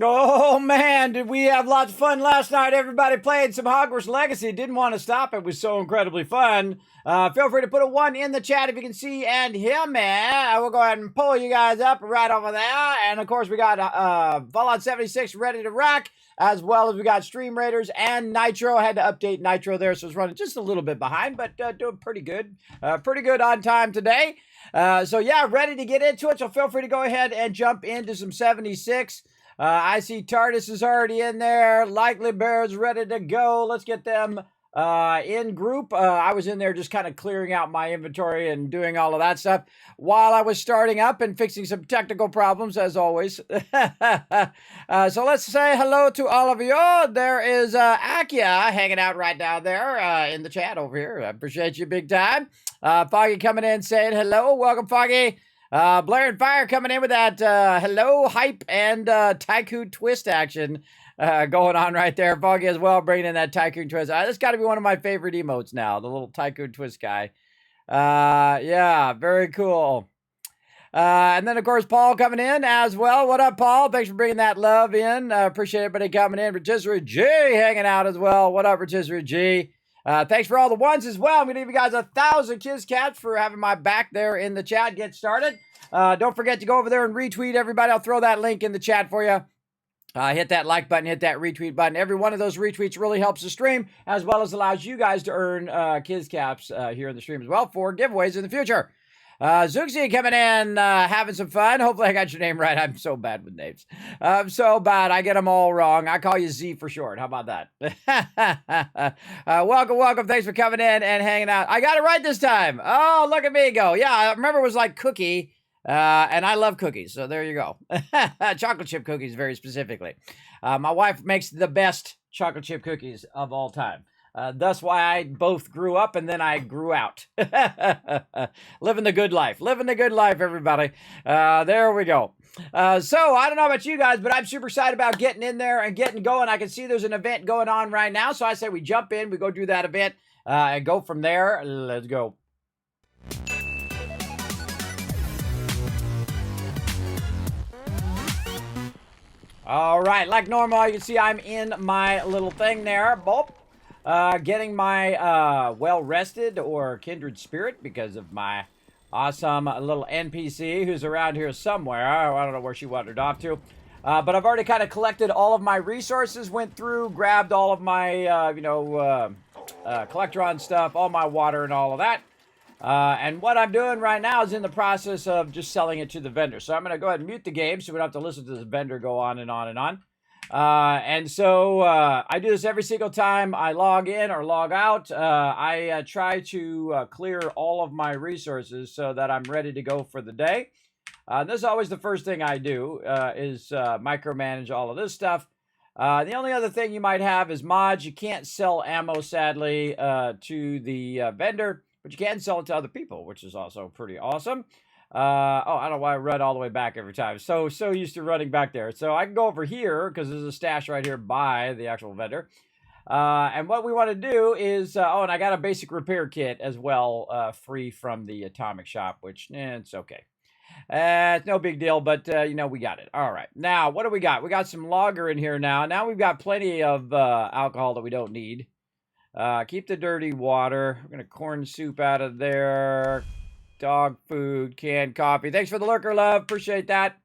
Oh man, did we have lots of fun last night? Everybody played some Hogwarts Legacy. Didn't want to stop. It was so incredibly fun. Feel free to put a 1 in the chat if you can see and hear me. I will go ahead and pull you guys up right over there. And of course, we got Fallout 76 ready to rock, as well as we got Stream Raiders and Nitro. I had to update Nitro there, so it's running just a little bit behind, but doing pretty good. Pretty good on time today. So yeah, ready to get into it. So feel free to go ahead and jump into some 76. I see TARDIS is already in there. Likely Bear's ready to go. Let's get them in group. I was in there just kind of clearing out my inventory and doing all of that stuff while I was starting up and fixing some technical problems, as always. So let's say hello to all of you. There is Akia hanging out right down there in the chat over here. I appreciate you big time. Foggy coming in saying hello. Welcome, Foggy. Blair and Fire coming in with that hello, hype, and tycoon twist action going on right there. Foggy as well, bringing in that tycoon twist. That's got to be one of my favorite emotes now, the little tycoon twist guy. Yeah, very cool. And then, of course, Paul coming in as well. What up, Paul? Thanks for bringing that love in. Appreciate everybody coming in. Rotisserie G hanging out as well. What up, Rotisserie G? Thanks for all the ones as well. I'm going to give you guys 1,000 kiss cats for having my back there in the chat. Get started. Don't forget to go over there and retweet everybody. I'll throw that link in the chat for you. Hit that like button, hit that retweet button. Every one of those retweets really helps the stream, as well as allows you guys to earn kiss caps here in the stream as well for giveaways in the future. Zuxi coming in, having some fun. Hopefully I got your name right. I'm so bad with names. I'm so bad. I get them all wrong. I call you Z for short. How about that? Welcome. Thanks for coming in and hanging out. I got it right this time. Oh, look at me go. Yeah, I remember it was like cookie, and I love cookies. So there you go. Chocolate chip cookies, very specifically. My wife makes the best chocolate chip cookies of all time. That's why I both grew up and then I grew out. Living the good life. Living the good life, everybody. There we go. So, I don't know about you guys, but I'm super excited about getting in there and getting going. I can see there's an event going on right now. So, I say we jump in, we go do that event, and go from there. Let's go. All right. Like normal, you can see I'm in my little thing there. Boop. Getting my well-rested or kindred spirit because of my awesome little NPC who's around here somewhere. I don't know where she wandered off to. But I've already kind of collected all of my resources, went through, grabbed all of my, Collectron stuff, all my water and all of that. And what I'm doing right now is in the process of just selling it to the vendor. So I'm going to go ahead and mute the game so we don't have to listen to the vendor go on and on and on. And so I do this every single time I log in or log out. I try to clear all of my resources so that I'm ready to go for the day. This is always the first thing I do is micromanage all of this stuff. The only other thing you might have is mods. You can't sell ammo, sadly, to the vendor, but you can sell it to other people, which is also pretty awesome. I don't know why I run all the way back every time. So used to running back there. So I can go over here because there's a stash right here by the actual vendor. And what we want to do is, and I got a basic repair kit as well, free from the atomic shop, which it's okay. It's no big deal, but we got it. All right. Now, what do we got? We got some lager in here now. Now we've got plenty of alcohol that we don't need. Keep the dirty water. We're going to corn soup out of there. Dog food, canned coffee. Thanks for the lurker, love. Appreciate that.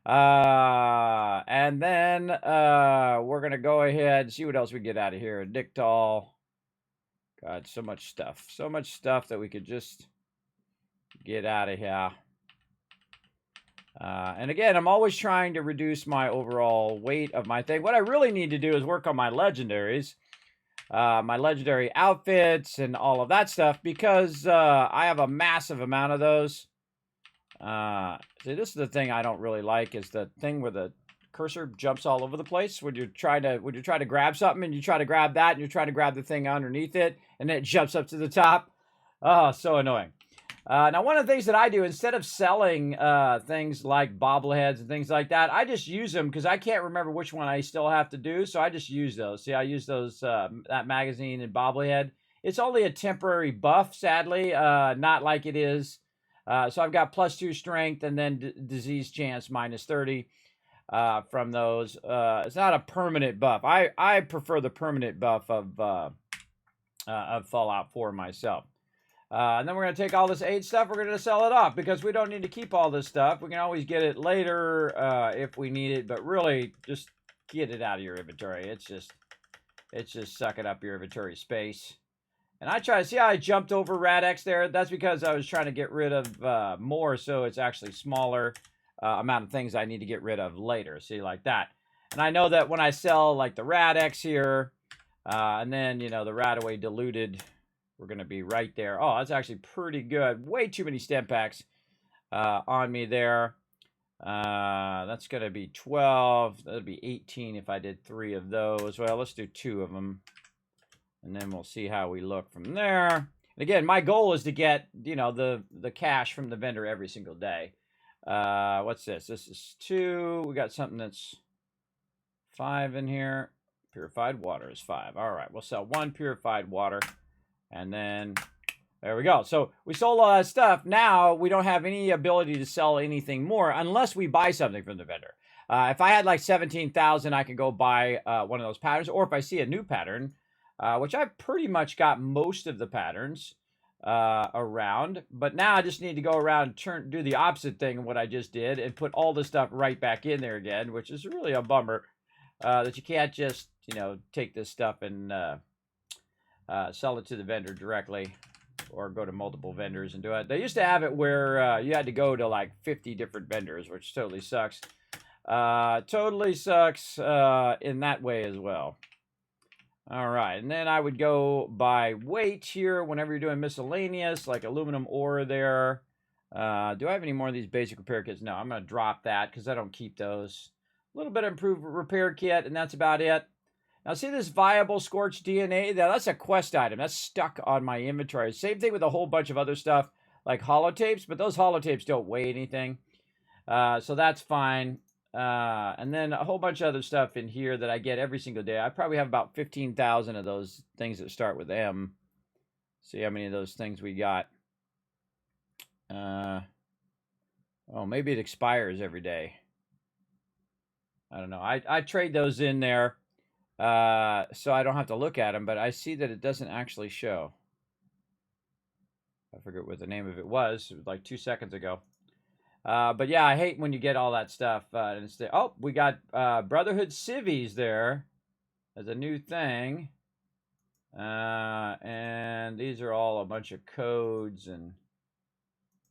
And then we're going to go ahead and see what else we get out of here. Dictol. God, so much stuff. So much stuff that we could just get out of here. And again, I'm always trying to reduce my overall weight of my thing. What I really need to do is work on my legendaries. My legendary outfits and all of that stuff, because I have a massive amount of those. See, this is the thing I don't really like, is the thing where the cursor jumps all over the place when you're trying to grab something, and you try to grab that and you're trying to grab the thing underneath it, and then it jumps up to the top. Oh, so annoying. Now, one of the things that I do, instead of selling things like bobbleheads and things like that, I just use them because I can't remember which one I still have to do, so I just use those. See, I use those, that magazine and bobblehead. It's only a temporary buff, sadly, not like it is. So I've got +2 strength and then disease chance -30. from those. It's not a permanent buff. I prefer the permanent buff of Fallout 4 myself. And then we're going to take all this 8 stuff. We're going to sell it off because we don't need to keep all this stuff. We can always get it later if we need it, but really just get it out of your inventory. It's just sucking up your inventory space. And I try to see how I jumped over Rad-X there. That's because I was trying to get rid of more, so it's actually smaller amount of things I need to get rid of later. See, like that. And I know that when I sell like the Rad-X here, and then, you know, the Radaway diluted, we're going to be right there. Oh, that's actually pretty good. Way too many stem packs on me there. That's going to be 12. That'll be 18 if I did 3 of those. Well, let's do 2 of them. And then we'll see how we look from there. And again, my goal is to get, you know, the cash from the vendor every single day. What's this? This is 2. We got something that's 5 in here. Purified water is 5. All right, we'll sell 1 purified water. And then there we go. So we sold all that stuff. Now we don't have any ability to sell anything more unless we buy something from the vendor. If I had like 17,000, I could go buy one of those patterns. Or if I see a new pattern, which I've pretty much got most of the patterns around. But now I just need to go around and do the opposite thing of what I just did and put all the stuff right back in there again, which is really a bummer that you can't just, you know, take this stuff and sell it to the vendor directly or go to multiple vendors and do it. They used to have it where you had to go to like 50 different vendors, which totally sucks. Totally sucks in that way as well. All right, and then I would go by weight here whenever you're doing miscellaneous, like aluminum ore there. Do I have any more of these basic repair kits? No, I'm going to drop that because I don't keep those. A little bit of improved repair kit, and that's about it. Now, see this viable scorched DNA? That's a quest item. That's stuck on my inventory. Same thing with a whole bunch of other stuff like holotapes, but those holotapes don't weigh anything. So that's fine. And then a whole bunch of other stuff in here that I get every single day. I probably have about 15,000 of those things that start with M. See how many of those things we got. Oh, maybe it expires every day. I don't know. I trade those in there so I don't have to look at them, but I see that it doesn't actually show. I forget what the name of it was. It was like 2 seconds ago. But yeah, I hate when you get all that stuff. Oh, we got Brotherhood civvies there as a new thing. And these are all a bunch of codes and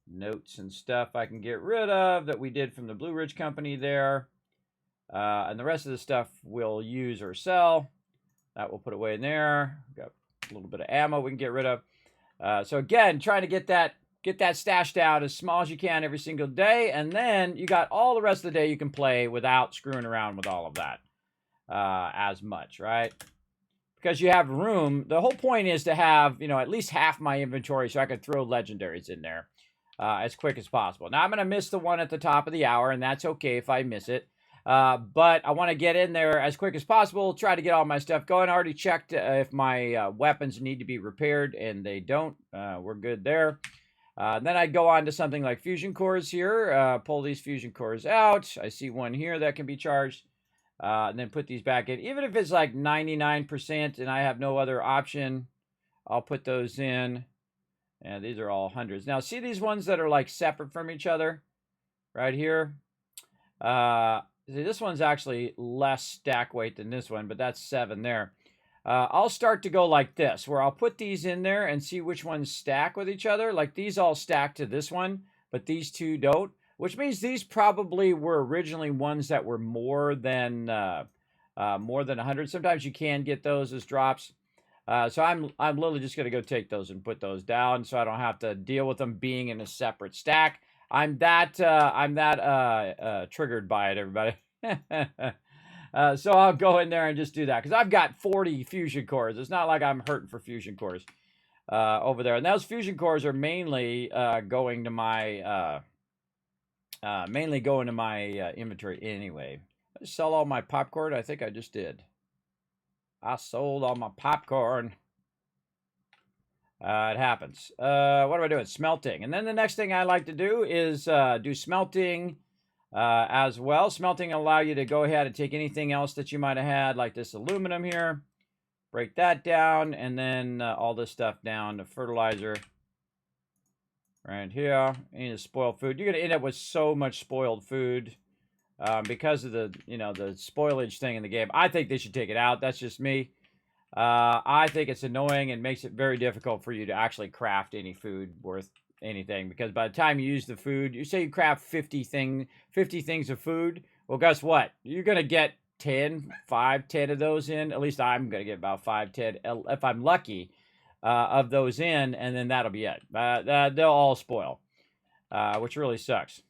notes and stuff I can get rid of that we did from the Blue Ridge Company there. And the rest of the stuff we'll use or sell. That we'll put away in there. Got a little bit of ammo we can get rid of. So again, trying to get that stashed out as small as you can every single day, and then you got all the rest of the day you can play without screwing around with all of that as much, right? Because you have room. The whole point is to have, you know, at least half my inventory so I could throw legendaries in there as quick as possible. Now, I'm going to miss the one at the top of the hour, and that's okay if I miss it. But I want to get in there as quick as possible, try to get all my stuff going. I already checked if my weapons need to be repaired, and they don't. We're good there. Then I'd go on to something like fusion cores here, pull these fusion cores out. I see one here that can be charged, and then put these back in. Even if it's like 99% and I have no other option, I'll put those in. And these are all hundreds. Now, see these ones that are like separate from each other right here? See, this one's actually less stack weight than this one, but that's 7 there. I'll start to go like this, where I'll put these in there and see which ones stack with each other. Like these all stack to this one, but these two don't, which means these probably were originally ones that were more than 100. Sometimes you can get those as drops. So I'm literally just going to go take those and put those down so I don't have to deal with them being in a separate stack. I'm that triggered by it, everybody. So I'll go in there and just do that because I've got 40 fusion cores. It's not like I'm hurting for fusion cores over there. And those fusion cores are mainly going to my inventory anyway. I just sell all my popcorn. I think I just did. I sold all my popcorn. It happens. What am I doing? Smelting. And then the next thing I like to do is do smelting. as well. Smelting will allow you to go ahead and take anything else that you might have had, like this aluminum here. Break that down, and then all this stuff down to fertilizer. Right here, any of the spoiled food. You're going to end up with so much spoiled food because of the, the spoilage thing in the game. I think they should take it out. That's just me. I think it's annoying and makes it very difficult for you to actually craft any food worth anything. Because by the time you use the food, you say you craft 50 things of food. Well, guess what? You're going to get 10 of those in. At least I'm going to get about 5, 10, if I'm lucky. Of those in, and then that'll be it. They'll all spoil, which really sucks.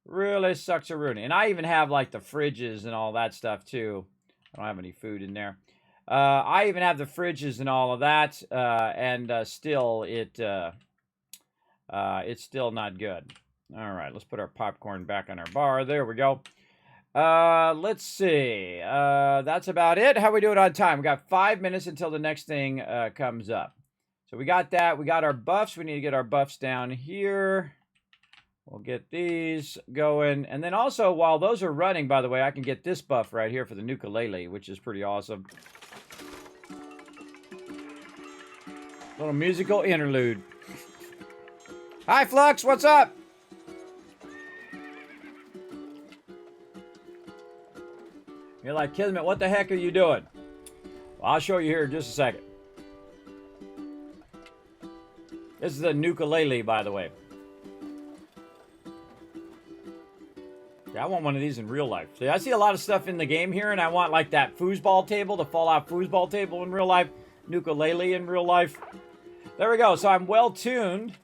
Really sucks a rooney. And I even have like the fridges and all that stuff too. I don't have any food in there. I even have the fridges and all of that, and still it's still not good. All right, let's put our popcorn back on our bar. There we go. Let's see. That's about it. How we doing on time? We got 5 minutes until the next thing comes up. So we got that. We got our buffs. We need to get our buffs down here. We'll get these going. And then also, while those are running, by the way, I can get this buff right here for the ukulele, which is pretty awesome. Little musical interlude. Hi, Flux. What's up? You're like, Kismet, what the heck are you doing? Well, I'll show you here in just a second. This is a ukulele, by the way. Yeah, I want one of these in real life. See, I see a lot of stuff in the game here, and I want like that foosball table, the Fallout foosball table in real life, ukulele in real life. There we go. So I'm well tuned.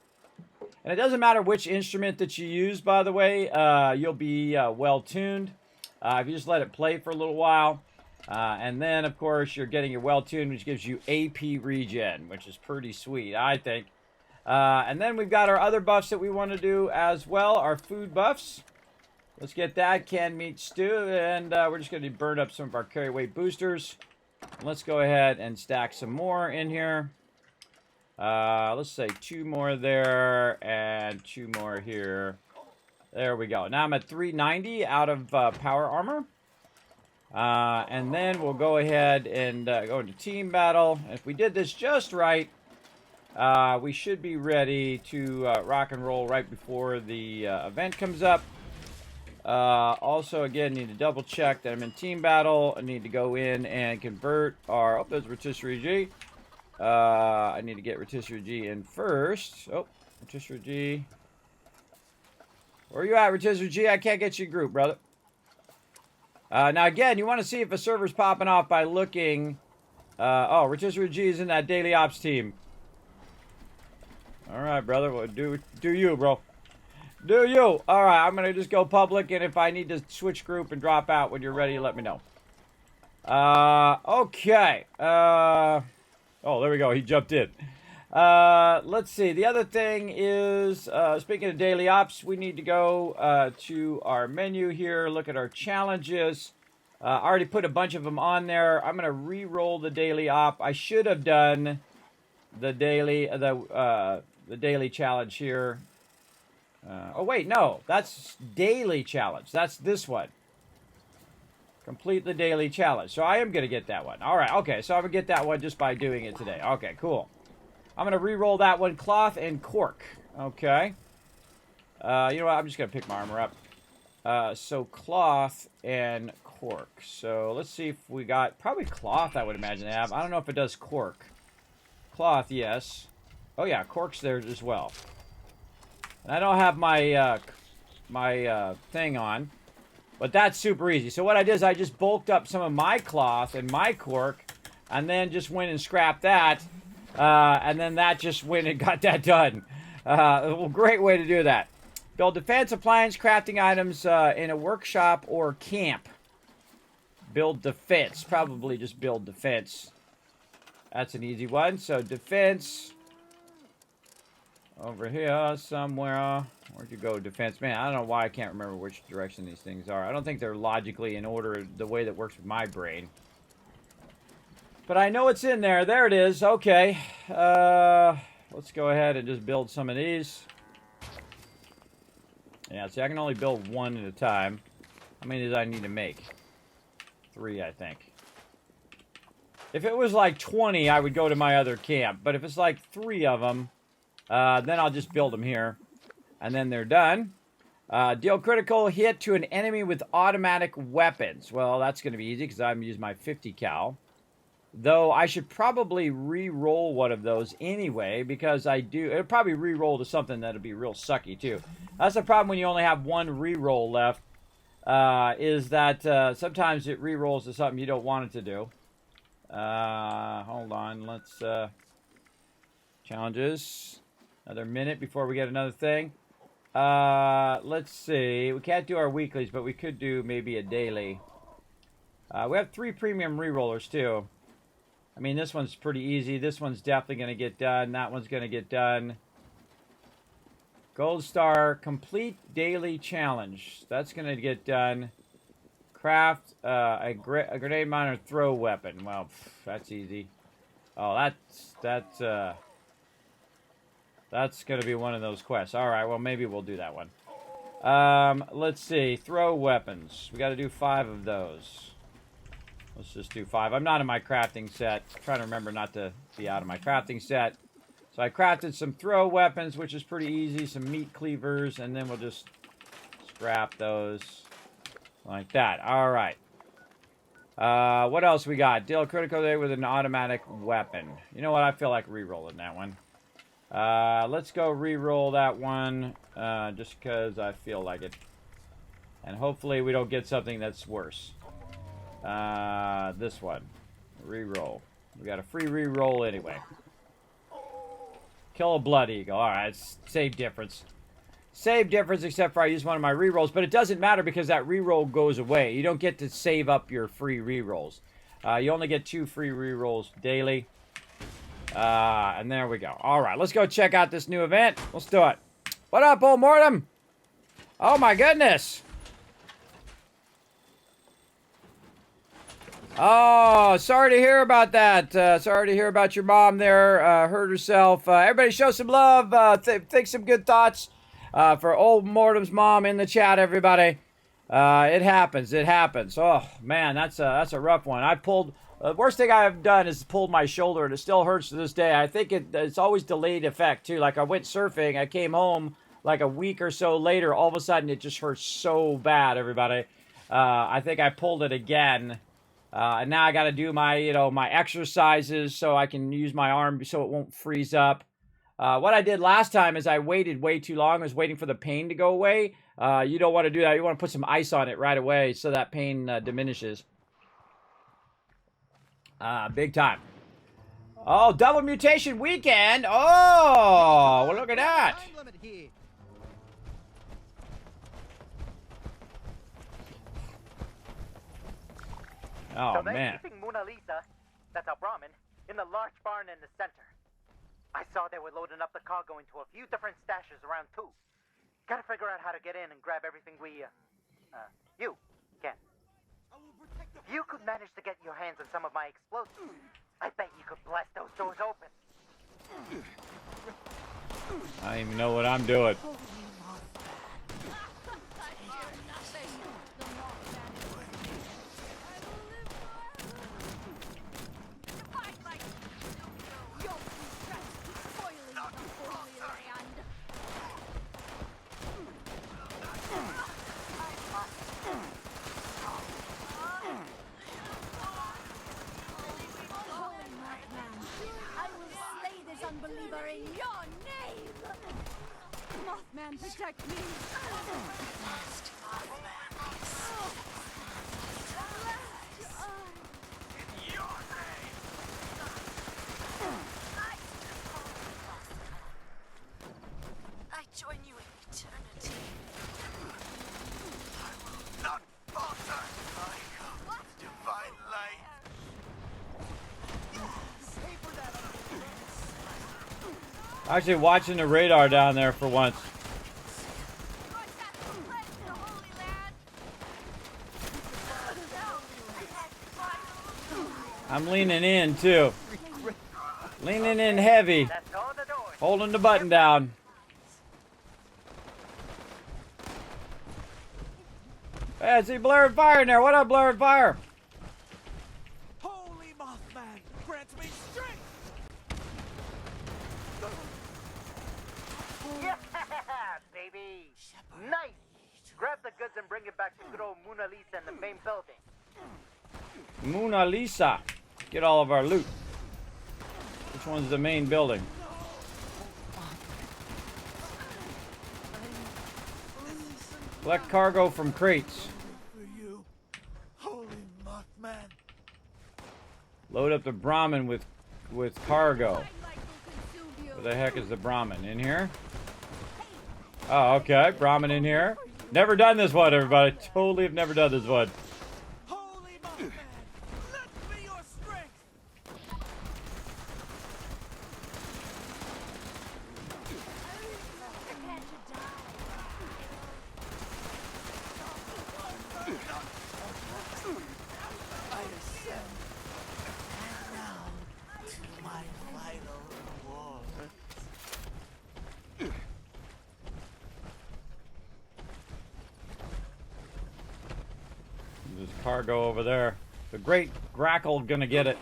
And it doesn't matter which instrument that you use, by the way, you'll be well tuned. If you just let it play for a little while. And then, of course, you're getting your well-tuned, which gives you AP regen, which is pretty sweet, I think. And then we've got our other buffs that we want to do as well, our food buffs. Let's get that canned meat stew, and we're just going to burn up some of our carry weight boosters. Let's go ahead and stack some more in here. Let's say 2 more there, and 2 more here. There we go. Now I'm at 390 out of power armor. And then we'll go ahead and go into team battle. And if we did this just right, we should be ready to rock and roll right before the event comes up. Also, again, need to double check that I'm in team battle. I need to go in and convert our... Oh, there's Rotisserie G. I need to get Rotisserie G in first. Oh, Rotisserie G... Where are you at, Rotisserie G? I can't get you group, brother. Now, again, you want to see if a server's popping off by looking... oh, Rotisserie G is in that Daily Ops team. All right, brother. Well, do you, bro. Do you. All right, I'm going to just go public, and if I need to switch group and drop out when you're ready, let me know. Okay. Oh, there we go. He jumped in. Let's see. The other thing is, speaking of daily ops, we need to go to our menu here, look at our challenges. I already put a bunch of them on there. I'm going to re-roll the daily op. I should have done the daily challenge here. Oh, wait, no. That's daily challenge. That's this one. Complete the daily challenge. So I am going to get that one. All right, okay. So I'm going to get that one just by doing it today. Okay, cool. I'm going to re-roll that one, cloth and cork. Okay. You know what? I'm just going to pick my armor up. So cloth and cork. So let's see if we got... Probably cloth, I would imagine they have. I don't know if it does cork. Cloth, yes. Oh, yeah, cork's there as well. And I don't have my, thing on. But that's super easy. So what I did is I just bulked up some of my cloth and my cork. And then just went and scrapped that. And then that just went and got that done. A great way to do that. Build defense, appliance, crafting items in a workshop or camp. Build defense. Probably just build defense. That's an easy one. So defense. Over here somewhere. Where'd you go, defense? Man, I don't know why I can't remember which direction these things are. I don't think they're logically in order the way that works with my brain. But I know it's in there. There it is. Okay. Let's go ahead and just build some of these. Yeah, see, I can only build one at a time. How many does I need to make? 3, I think. If it was like 20, I would go to my other camp. But if it's like 3 of them, then I'll just build them here. And then they're done. Deal critical hit to an enemy with automatic weapons. Well, that's going to be easy because I'm using my 50 cal. Though I should probably re-roll one of those anyway because I do. It'll probably re-roll to something that'll be real sucky too. That's the problem when you only have one re-roll left. Is that sometimes it re-rolls to something you don't want it to do. Hold on. Let's challenges. Another minute before we get another thing. Let's see. We can't do our weeklies, but we could do maybe a daily. We have 3 premium re-rollers too. I mean, this one's pretty easy. This one's definitely going to get done. That one's going to get done. Gold Star, complete daily challenge. That's going to get done. Craft a grenade miner throw weapon. Well, that's easy. Oh, that's going to be one of those quests. All right, well, maybe we'll do that one. Let's see. Throw weapons. We got to do 5 of those. Let's just do 5. I'm not in my crafting set. I'm trying to remember not to be out of my crafting set. So I crafted some throw weapons, which is pretty easy. Some meat cleavers, and then we'll just scrap those like that. All right. What else we got? Deal critical there with an automatic weapon. You know what? I feel like re-rolling that one. Let's go re-roll that one just because I feel like it. And hopefully we don't get something that's worse. This one. Re-roll. We got a free re-roll anyway. Kill a blood eagle. Alright, save difference. Save difference except for I use one of my re-rolls. But it doesn't matter because that re-roll goes away. You don't get to save up your free re-rolls. You only get 2 free re-rolls daily. And there we go. Alright, let's go check out this new event. Let's do it. What up, old Mortem? Oh my goodness. Oh, sorry to hear about that. Sorry to hear about your mom there. Hurt herself. Everybody show some love. Think some good thoughts for old Mortem's mom in the chat, everybody. It happens. It happens. Oh, man, that's a rough one. I pulled... The worst thing I've done is pulled my shoulder, and it still hurts to this day. I think it's always delayed effect, too. Like, I went surfing. I came home, like, a week or so later. All of a sudden, it just hurts so bad, everybody. I think I pulled it again. And now I got to do my, my exercises so I can use my arm so it won't freeze up. What I did last time is I waited way too long. I was waiting for the pain to go away. You don't want to do that. You want to put some ice on it right away so that pain diminishes. Big time. Oh, double mutation weekend. Oh, well, look at that. Oh, so man. keeping Mona Lisa, that's our Brahmin, in the large barn in the center. I saw they were loading up the cargo into a few different stashes around too. Gotta figure out how to get in and grab everything we, you can. If you could manage to get your hands on some of my explosives, I bet you could blast those doors open. I don't even know what I'm doing. Unbeliever in your name! Mothman, protect me! I join you in eternity. I will not falter. I come with divine light. Actually watching the radar down there for once. I'm leaning in too. Leaning in heavy. Holding the button down. Hey, I see Blurred Fire in there. What up, Blurred Fire? Holy Mothman, grant me strength! Yeah, baby! Nice! Grab the goods and bring it back to good old Mona Lisa in the main building. Mona Lisa. Get all of our loot. Which one's the main building? Collect cargo from crates. For you, holy Mothman. Load up the Brahmin with cargo. My light will consume you. Where the heck is the Brahmin? In here? Oh, okay. Brahmin in here. Never done this one, everybody. Totally have never done this one. Holy Mothman, lend me your strength! Prepare to die. I ascend. And now, to my final reward. There's cargo over there. The great Grackle gonna get it.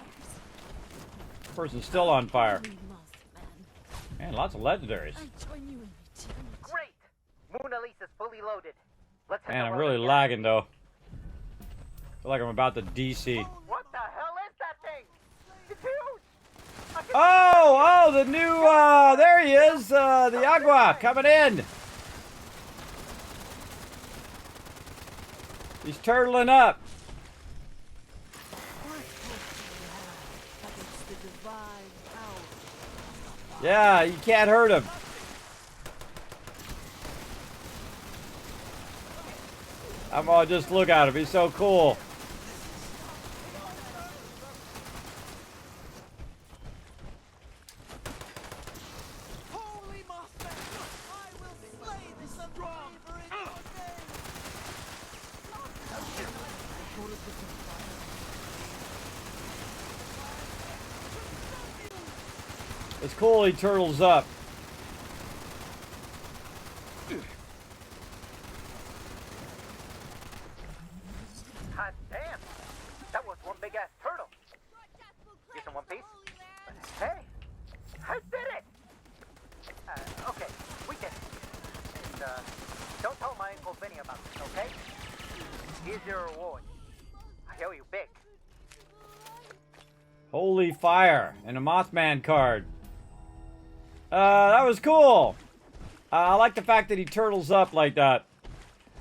Person's still on fire. Holy Mothman, Man, lots of legendaries. I join you in eternity. Great! Mona Lisa's fully loaded. Let's head Man, to I'm one really of the lagging though. Feel like I'm about to DC. What the hell is that thing? It's huge! I can Oh, the new, there he is, the Agua coming in. He's turtling up. Against the divine power. Yeah, you can't hurt him. I'm all just look at him. He's so cool. Holy Mothman, I will slay this unbeliever in your name! It's cool he turtles up. hot damn! That was one big ass turtle. Get some one piece? Hey! I did it! Okay, we did it. And, don't tell my Uncle Vinny about this, okay? Here's your reward. I owe you big. Holy fire. And a Mothman card. That was cool. I like the fact that he turtles up like that.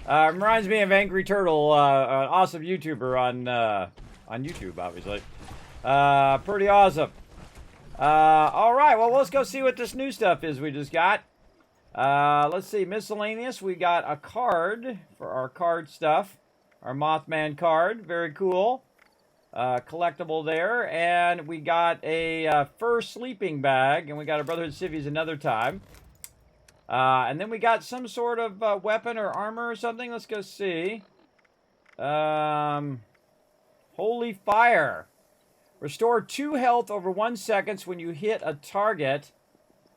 Reminds me of Angry Turtle, an awesome YouTuber on YouTube, obviously. Pretty awesome. All right, well, let's go see what this new stuff is we just got. Let's see, miscellaneous. We got a card for our card stuff. Our Mothman card, very cool. Collectible there. And we got a fur sleeping bag, and we got a Brotherhood Civvies another time. And then we got some sort of weapon or armor or something. Let's go see. Holy fire. Restore 2 health over 1 second when you hit a target.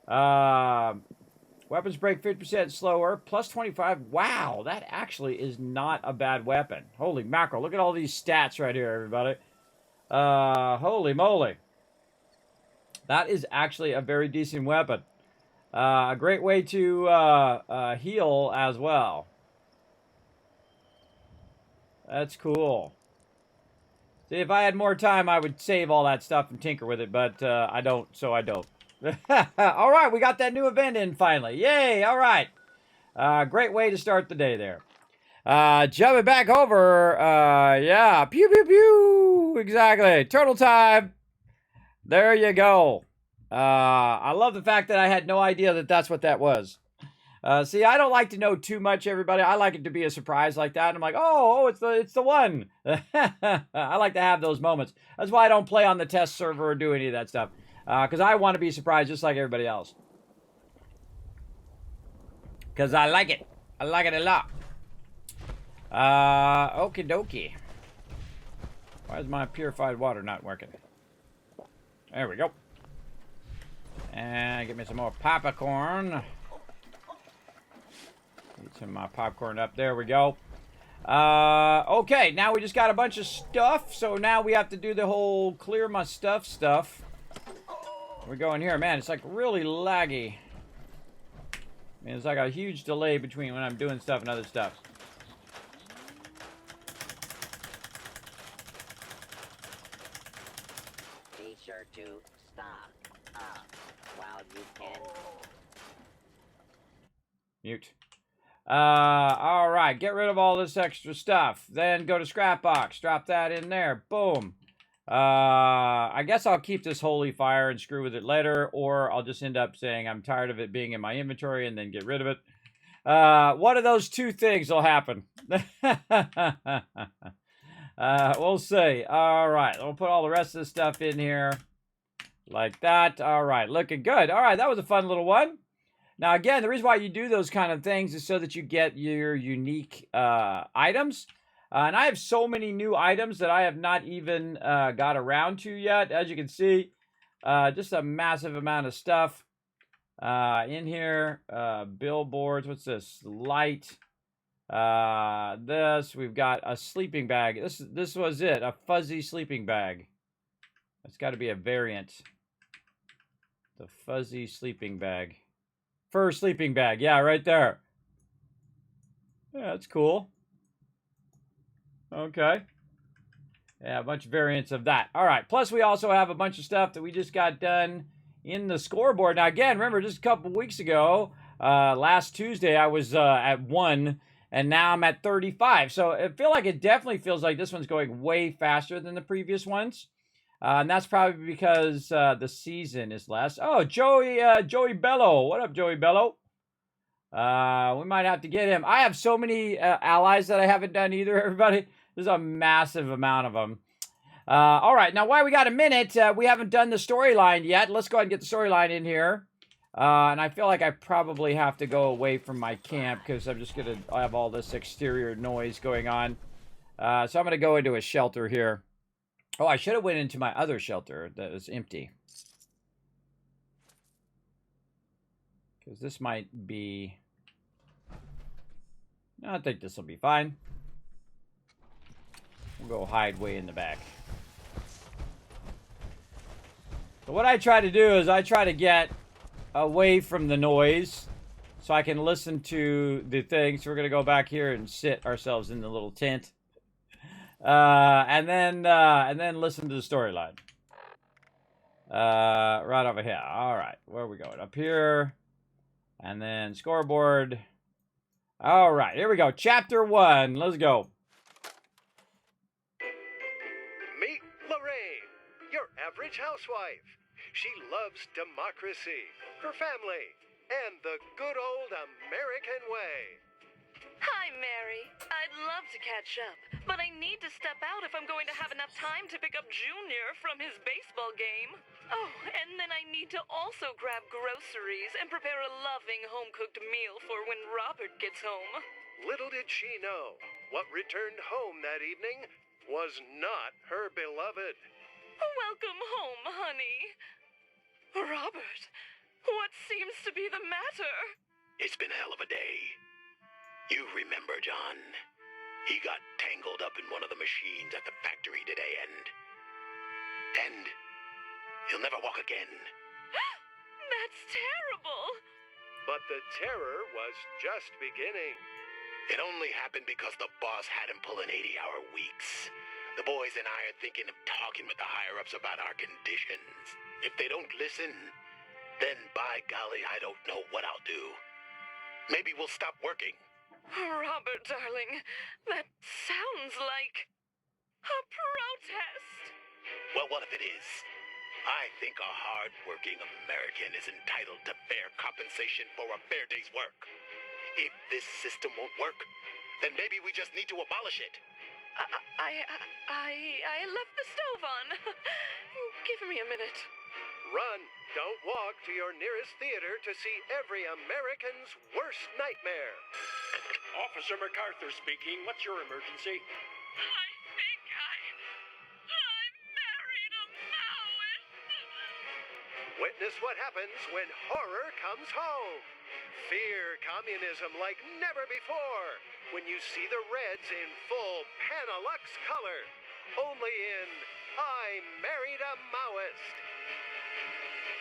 Weapons break 50% slower. Plus 25. Wow, that actually is not a bad weapon. Holy mackerel. Look at all these stats right here, everybody. Holy moly. That is actually a very decent weapon. A great way to heal as well. That's cool. See, if I had more time, I would save all that stuff and tinker with it, but I don't, so I don't. All right, we got that new event in finally. Yay, all right. Great way to start the day there. Jumping back over, yeah, pew, pew, pew. Exactly, turtle time. There you go. I love the fact that I had no idea that that's what that was. See, I don't like to know too much, everybody. I like it to be a surprise like that. And I'm like, oh, it's the one. I like to have those moments. That's why I don't play on the test server or do any of that stuff. Because I want to be surprised just like everybody else. Because I like it. I like it a lot. Okie dokie. Why is my purified water not working? There we go. And get me some more popcorn. Get some of my popcorn up. There we go. Okay, now we just got a bunch of stuff, so now we have to do the whole clear my stuff. We're going here. Man, it's like really laggy. I mean, it's like a huge delay between when I'm doing stuff and other stuff. Be sure to stock up while you can. Mute. All right, get rid of all this extra stuff. Then go to scrap box, drop that in there. Boom. I guess I'll keep this holy fire and screw with it later, or I'll just end up saying I'm tired of it being in my inventory and then get rid of it. One of those two things will happen. We'll see. All right, we'll put all the rest of the stuff in here like that. All right, looking good. All right, that was a fun little one. Now, again, the reason why you do those kind of things is so that you get your unique items. And I have so many new items that I have not even got around to yet. As you can see, just a massive amount of stuff in here. Billboards, what's this? Light. This, we've got a sleeping bag. This was it, a fuzzy sleeping bag. That's got to be a variant. The fuzzy sleeping bag. Fur sleeping bag, yeah, right there. Yeah, that's cool. Okay. Yeah, a bunch of variants of that. All right, plus we also have a bunch of stuff that we just got done in the scoreboard. Now, again, remember, just a couple weeks ago, last Tuesday, I was at 1, and now I'm at 35. So I feel like it definitely feels like this one's going way faster than the previous ones. And that's probably because the season is less. Oh, Joey Bello. What up, Joey Bello? We might have to get him. I have so many allies that I haven't done either, everybody. There's a massive amount of them. All right, now while we got a minute, we haven't done the storyline yet. Let's go ahead and get the storyline in here. And I feel like I probably have to go away from my camp because I'm just going to have all this exterior noise going on. So I'm going to go into a shelter here. Oh, I should have went into my other shelter that is empty. Because this might be... No, I think this will be fine. We'll go hide way in the back. So what I try to do is I try to get away from the noise so I can listen to the things. So we're going to go back here and sit ourselves in the little tent. And then listen to the storyline. Right over here. All right, where are we going? Up here, and then scoreboard. All right, here we go. Chapter 1. Let's go. Meet Lorraine, your average housewife. She loves democracy, her family, and the good old American way. Hi, Mary. I'd love to catch up, but I need to step out if I'm going to have enough time to pick up Junior from his baseball game. Oh, and then I need to also grab groceries and prepare a loving home-cooked meal for when Robert gets home. Little did she know, what returned home that evening was not her beloved. Welcome home, honey. Robert, what seems to be the matter? It's been a hell of a day. You remember, John. He got tangled up in one of the machines at the factory today, and he'll never walk again. That's terrible. But the terror was just beginning. It only happened because the boss had him pulling 80-hour weeks. The boys and I are thinking of talking with the higher-ups about our conditions. If they don't listen, then by golly, I don't know what I'll do. Maybe we'll stop working. Robert, darling, that sounds like a protest. Well, what if it is? I think a hard-working American is entitled to fair compensation for a fair day's work. If this system won't work, then maybe we just need to abolish it. I left the stove on. Give me a minute. Run, don't walk to your nearest theater to see every American's worst nightmare. Officer MacArthur speaking. What's your emergency? I think I married a Maoist. Witness what happens when horror comes home. Fear communism like never before when you see the Reds in full Panalux color. Only in I Married a Maoist.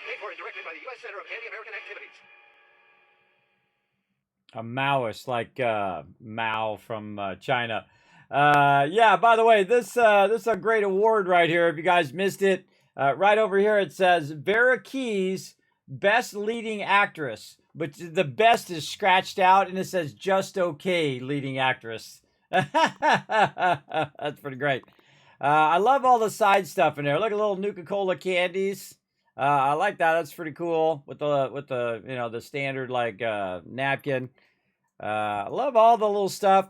Paid for and directed by the U.S. Center of Anti-American Activities. A Maoist, like Mao from China. Yeah, by the way, this is a great award right here. If you guys missed it, right over here it says Vera Keyes, Best Leading Actress. But the best is scratched out, and it says Just Okay Leading Actress. That's pretty great. I love all the side stuff in there. Look at little Nuka-Cola candies. I like that. That's pretty cool with the you know, the standard like napkin. I love all the little stuff.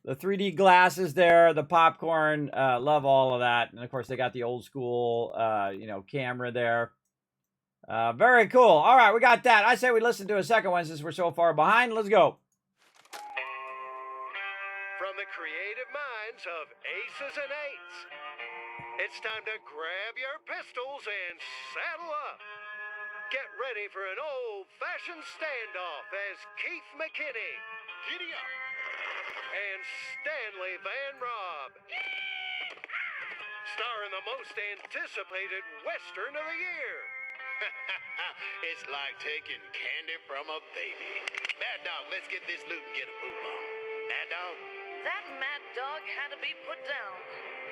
The 3D glasses there, the popcorn. Love all of that. And of course they got the old school you know, camera there. Very cool. All right, we got that. I say we listen to a second one since we're so far behind. Let's go. From the creative minds of Aces and Eights, it's time to grab your pistols and saddle up. Get ready for an old-fashioned standoff as Keith McKinney, Giddy up! and Stanley Van Rob star in the most anticipated Western of the year. It's like taking candy from a baby. Mad Dog, let's get this loot and get a move on. Mad Dog? That mad dog had to be put down.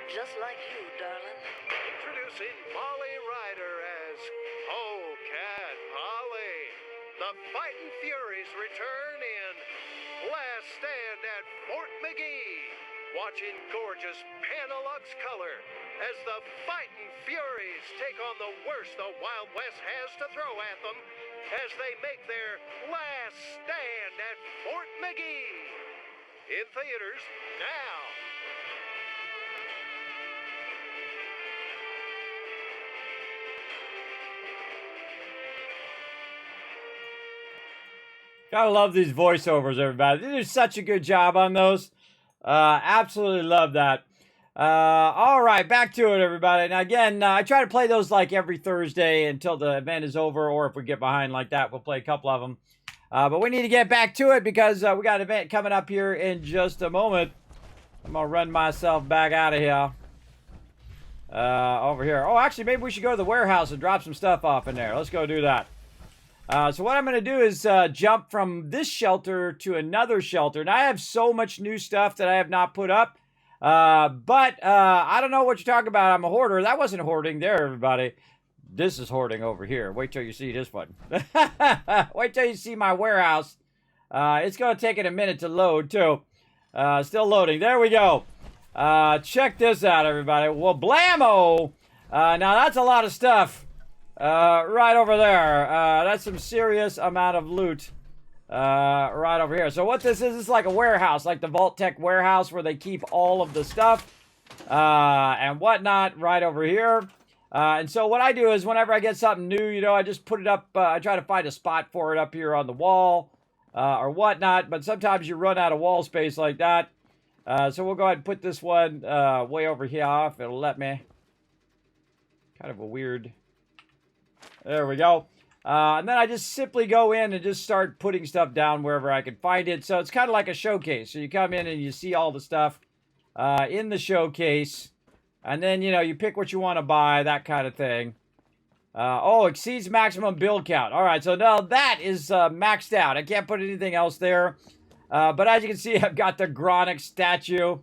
Just like you, darling. Introducing Molly Ryder as Polecat Polly. The Fightin' Furies return in Last Stand at Fort McGee. Watch in gorgeous Panalux color as the Fightin' Furies take on the worst the Wild West has to throw at them as they make their last stand at Fort McGee. In theaters now. Gotta love these voiceovers, everybody. They do such a good job on those. Absolutely love that. All right, back to it, everybody. Now, again, I try to play those like every Thursday until the event is over, or if we get behind like that, we'll play a couple of them. But we need to get back to it because we got an event coming up here in just a moment. I'm going to run myself back out of here. Over here. Oh, actually, maybe we should go to the warehouse and drop some stuff off in there. Let's go do that. So what I'm going to do is jump from this shelter to another shelter. And I have so much new stuff that I have not put up. But I don't know what you're talking about. I'm a hoarder. That wasn't hoarding there, everybody. This is hoarding over here. Wait till you see this one. Wait till you see my warehouse. It's going to take it a minute to load, too. Still loading. There we go. Check this out, everybody. Well, blammo! Now, that's a lot of stuff. Right over there. That's some serious amount of loot. Right over here. So what this is like a warehouse, like the Vault Tech warehouse where they keep all of the stuff and whatnot right over here. And so what I do is whenever I get something new, you know, I just put it up. I try to find a spot for it up here on the wall or whatnot. But sometimes you run out of wall space like that. So we'll go ahead and put this one way over here if it'll let me. Kind of a weird... There we go. And then I just simply go in and just start putting stuff down wherever I can find it. So it's kind of like a showcase. So you come in and you see all the stuff in the showcase. And then, you know, you pick what you want to buy, that kind of thing. Oh, exceeds maximum build count. All right, so now that is maxed out. I can't put anything else there. But as you can see, I've got the Gronic statue.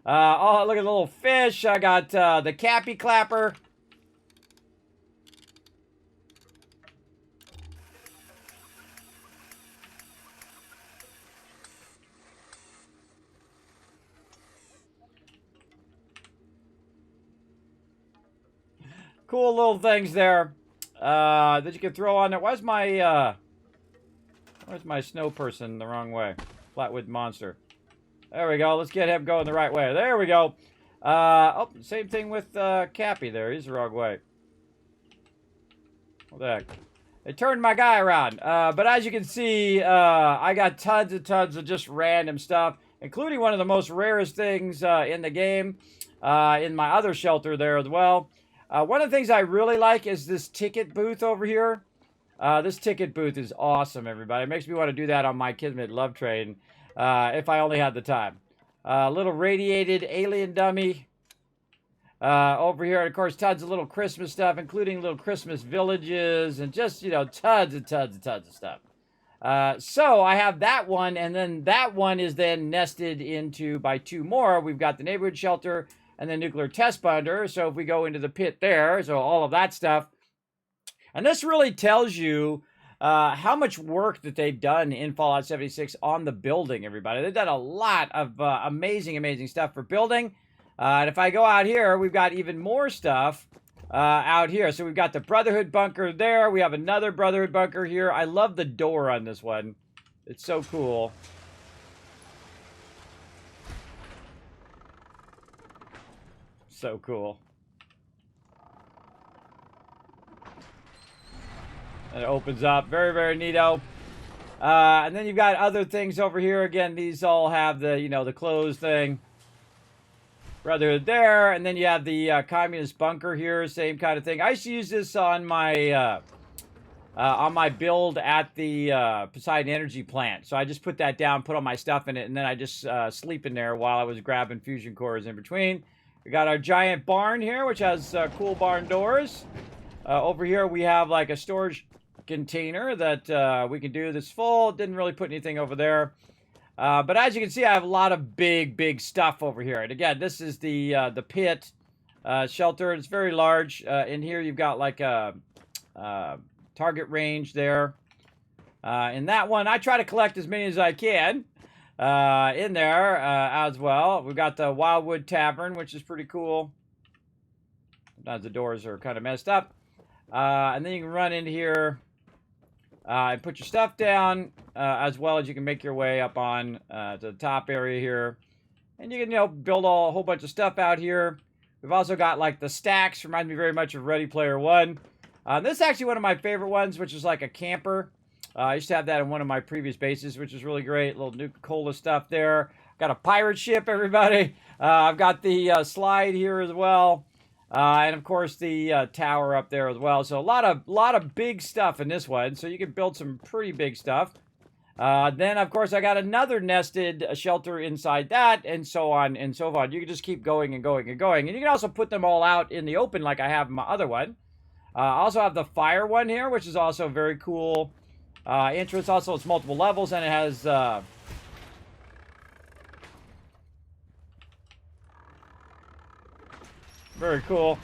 Oh, look at the little fish. I got the Cappy Clapper. Cool little things there that you can throw on there. Where's my snow person the wrong way? Flatwood monster. There we go. Let's get him going the right way. There we go. Oh, same thing with Cappy there. He's the wrong way. What the heck? They turned my guy around. But as you can see, I got tons and tons of just random stuff. including one of the most rarest things in the game, in my other shelter there as well. One of the things I really like is this ticket booth over here. This ticket booth is awesome, everybody. It makes me want to do that on my Kismet love train, if I only had the time. Little radiated alien dummy over here. And, of course, tons of little Christmas stuff, including little Christmas villages and just, you know, tons and tons and tons of stuff. So I have that one, and then that one is then nested into by two more. We've got the neighborhood shelter and the nuclear test bunker. So if we go into the pit there, so all of that stuff. And this really tells you how much work that they've done in Fallout 76 on the building, everybody. They've done a lot of amazing, amazing stuff for building. And if I go out here, we've got even more stuff out here. So we've got the Brotherhood bunker there. We have another Brotherhood bunker here. I love the door on this one. It's so cool. So cool. And it opens up. Very, very neato. And then you've got other things over here. Again, these all have the, you know, the closed thing. Brotherhood there. And then you have the communist bunker here. Same kind of thing. I used to use this on my build at the Poseidon Energy plant. So I just put that down, put all my stuff in it, and then I just sleep in there while I was grabbing fusion cores in between. We got our giant barn here, which has cool barn doors. Over here we have like a storage container that we can do this full. Didn't really put anything over there. But as you can see, I have a lot of big stuff over here. And again, this is the pit shelter. It's very large. In here you've got like a target range there. In that one, I try to collect as many as I can in there as well. We've got the Wildwood Tavern, which is pretty cool. Sometimes the doors are kind of messed up. And then you can run in here and put your stuff down, as well as you can make your way up on to the top area here. And you can, you know, build a whole bunch of stuff out here. We've also got like the stacks. Reminds me very much of Ready Player One. This is actually one of my favorite ones, which is like a camper. I used to have that in one of my previous bases, which is really great. Little Nuka-Cola stuff there. Got a pirate ship, everybody. I've got the slide here as well. And of course the tower up there as well. So a lot of big stuff in this one. So you can build some pretty big stuff. Then of course I got another nested shelter inside that, and so on and so on. You can just keep going and going and going. And you can also put them all out in the open like I have in my other one. I also have the fire one here, which is also very cool. Entrance also, it's multiple levels, and it has very cool.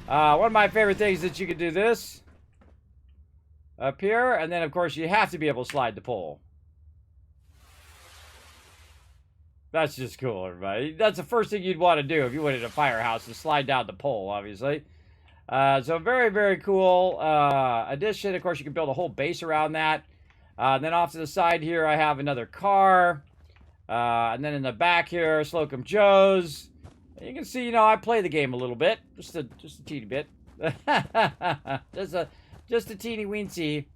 One of my favorite things is that you can do this up here, and then of course you have to be able to slide the pole. That's just cool, everybody. That's the first thing you'd want to do if you went in a firehouse, to slide down the pole, obviously. So very, very cool addition. Of course, you can build a whole base around that. Then off to the side here, I have another car. And then in the back here, Slocum Joe's. You can see, you know, I play the game a little bit, just a teeny bit, just a teeny weensy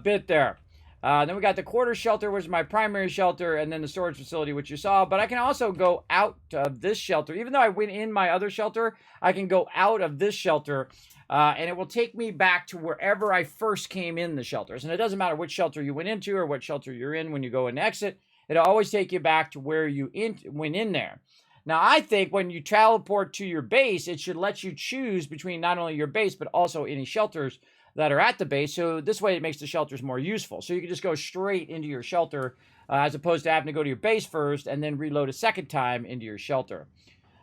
bit there. Then we got the quarter shelter, which is my primary shelter, and then the storage facility, which you saw. But I can also go out of this shelter, even though I went in my other shelter. I can go out of this shelter, and it will take me back to wherever I first came in the shelters. And it doesn't matter which shelter you went into or what shelter you're in when you go and exit. It'll always take you back to where you went in there. Now, I think when you teleport to your base, it should let you choose between not only your base, but also any shelters that are at the base. So this way it makes the shelters more useful. So you can just go straight into your shelter as opposed to having to go to your base first and then reload a second time into your shelter.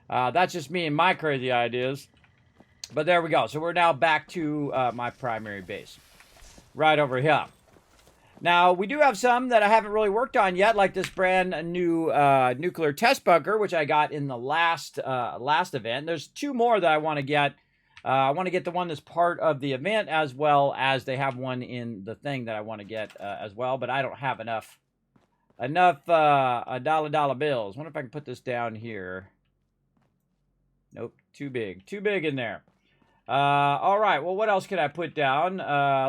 That's just me and my crazy ideas. But there we go. So we're now back to my primary base right over here. Now, we do have some that I haven't really worked on yet, like this brand new nuclear test bunker, which I got in the last event. There's two more that I want to get. I want to get the one that's part of the event, as well as they have one in the thing that I want to get as well, but I don't have enough dollar bills. I wonder if I can put this down here. Nope, too big in there. All right, well, what else can I put down?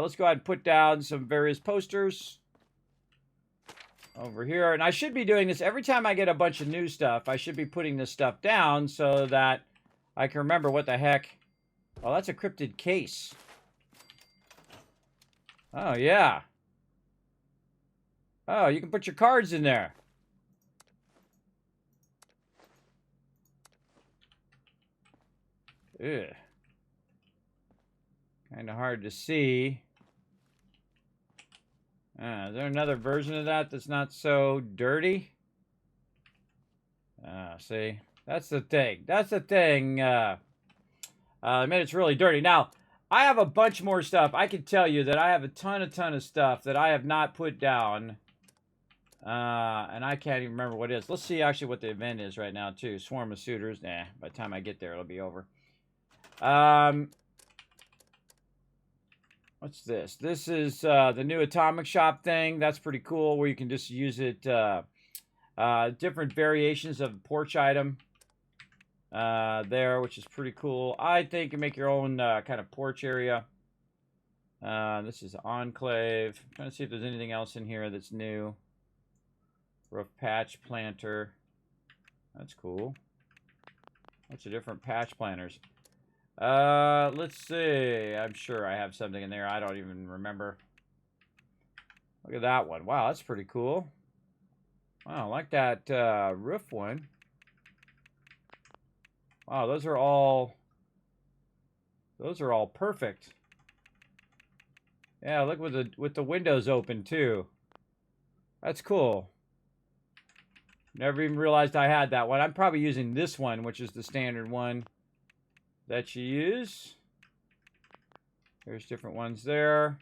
Let's go ahead and put down some various posters. over here. And I should be doing this every time I get a bunch of new stuff. I should be putting this stuff down so that I can remember what the heck. Oh, that's a cryptid case. Oh, yeah. Oh, you can put your cards in there. Ugh. Kind of hard to see. Is there another version of that that's not so dirty? See, that's the thing. That's the thing. I mean, it's really dirty. Now, I have a bunch more stuff. I can tell you that I have a ton of stuff that I have not put down. And I can't even remember what it is. Let's see actually what the event is right now, too. Swarm of Suitors. Nah, by the time I get there, it'll be over. What's this? This is the new Atomic Shop thing. That's pretty cool, where you can just use it, different variations of porch item there, which is pretty cool. I think you can make your own kind of porch area. This is Enclave. I'm trying to see if there's anything else in here that's new. Roof patch planter. That's cool. Bunch of different patch planters. Let's see. I'm sure I have something in there. I don't even remember. Look at that one. Wow, that's pretty cool. Wow, I like that roof one. Wow, those are all perfect. Yeah, look with the windows open too. That's cool. Never even realized I had that one. I'm probably using this one, which is the standard one that you use. There's different ones there.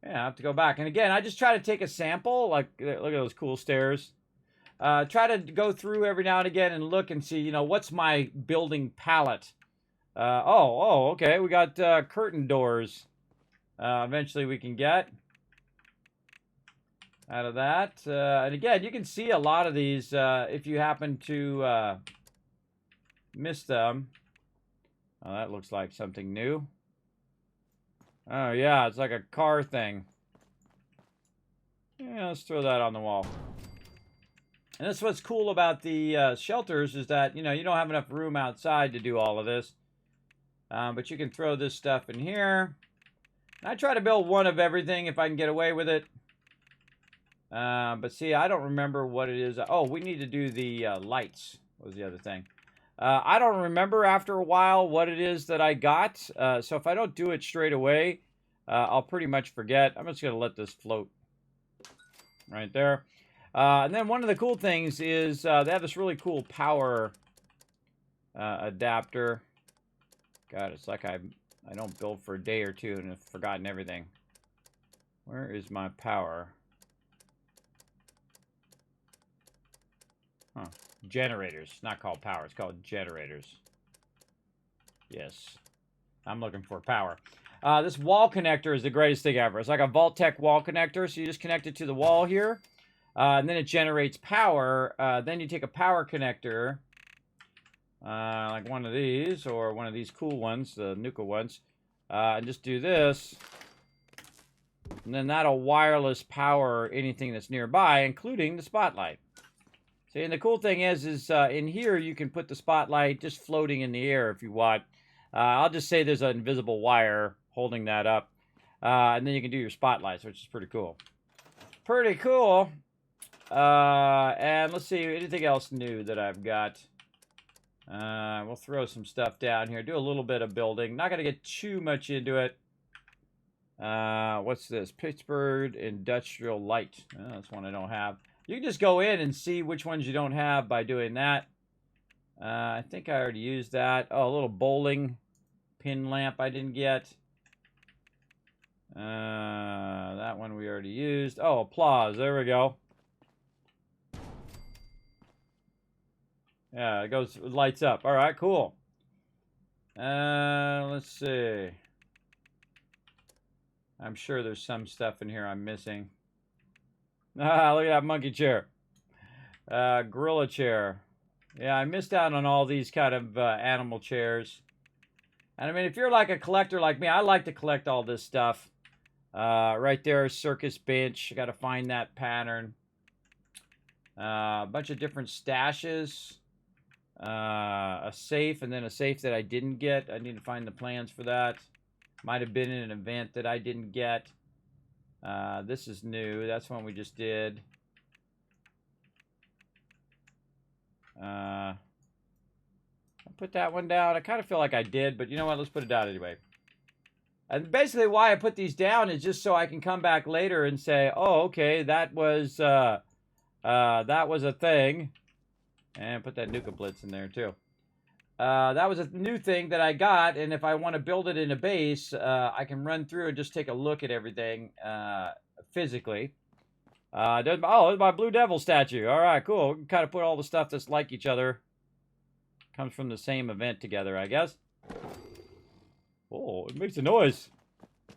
Yeah, I have to go back. And again, I just try to take a sample. Like, look at those cool stairs. Try to go through every now and again and look and see, you know, what's my building palette. Okay. We got curtain doors. Eventually we can get out of that. And again, you can see a lot of these if you happen to miss them. Oh, that looks like something new. Oh, yeah, it's like a car thing. Yeah, let's throw that on the wall. And that's what's cool about the shelters is that, you know, you don't have enough room outside to do all of this. But you can throw this stuff in here. And I try to build one of everything if I can get away with it. But see, I don't remember what it is. Oh, we need to do the lights was the other thing. I don't remember after a while what it is that I got. So if I don't do it straight away, I'll pretty much forget. I'm just going to let this float right there. And then one of the cool things is they have this really cool power adapter. God, it's like I don't build for a day or two and have forgotten everything. Where is my power? Huh. Generators. Not called power. It's called generators. Yes. I'm looking for power. This wall connector is the greatest thing ever. It's like a Vault-Tec wall connector. So you just connect it to the wall here. And then it generates power. Then you take a power connector. Like one of these. Or one of these cool ones. The Nuka ones. And just do this. And then that'll wireless power anything that's nearby. Including the spotlight. See, and the cool thing is in here you can put the spotlight just floating in the air if you want. I'll just say there's an invisible wire holding that up. And then you can do your spotlights, which is pretty cool. Pretty cool. And let's see, anything else new that I've got. We'll throw some stuff down here. Do a little bit of building. Not going to get too much into it. What's this? Pittsburgh Industrial Light. Oh, that's one I don't have. You can just go in and see which ones you don't have by doing that. I think I already used that. Oh, a little bowling pin lamp I didn't get. That one we already used. Oh, applause. There we go. Yeah, it goes, it lights up. All right, cool. Let's see. I'm sure there's some stuff in here I'm missing. Ah, look at that monkey chair. Gorilla chair. Yeah, I missed out on all these kind of animal chairs. And I mean, if you're like a collector like me, I like to collect all this stuff. Right there, circus bench. I got to find that pattern. A bunch of different stashes. A safe, and then a safe that I didn't get. I need to find the plans for that. Might have been in an event that I didn't get. This is new. That's one we just did. I put that one down. I kind of feel like I did, but you know what? Let's put it down anyway. And basically why I put these down is just so I can come back later and say, oh, okay, that was a thing. And put that Nuka Blitz in there too. That was a new thing that I got, and if I want to build it in a base, I can run through and just take a look at everything physically. There's my Blue Devil statue. All right, cool. We can kind of put all the stuff that's like each other. Comes from the same event together, I guess. Oh, it makes a noise. It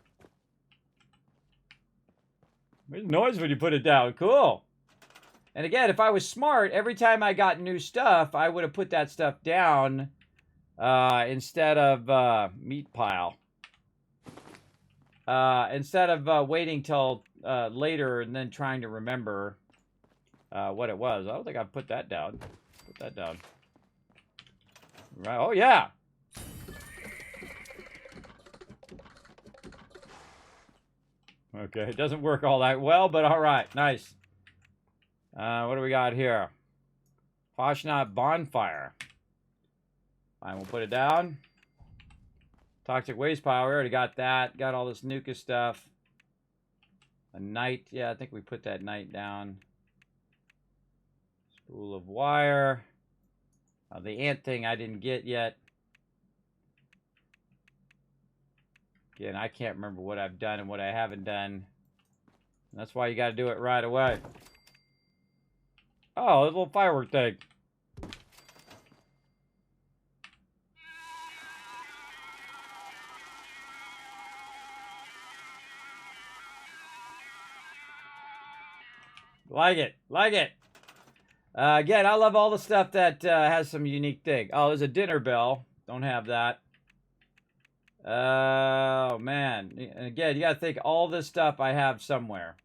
makes a noise when you put it down. Cool. And again, if I was smart, every time I got new stuff, I would have put that stuff down instead of meat pile. Instead of waiting till later and then trying to remember what it was. I don't think I've put that down. Put that down. Right. Oh, yeah. Okay, it doesn't work all that well, but all right. Nice. What do we got here? Fashnot Bonfire. Fine, we'll put it down. Toxic Waste Pile, we already got that. Got all this Nuka stuff. A Knight, yeah, I think we put that Knight down. Spool of Wire. The ant thing I didn't get yet. Again, I can't remember what I've done and what I haven't done. That's why you got to do it right away. Oh, a little firework thing. Like it. Like it. Again, I love all the stuff that has some unique thing. Oh, there's a dinner bell. Don't have that. Oh, man. And again, you got to think all this stuff I have somewhere.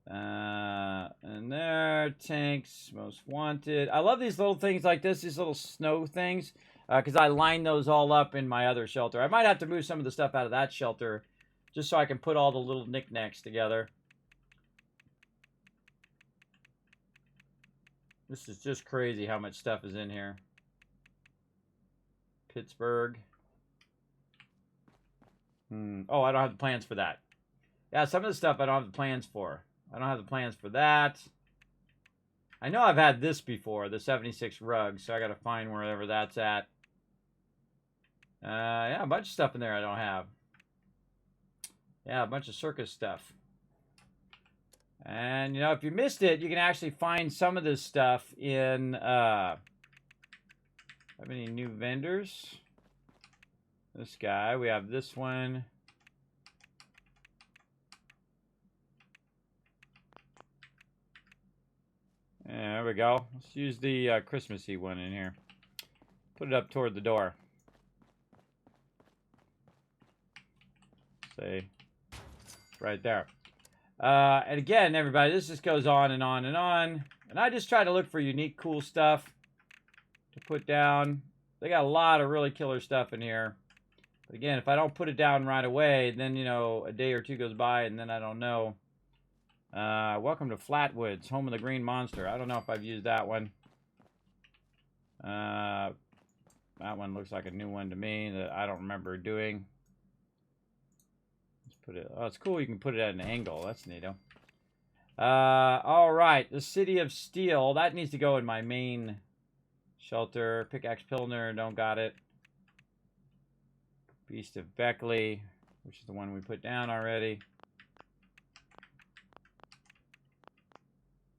And there, tanks, most wanted. I love these little things like this, these little snow things, because I line those all up in my other shelter. I might have to move some of the stuff out of that shelter just so I can put all the little knickknacks together. This is just crazy how much stuff is in here. Pittsburgh. Oh, I don't have the plans for that. Yeah, some of the stuff I don't have the plans for. I don't have the plans for that. I know I've had this before, the 76 rug, so I got to find wherever that's at. Yeah, a bunch of stuff in there I don't have. Yeah, a bunch of circus stuff. And, you know, if you missed it, you can actually find some of this stuff in, have any new vendors? This guy, we have this one. Yeah, there we go. Let's use the Christmassy one in here. Put it up toward the door. Say, right there. And again, everybody, this just goes on and on and on. And I just try to look for unique, cool stuff to put down. They got a lot of really killer stuff in here. But again, if I don't put it down right away, then, you know, a day or two goes by and then I don't know. Welcome to Flatwoods, home of the Green Monster. I don't know if I've used that one. That one looks like a new one to me that I don't remember doing. Let's put it. Oh, it's cool. You can put it at an angle. That's neato. All right, the City of Steel. That needs to go in my main shelter. Pickaxe Pilner. Don't got it. Beast of Beckley, which is the one we put down already.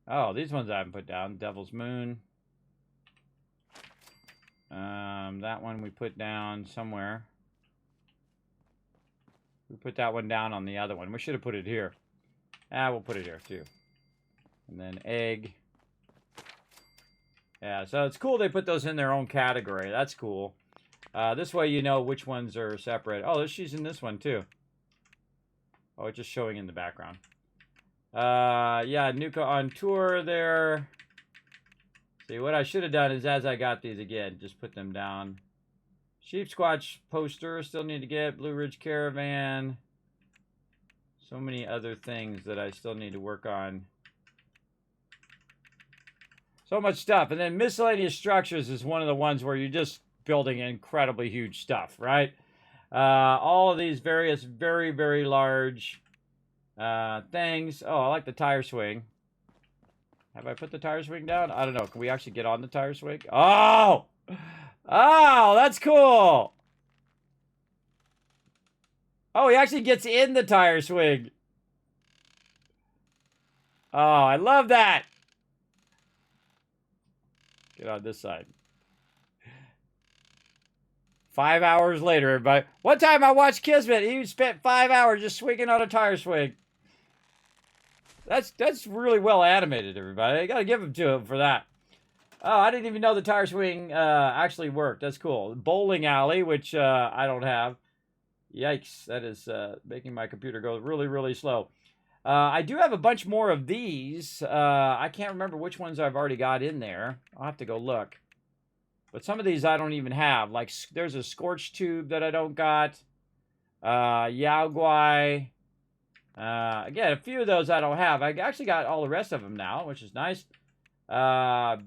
Oh, these ones I haven't put down. Devil's Moon. That one we put down somewhere. We put that one down on the other one. We should have put it here. We'll put it here too. And then egg. Yeah, so it's cool they put those in their own category. That's cool. This way you know which ones are separate. Oh, she's in this one too. Oh, it's just showing in the background. Yeah, Nuka on tour there. See, what I should have done is as I got these again, just put them down. Sheep Squatch poster, still need to get. Blue Ridge Caravan. So many other things that I still need to work on. So much stuff. And then miscellaneous structures is one of the ones where you're just building incredibly huge stuff, right? All of these various very, very large things. Oh, I like the tire swing. Have I put the tire swing down? I don't know. Can we actually get on the tire swing? Oh! Oh, that's cool. Oh, he actually gets in the tire swing. Oh, I love that. Get on this side. 5 hours later, everybody. One time I watched Kismet. He spent 5 hours just swinging on a tire swing. That's really well animated, everybody. I gotta give him to him for that. Oh, I didn't even know the tire swing actually worked. That's cool. Bowling alley, which I don't have. Yikes, that is making my computer go really, really slow. I do have a bunch more of these. I can't remember which ones I've already got in there. I'll have to go look. But some of these I don't even have. Like, there's a scorch tube that I don't got. Yao Guai. Again, a few of those I don't have. I actually got all the rest of them now, which is nice.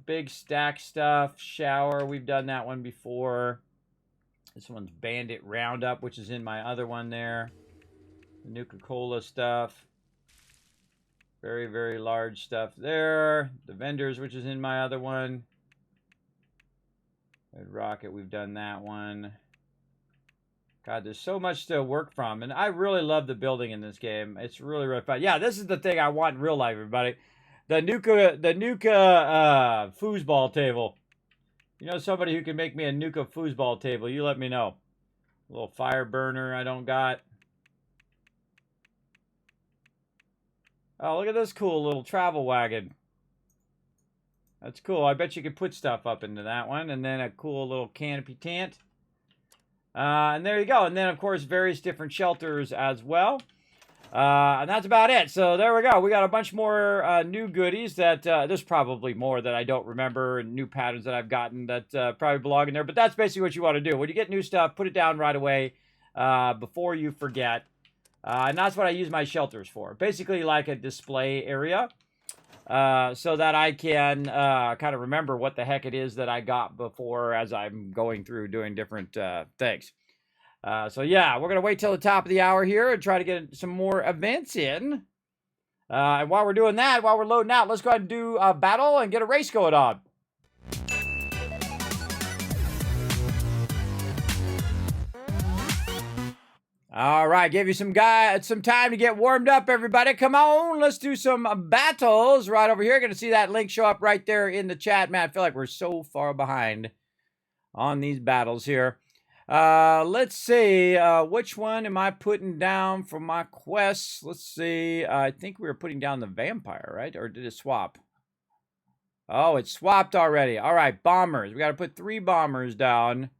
Big stack stuff. Shower, we've done that one before. This one's Bandit Roundup, which is in my other one there. The Nuka-Cola stuff. Very, very large stuff there. The Vendors, which is in my other one. Red Rocket, we've done that one. God, there's so much to work from. And I really love the building in this game. It's really, really fun. Yeah, this is the thing I want in real life, everybody. The Nuka foosball table. You know somebody who can make me a Nuka foosball table, you let me know. A little fire burner I don't got. Oh, look at this cool little travel wagon. That's cool. I bet you could put stuff up into that one. And then a cool little canopy tent. And there you go. And then, of course, various different shelters as well. And that's about it. So there we go. We got a bunch more new goodies that there's probably more that I don't remember and new patterns that I've gotten that probably belong in there. But that's basically what you want to do. When you get new stuff, put it down right away before you forget. And that's what I use my shelters for. Basically like a display area so that I can kind of remember what the heck it is that I got before as I'm going through doing different things. So yeah, we're going to wait till the top of the hour here and try to get some more events in. And while we're doing that, while we're loading out, let's go ahead and do a battle and get a race going on. All right, give you some time to get warmed up, everybody. Come on, let's do some battles right over here. Going to see that link show up right there in the chat. Man, I feel like we're so far behind on these battles here. Let's see, which one am I putting down for my quests? Let's see, I think we were putting down the vampire, right? Or did it swap? Oh, it swapped already. All right, bombers. We got to put 3 bombers down.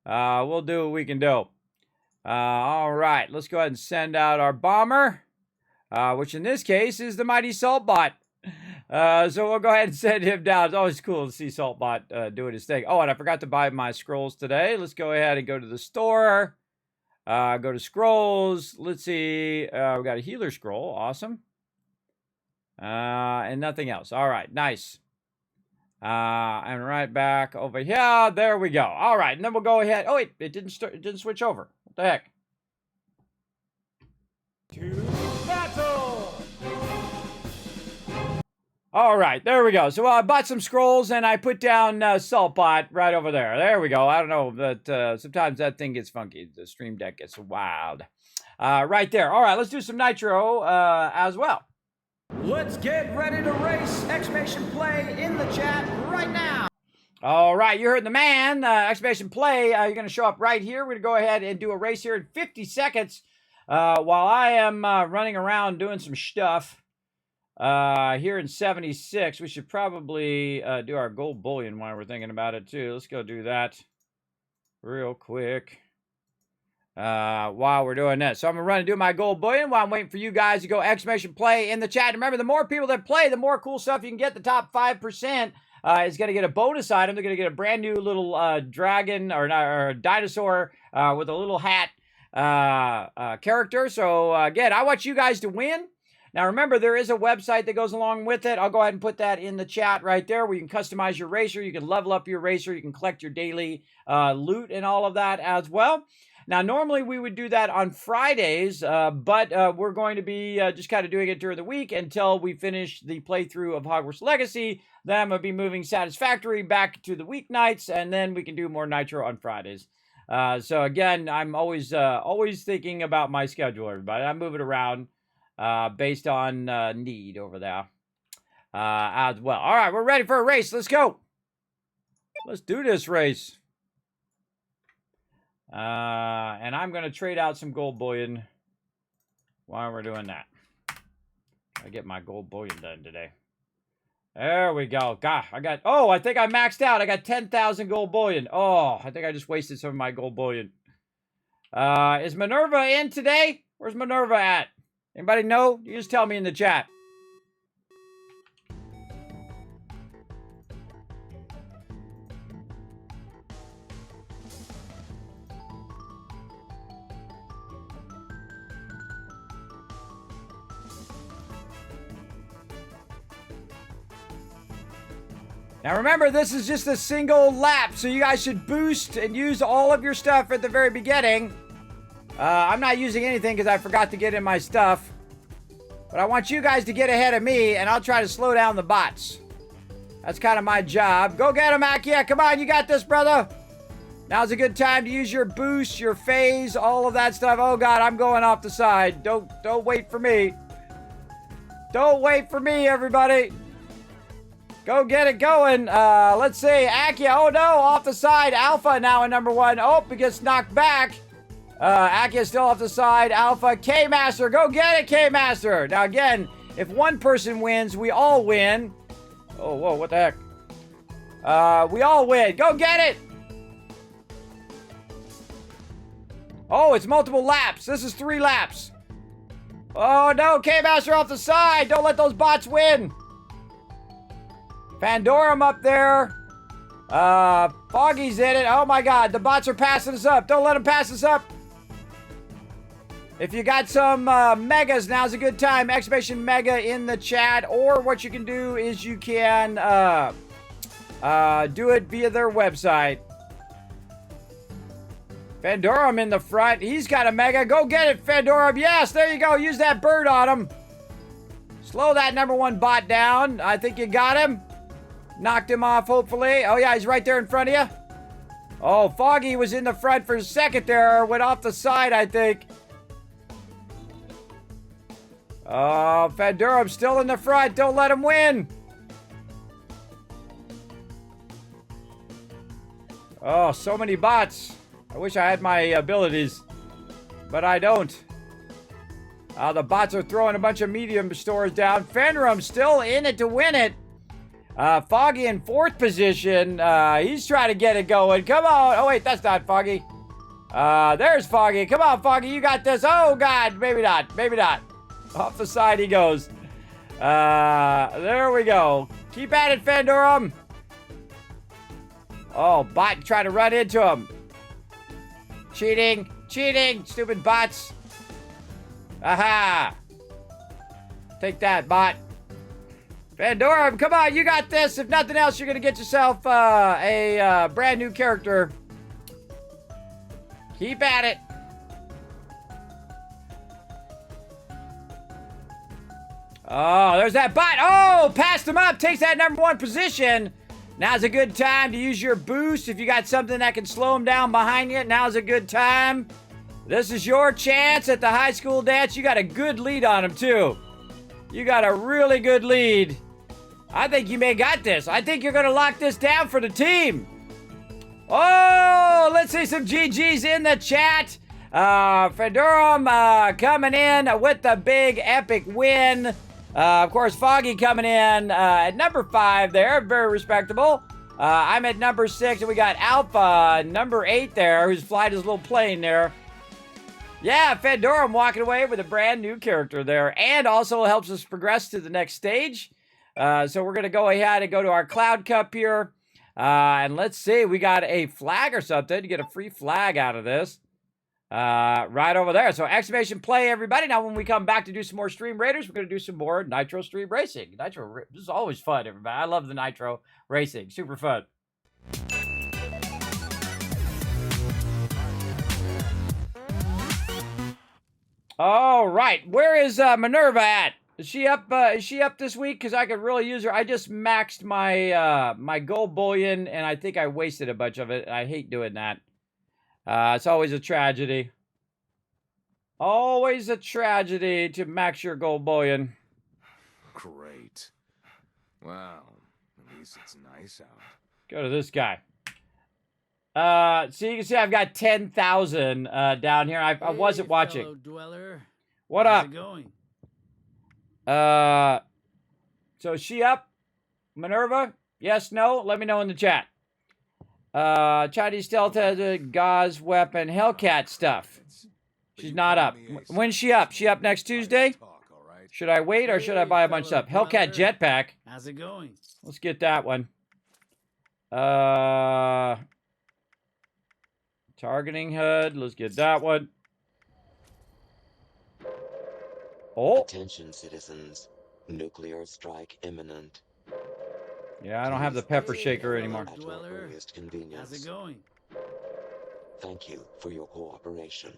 We'll do what we can do. All right, let's go ahead and send out our bomber, which in this case is the mighty Saltbot. So we'll go ahead and send him down. It's always cool to see Saltbot doing his thing. Oh, and I forgot to buy my scrolls today. Let's go ahead and go to the store. Go to scrolls. Let's see. We got a healer scroll. Awesome. And nothing else. All right. Nice. And right back over here. There we go. All right. And then we'll go ahead. Oh, wait. It didn't switch over. What the heck? To battle! All right, there we go. So I bought some scrolls and I put down Saltbot right over there. There we go. I don't know, but sometimes that thing gets funky. The stream deck gets wild. Right there. All right, let's do some nitro as well. Let's get ready to race! Exclamation play in the chat right now. All right, you heard the man. Exclamation play. You're going to show up right here. We're going to go ahead and do a race here in 50 seconds while I am running around doing some stuff. Here in 76, we should probably do our gold bullion while we're thinking about it too. Let's go do that real quick. while we're doing this. So I'm going to run and do my gold bullion while I'm waiting for you guys to go exclamation play in the chat. And remember, the more people that play, the more cool stuff you can get. The top 5% is going to get a bonus item. They're going to get a brand new little dragon or dinosaur with a little hat character. So again, I want you guys to win. Now remember, there is a website that goes along with it. I'll go ahead and put that in the chat right there, where you can customize your racer, you can level up your racer, you can collect your daily loot and all of that as well. Now, normally we would do that on Fridays, but we're going to be just kind of doing it during the week until we finish the playthrough of Hogwarts Legacy. Then I'm going to be moving Satisfactory back to the weeknights, and then we can do more Nitro on Fridays. So again, I'm always thinking about my schedule, everybody. I move it around based on need over there as well. All right, we're ready for a race. Let's go. Let's do this race. And I'm going to trade out some gold bullion while we're doing that. I get my gold bullion done today. There we go. God, I think I maxed out. I got 10,000 gold bullion. Oh, I think I just wasted some of my gold bullion. Is Minerva in today? Where's Minerva at? Anybody know? You just tell me in the chat. Now remember, this is just a single lap, so you guys should boost and use all of your stuff at the very beginning. I'm not using anything because I forgot to get in my stuff. But I want you guys to get ahead of me, and I'll try to slow down the bots. That's kind of my job. Go get him, Akia. Come on, you got this, brother. Now's a good time to use your boost, your phase, all of that stuff. Oh, God, I'm going off the side. Don't wait for me. Don't wait for me, everybody. Go get it going. Let's see. Akia. Oh, no. Off the side. Alpha now in number 1. Oh, he gets knocked back. Akia still off the side. Alpha. K-Master. Go get it, K-Master. Now, again, if one person wins, we all win. Oh, whoa. What the heck? We all win. Go get it. Oh, it's multiple laps. This is 3 laps. Oh, no. K-Master off the side. Don't let those bots win. Pandorum up there. Foggy's in it. Oh my God, the bots are passing us up. Don't let them pass us up. If you got some megas, now's a good time. Exclamation mega in the chat. Or what you can do is you can do it via their website. Pandorum in the front. He's got a mega. Go get it, Pandorum. Yes, there you go. Use that bird on him. Slow that number 1 bot down. I think you got him. Knocked him off, hopefully. Oh, yeah, he's right there in front of you. Oh, Foggy was in the front for a second there. Went off the side, I think. Oh, Fandurum's still in the front. Don't let him win. Oh, so many bots. I wish I had my abilities, but I don't. The bots are throwing a bunch of medium stores down. Fenrirum's still in it to win it. Foggy in 4th position. He's trying to get it going. Come on. Oh, wait, that's not Foggy. There's Foggy. Come on, Foggy. You got this. Oh, God. Maybe not. Maybe not. Off the side he goes. There we go. Keep at it, Fandorum. Oh, bot trying to run into him. Cheating. Cheating. Stupid bots. Aha. Take that, bot. Pandorum, come on, you got this. If nothing else, you're going to get yourself a brand new character. Keep at it. Oh, there's that bot. Oh, passed him up. Takes that number 1 position. Now's a good time to use your boost. If you got something that can slow him down behind you, now's a good time. This is your chance at the high school dance. You got a good lead on him, too. You got a really good lead. I think you may got this. I think you're going to lock this down for the team. Oh, let's see some GGs in the chat. Fedurum coming in with the big epic win. Of course, Foggy coming in at number 5 there. Very respectable. I'm at number 6, and we got Alpha, number 8 there, who's flying his little plane there. Yeah, Fedora, I'm walking away with a brand new character there, and also helps us progress to the next stage. So we're going to go ahead and go to our Cloud Cup here. And let's see, we got a flag or something to get a free flag out of this. Right over there. So exclamation play, everybody. Now when we come back to do some more Stream Raiders, we're going to do some more Nitro Stream Racing. This is always fun, everybody. I love the Nitro Racing. Super fun. All right. Where is Minerva at? Is she up this week? Because I could really use her. I just maxed my my gold bullion, and I think I wasted a bunch of it. I hate doing that. It's always a tragedy. Always a tragedy to max your gold bullion. Great. Wow. At least it's nice out. Go to this guy. So you can see I've got 10,000 down here. I wasn't watching. Fellow dweller. What How's up? it going? So is she up? Minerva? Yes, no? Let me know in the chat. Chinese stealth has a gauze weapon, Hellcat stuff. She's not up. When's she up? She up next Tuesday? Should I wait or should I buy a bunch of stuff? Hellcat jetpack. How's it going? Let's get that one. Targeting HUD. Let's get that one. Oh. Attention, citizens. Nuclear strike imminent. Yeah, I don't have the pepper shaker anymore. At your earliest convenience. How's it going? Thank you for your cooperation.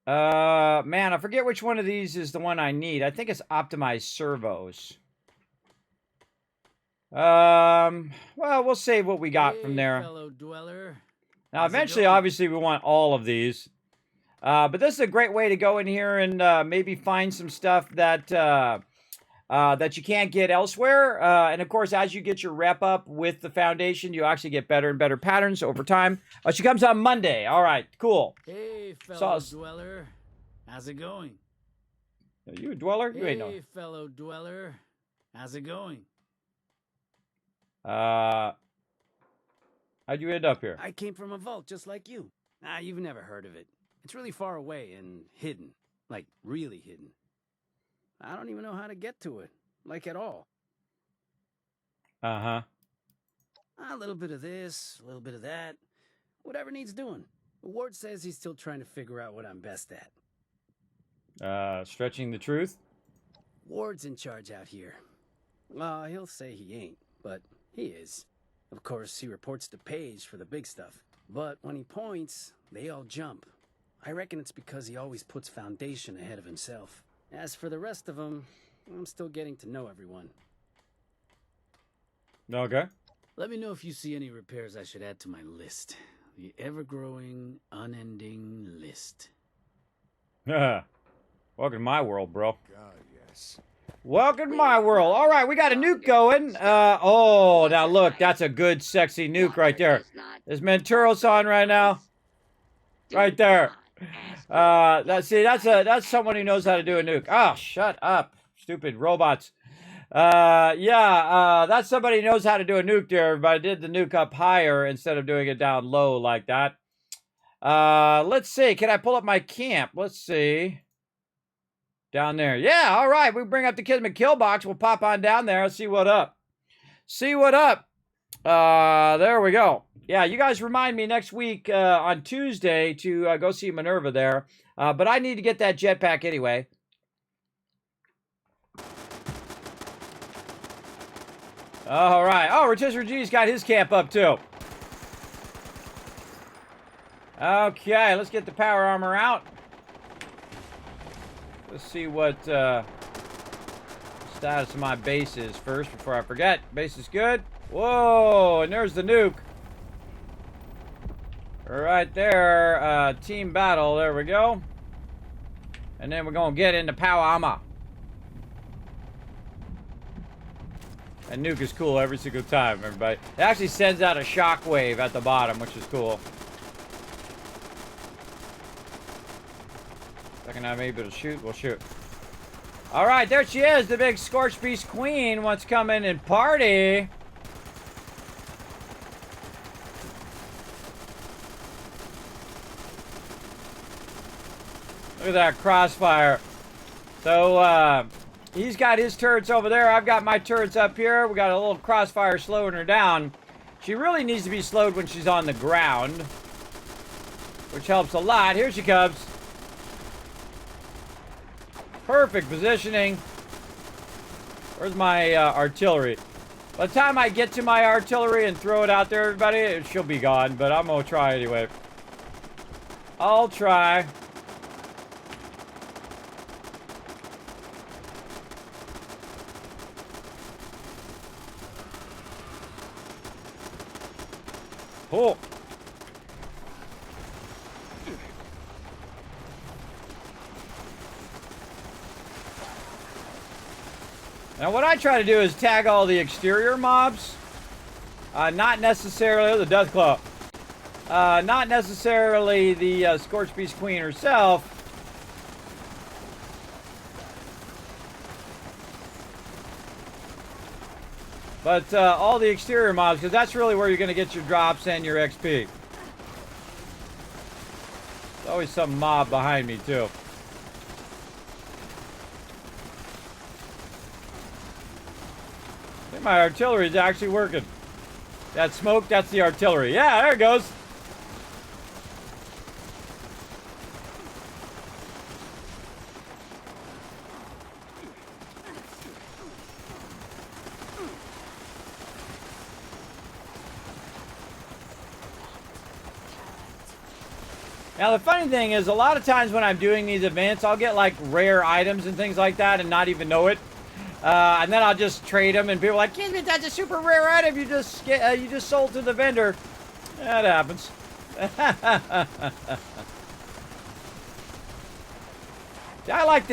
Man, I forget which one of these is the one I need. I think it's optimized servos. Well, we'll save what we got from there. Fellow dweller. Now, eventually, obviously, we want all of these. But this is a great way to go in here and maybe find some stuff that that you can't get elsewhere. And of course, as you get your rep up with the foundation, you actually get better and better patterns over time. She comes on Monday. All right, cool. Hey, fellow dweller. How's it going? Are you a dweller? You ain't no. Hey, fellow dweller. How's it going? How'd you end up here? I came from a vault just like you. Ah, you've never heard of it. It's really far away and hidden. Like, really hidden. I don't even know how to get to it. Like, at all. Uh-huh. A little bit of this, a little bit of that. Whatever needs doing. Ward says he's still trying to figure out what I'm best at. Stretching the truth? Ward's in charge out here. Well, he'll say he ain't, but he is. Of course, he reports to Paige for the big stuff. But when he points, they all jump. I reckon it's because he always puts Foundation ahead of himself. As for the rest of them, I'm still getting to know everyone. Okay. Let me know if you see any repairs I should add to my list. The ever-growing, unending list. Welcome to my world, bro. God, yes. Welcome to my world. All right, we got a nuke going. Oh, now look, that's a good, sexy nuke right there. Is Menturos on right now? Right there. That's someone who knows how to do a nuke. Oh, shut up, stupid robots. That's somebody who knows how to do a nuke there, but I did the nuke up higher instead of doing it down low like that. Let's see. Can I pull up my camp? Let's see. Down there. Yeah, all right. We bring up the Kismet kill box. We'll pop on down there. See what up. See what up. There we go. Yeah, you guys remind me next week on Tuesday to go see Minerva there. But I need to get that jetpack anyway. All right. Oh, Rotisserie G's got his camp up too. Okay, let's get the power armor out. Let's see what status of my base is first before I forget. Base is good. Whoa, and there's the nuke. Right there. Team battle. There we go. And then we're going to get into power armor. And nuke is cool every single time, everybody. It actually sends out a shockwave at the bottom, which is cool. Second I'm able to shoot, we'll shoot. All right, there she is, the big Scorch Beast Queen wants to come in and party. Look at that crossfire. So, he's got his turrets over there. I've got my turrets up here. We got a little crossfire slowing her down. She really needs to be slowed when she's on the ground, which helps a lot. Here she comes. Perfect positioning. Where's my artillery? By the time I get to my artillery and throw it out there, everybody, she'll be gone, but I'm gonna try anyway. I'll try. Oh. Now what I try to do is tag all the exterior mobs. Not necessarily the Deathclaw. Not necessarily the Scorch Beast Queen herself. But all the exterior mobs, because that's really where you're going to get your drops and your XP. There's always some mob behind me, too. I think my artillery is actually working. That smoke, that's the artillery. Yeah, there it goes. Now, the funny thing is, a lot of times when I'm doing these events, I'll get, like, rare items and things like that and not even know it. And then I'll just trade them, and people are like, Kismet, that's a super rare item you just sold to the vendor. That happens. I like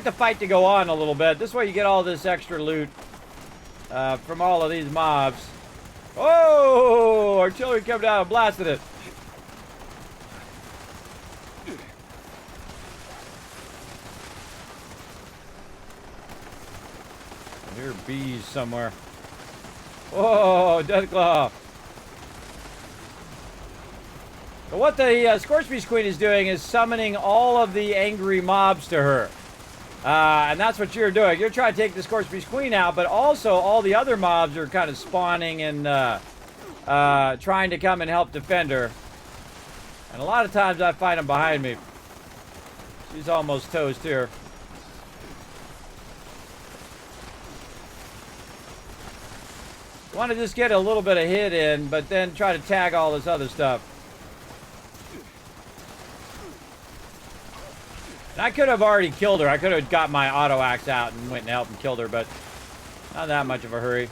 the fight to go on a little bit. This way you get all this extra loot from all of these mobs. Oh, artillery came down and blasted it. There are bees somewhere. Whoa, Deathclaw. But what the Scorch Beast Queen is doing is summoning all of the angry mobs to her. And that's what you're doing. You're trying to take the Scorch Beast Queen out, but also all the other mobs are kind of spawning and trying to come and help defend her. And a lot of times I find them behind me. She's almost toast here. Want to just get a little bit of hit in, but then try to tag all this other stuff. And I could have already killed her. I could have got my auto axe out and went and helped and killed her, but not that much of a hurry.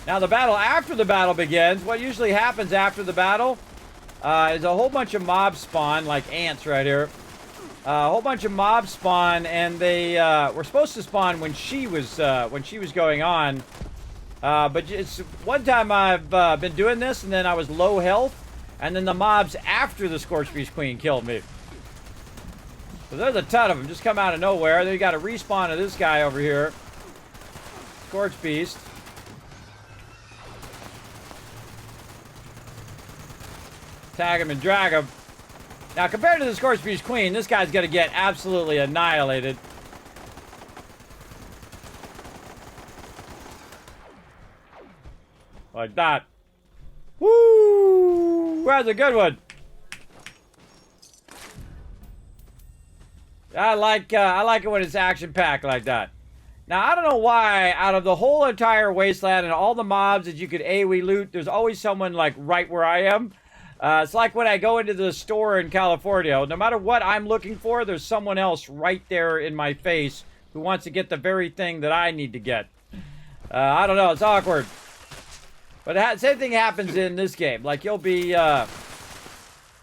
Now the battle, after the battle begins, what usually happens after the battle is a whole bunch of mobs spawn, like ants right here. A whole bunch of mobs spawn, and they were supposed to spawn when she was going on. But it's one time I've been doing this, and then I was low health, and then the mobs after the Scorch Beast Queen killed me. So there's a ton of them just come out of nowhere. Then you got to respawn to this guy over here, Scorch Beast. Tag him and drag him. Now, compared to the Scorch Beast Queen, this guy's going to get absolutely annihilated. Like that. Woo! That's a good one. I like it when it's action-packed like that. Now, I don't know why, out of the whole entire wasteland and all the mobs that you could AoE loot, there's always someone, like, right where I am. It's like when I go into the store in California. No matter what I'm looking for, there's someone else right there in my face who wants to get the very thing that I need to get. I don't know. It's awkward. But same thing happens in this game. Like, you'll be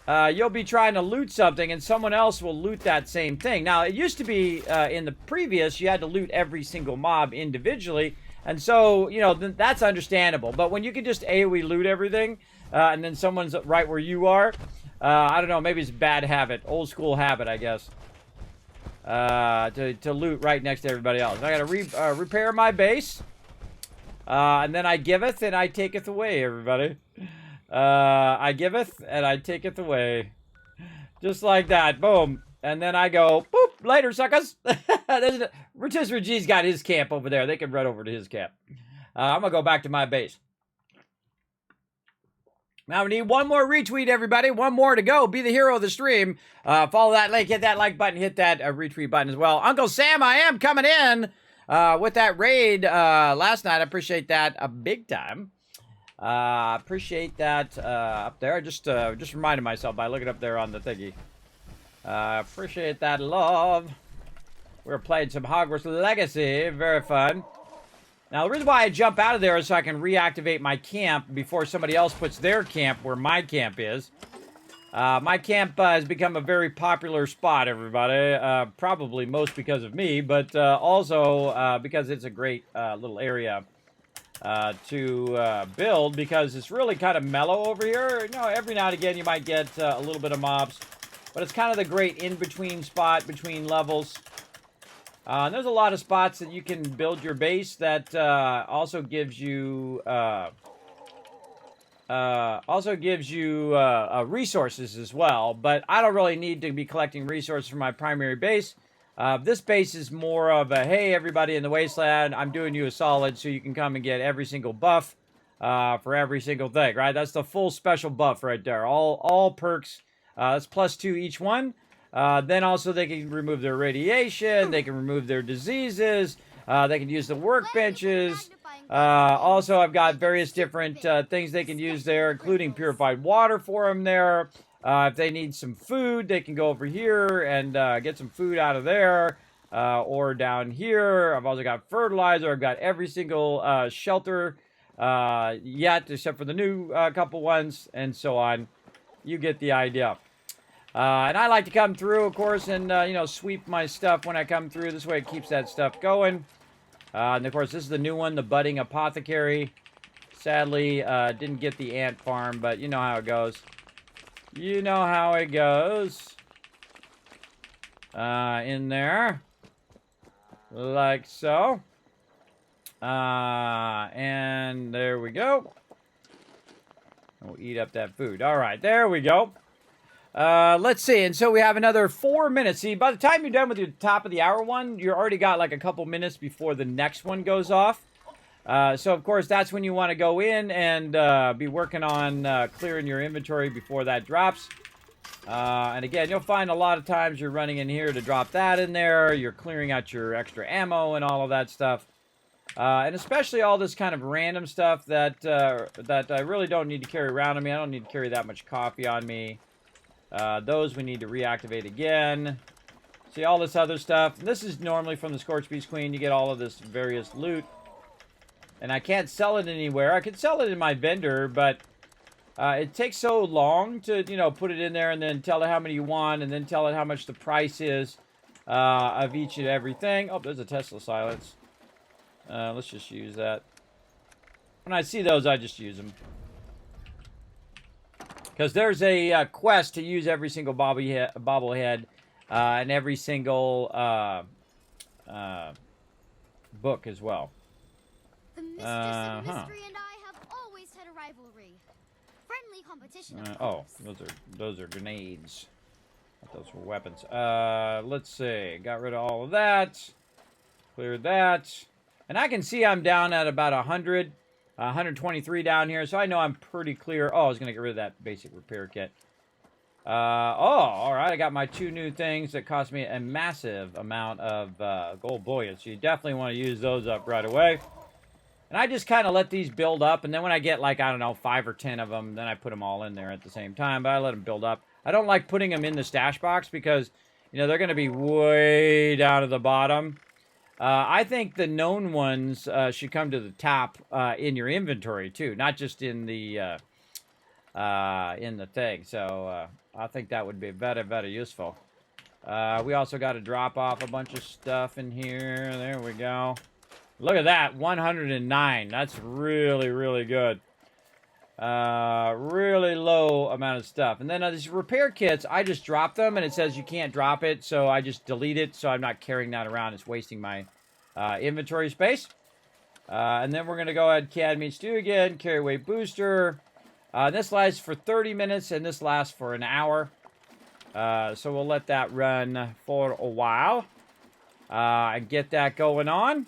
trying to loot something, and someone else will loot that same thing. Now, it used to be, in the previous, you had to loot every single mob individually. And so, you know, that's understandable. But when you can just AoE loot everything, and then someone's right where you are, I don't know, maybe it's a bad habit. Old school habit, I guess. To loot right next to everybody else. I gotta repair my base. And then I giveth and I taketh away, everybody. I giveth and I taketh away. Just like that. Boom. And then I go, boop, later, suckers. Rotisserie G's got his camp over there. They can run over to his camp. I'm going to go back to my base. Now we need one more retweet, everybody. One more to go. Be the hero of the stream. Follow that link. Hit that like button. Hit that retweet button as well. Uncle Sam, I am coming in with that raid last night. I appreciate that big time. Appreciate that up there. Just reminded myself by looking up there on the thingy. Appreciate that love. We're playing some Hogwarts Legacy. Very fun. Now, the reason why I jump out of there is so I can reactivate my camp before somebody else puts their camp where my camp is. My camp has become a very popular spot, everybody. Probably most because of me, but also because it's a great little area to build, because it's really kind of mellow over here. You know, every now and again you might get a little bit of mobs, but it's kind of the great in-between spot between levels. And there's a lot of spots that you can build your base that also gives you resources as well. But I don't really need to be collecting resources for my primary base. This base is more of a, hey, everybody in the wasteland, I'm doing you a solid so you can come and get every single buff for every single thing, right? That's the full special buff right there. All perks. That's +2 each one. Then also they can remove their radiation, they can remove their diseases, they can use the workbenches. Also, I've got various different things they can use there, including purified water for them there. If they need some food, they can go over here and get some food out of there, or down here. I've also got fertilizer. I've got every single shelter yet, except for the new couple ones, and so on. You get the idea. And I like to come through, of course, and, you know, sweep my stuff when I come through. This way it keeps that stuff going. And, of course, this is the new one, the Budding Apothecary. Sadly, didn't get the ant farm, but you know how it goes. You know how it goes. In there. Like so. And there we go. We'll eat up that food. All right, there we go. Let's see. And so we have another 4 minutes. See, by the time you're done with your top of the hour one, you already got like a couple minutes before the next one goes off. So, of course, that's when you want to go in and be working on clearing your inventory before that drops. And again, you'll find a lot of times you're running in here to drop that in there. You're clearing out your extra ammo and all of that stuff. And especially all this kind of random stuff that I really don't need to carry around on me. I don't need to carry that much coffee on me. Those we need to reactivate again. See, all this other stuff. And this is normally from the Scorched Beast Queen. You get all of this various loot. And I can't sell it anywhere. I could sell it in my vendor, but it takes so long to, you know, put it in there and then tell it how many you want and then tell it how much the price is of each and everything. Oh, there's a Tesla silence. Let's just use that. When I see those, I just use them. Because there's a quest to use every single bobblehead and every single book as well. The Mistress of Mystery and I have always had a rivalry. Friendly competition. Oh, those are grenades. Those were weapons. Let's see. Got rid of all of that. Cleared that. And I can see I'm down at about 100. 123 down here, so I know I'm pretty clear. Oh, I was going to get rid of that basic repair kit. All right. I got my 2 new things that cost me a massive amount of gold bullion, so you definitely want to use those up right away. And I just kind of let these build up, and then when I get, like, I don't know, 5 or 10 of them, then I put them all in there at the same time, but I let them build up. I don't like putting them in the stash box because, you know, they're going to be way down at the bottom. I think the known ones should come to the top in your inventory too, not just in the thing. So I think that would be very, very useful. We also got to drop off a bunch of stuff in here. There we go. Look at that, 109. That's really, really good. Really low amount of stuff. And then these repair kits, I just drop them, and it says you can't drop it, so I just delete it, so I'm not carrying that around. It's wasting my inventory space. And then we're going to go ahead and CAD Meat Stew again, carry weight booster. This lasts for 30 minutes, and this lasts for an hour. So we'll let that run for a while. And get that going on.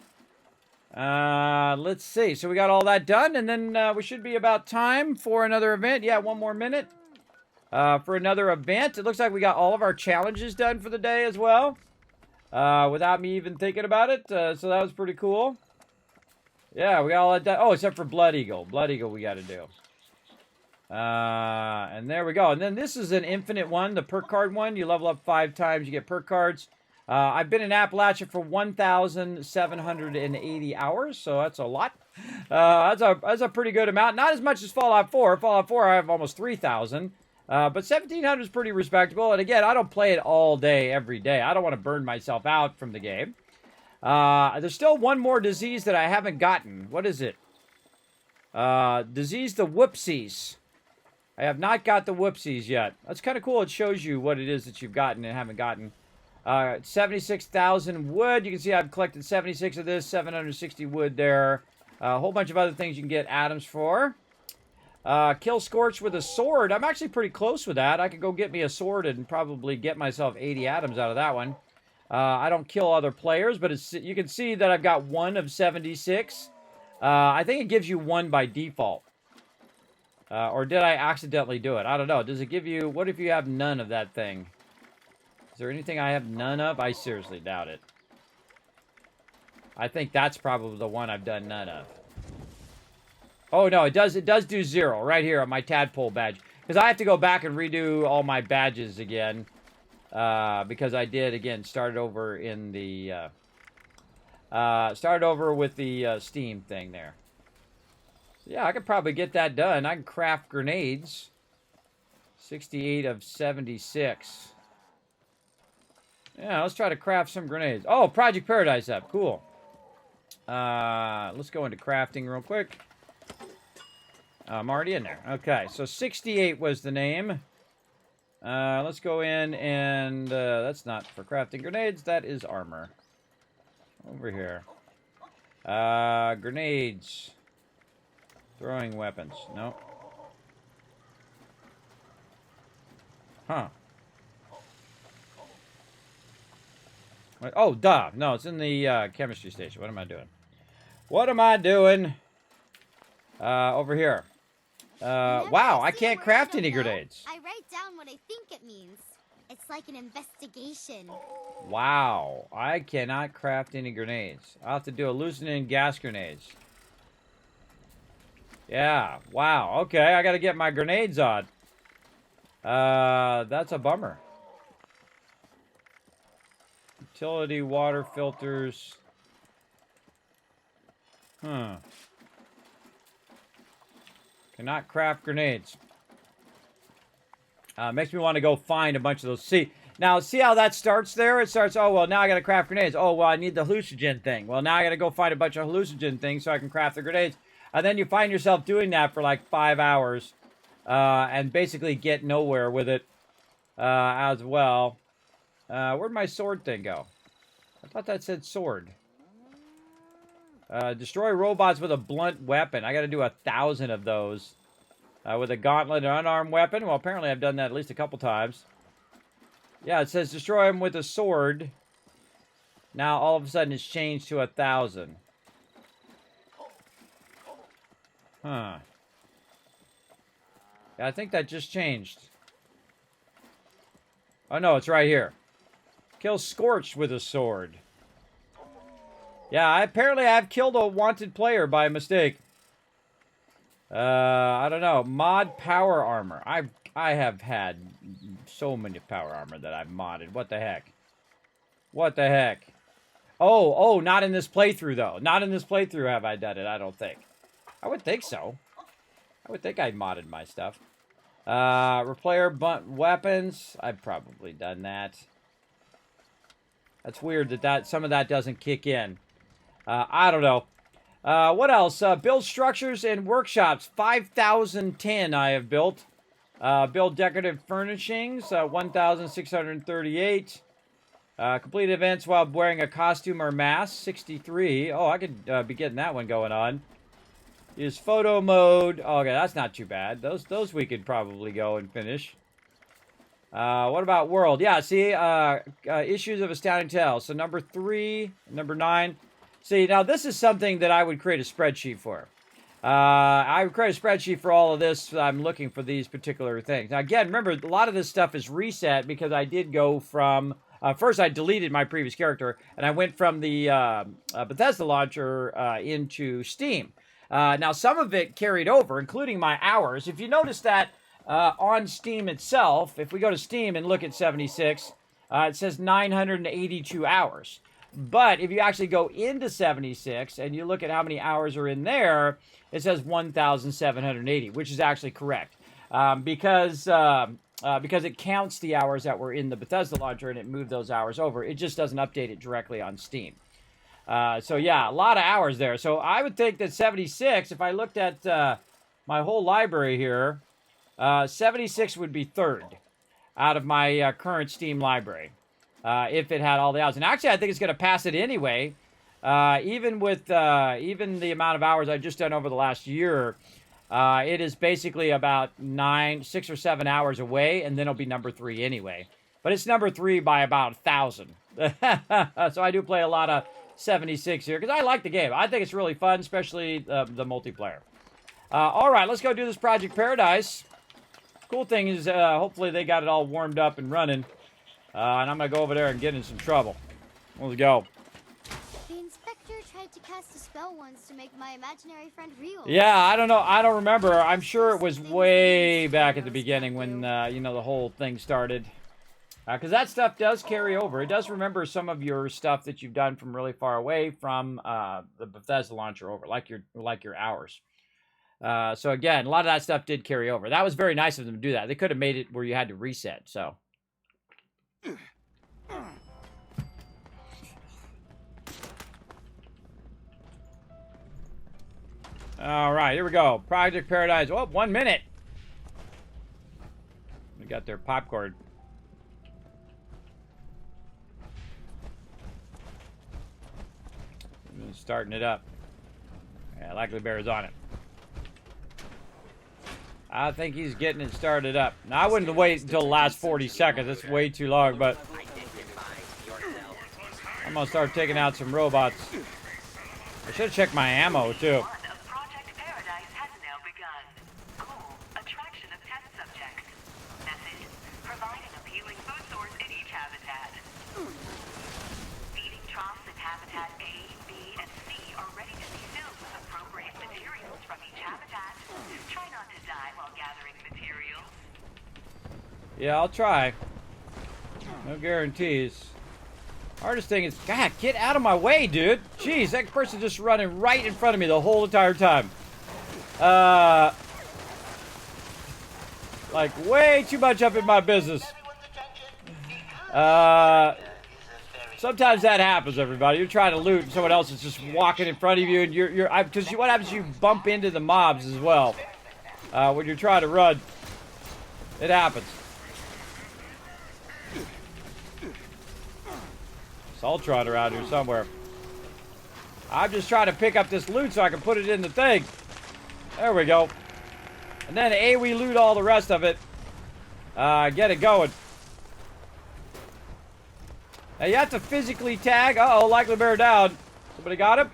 Let's see. So we got all that done, and then we should be about time for another event. Yeah, one more minute for another event. It looks like we got all of our challenges done for the day as well, without me even thinking about it. So that was pretty cool. Yeah, we got all that done. Oh, except for Blood Eagle. Blood Eagle we got to do. And there we go. And then this is an infinite one, the perk card one. You level up 5 times, you get perk cards. I've been in Appalachia for 1,780 hours, so that's a lot. That's a pretty good amount. Not as much as Fallout 4. Fallout 4, I have almost 3,000. But 1,700 is pretty respectable. And again, I don't play it all day, every day. I don't want to burn myself out from the game. There's still one more disease that I haven't gotten. What is it? Disease the whoopsies. I have not got the whoopsies yet. That's kind of cool. It shows you what it is that you've gotten and haven't gotten. 76,000 wood. You can see I've collected 76 of this, 760 wood there. A whole bunch of other things you can get atoms for. Kill Scorch with a sword. I'm actually pretty close with that. I could go get me a sword and probably get myself 80 atoms out of that one. I don't kill other players, but you can see that I've got 1 of 76. I think it gives you 1 by default. Or did I accidentally do it? I don't know. Does it give you... What if you have none of that thing? Is there anything I have none of? I seriously doubt it. I think that's probably the one I've done none of. Oh, no, it does do 0 right here on my tadpole badge. Because I have to go back and redo all my badges again. Because I did, again, start over in the... start over with the Steam thing there. So, yeah, I could probably get that done. I can craft grenades. 68 of 76. Yeah, let's try to craft some grenades. Oh, Project Paradise up. Cool. Let's go into crafting real quick. I'm already in there. Okay, so 68 was the name. Let's go in and... that's not for crafting grenades. That is armor. Over here. Grenades. Throwing weapons. No. Huh. Oh, duh. No, it's in the chemistry station. What am I doing? What am I doing? Over here. Wow, I can't craft any grenades. I write down what I think it means. It's like an investigation. Wow, I cannot craft any grenades. I'll have to do hallucinogen gas grenades. Yeah, wow. Okay, I gotta get my grenades on. That's a bummer. Utility water filters. Huh. Cannot craft grenades. Makes me want to go find a bunch of those. See how that starts there? It starts, oh, well, now I got to craft grenades. Oh, well, I need the hallucinogen thing. Well, now I got to go find a bunch of hallucinogen things so I can craft the grenades. And then you find yourself doing that for like 5 hours. And basically get nowhere with it as well. Where'd my sword thing go? I thought that said sword. Destroy robots with a blunt weapon. I got to do 1,000 of those. With a gauntlet and unarmed weapon. Well, apparently I've done that at least a couple times. Yeah, it says destroy them with a sword. Now, all of a sudden, it's changed to 1,000. Huh. Yeah, I think that just changed. Oh, no, it's right here. Kill Scorched with a sword. Yeah, apparently I've killed a wanted player by mistake. I don't know. Mod power armor. I have had so many power armor that I've modded. What the heck? What the heck? Oh, not in this playthrough, though. Not in this playthrough have I done it, I don't think. I would think so. I would think I modded my stuff. Replayer blunt weapons. I've probably done that. That's weird that some of that doesn't kick in. I don't know. What else? Build structures and workshops. 5,010 I have built. Build decorative furnishings. 1,638. Complete events while wearing a costume or mask. 63. Oh, I could be getting that one going on. Use photo mode. Oh, okay, that's not too bad. Those we could probably go and finish. What about world? Yeah, see, issues of Astounding Tales. So number 3, number 9. See, now this is something that I would create a spreadsheet for. I would create a spreadsheet for all of this. I'm looking for these particular things. Now, again, remember, a lot of this stuff is reset because I did go from... first, I deleted my previous character, and I went from the Bethesda launcher into Steam. Now, some of it carried over, including my hours. If you notice that on Steam itself, if we go to Steam and look at 76, it says 982 hours. But if you actually go into 76 and you look at how many hours are in there, it says 1,780, which is actually correct. Because it counts the hours that were in the Bethesda launcher and it moved those hours over. It just doesn't update it directly on Steam. So yeah, a lot of hours there. So I would think that 76, if I looked at my whole library here, 76 would be third out of my current Steam library. If it had all the hours. And actually, I think it's going to pass it anyway. Even with even the amount of hours I've just done over the last year, it is basically about 6 or 7 hours away, and then it'll be number 3 anyway. But it's number 3 by about 1,000. So I do play a lot of 76 here, because I like the game. I think it's really fun, especially the multiplayer. All right, let's go do this Project Paradise. Cool thing is, hopefully they got it all warmed up and running. And I'm going to go over there and get in some trouble. Let's go. The inspector tried to cast a spell once to make my imaginary friend real. Yeah, I don't know. I don't remember. I'm sure it was way back at the beginning when, you know, the whole thing started. Because that stuff does carry over. It does remember some of your stuff that you've done from really far away from the Bethesda launcher over, like your hours. So again, a lot of that stuff did carry over. That was very nice of them to do that. They could have made it where you had to reset, so... All right, here we go. Project Paradise. Oh, 1 minute. We got their popcorn. Starting it up. Yeah, Likely Bear is on it. I think he's getting it started up. Now, I wouldn't wait until the last 40 seconds. That's way too long, but... I'm going to start taking out some robots. I should have checked my ammo, too. Yeah, I'll try. No guarantees. Hardest thing is, God, get out of my way, dude. Jeez, that person's just running right in front of me the whole entire time. Like, way too much up in my business. Sometimes that happens, everybody. You're trying to loot, and someone else is just walking in front of you, and because what happens is you bump into the mobs as well. When you're trying to run. It happens. Ultron around here somewhere. I'm just trying to pick up this loot so I can put it in the thing. There we go. And then we loot all the rest of it. Get it going. Now you have to physically tag. Uh-oh, Likely Bear down. Somebody got him?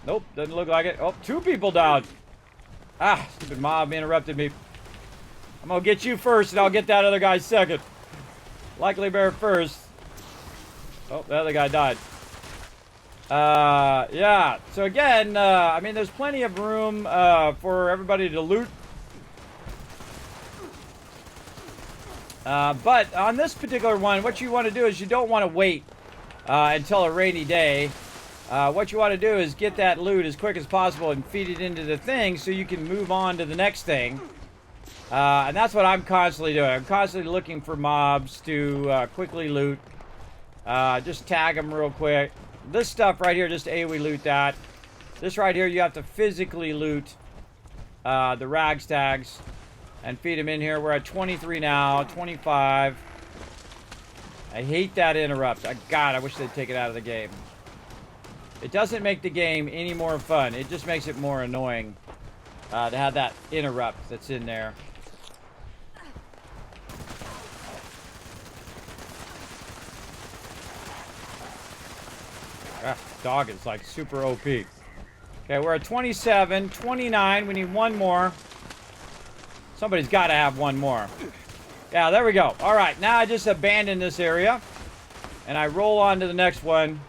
Nope, doesn't look like it. Oh, 2 people down. Ah, stupid mob interrupted me. I'm gonna get you first and I'll get that other guy second. Likely Bear first. Oh, the other guy died. Yeah. So again, I mean, there's plenty of room for everybody to loot. But on this particular one, what you want to do is you don't want to wait until a rainy day. What you want to do is get that loot as quick as possible and feed it into the thing so you can move on to the next thing. And that's what I'm constantly doing. I'm constantly looking for mobs to quickly loot. Just tag them real quick. This stuff right here, just AoE loot that. This right here, you have to physically loot the rags tags and feed them in here. We're at 23 now, 25. I hate that interrupt. God, I wish they'd take it out of the game. It doesn't make the game any more fun. It just makes it more annoying to have that interrupt that's in there. Dog is like super OP. Okay, we're at 27, 29. We need one more. Somebody's got to have one more. Yeah, there we go. All right, now I just abandon this area. And I roll on to the next one.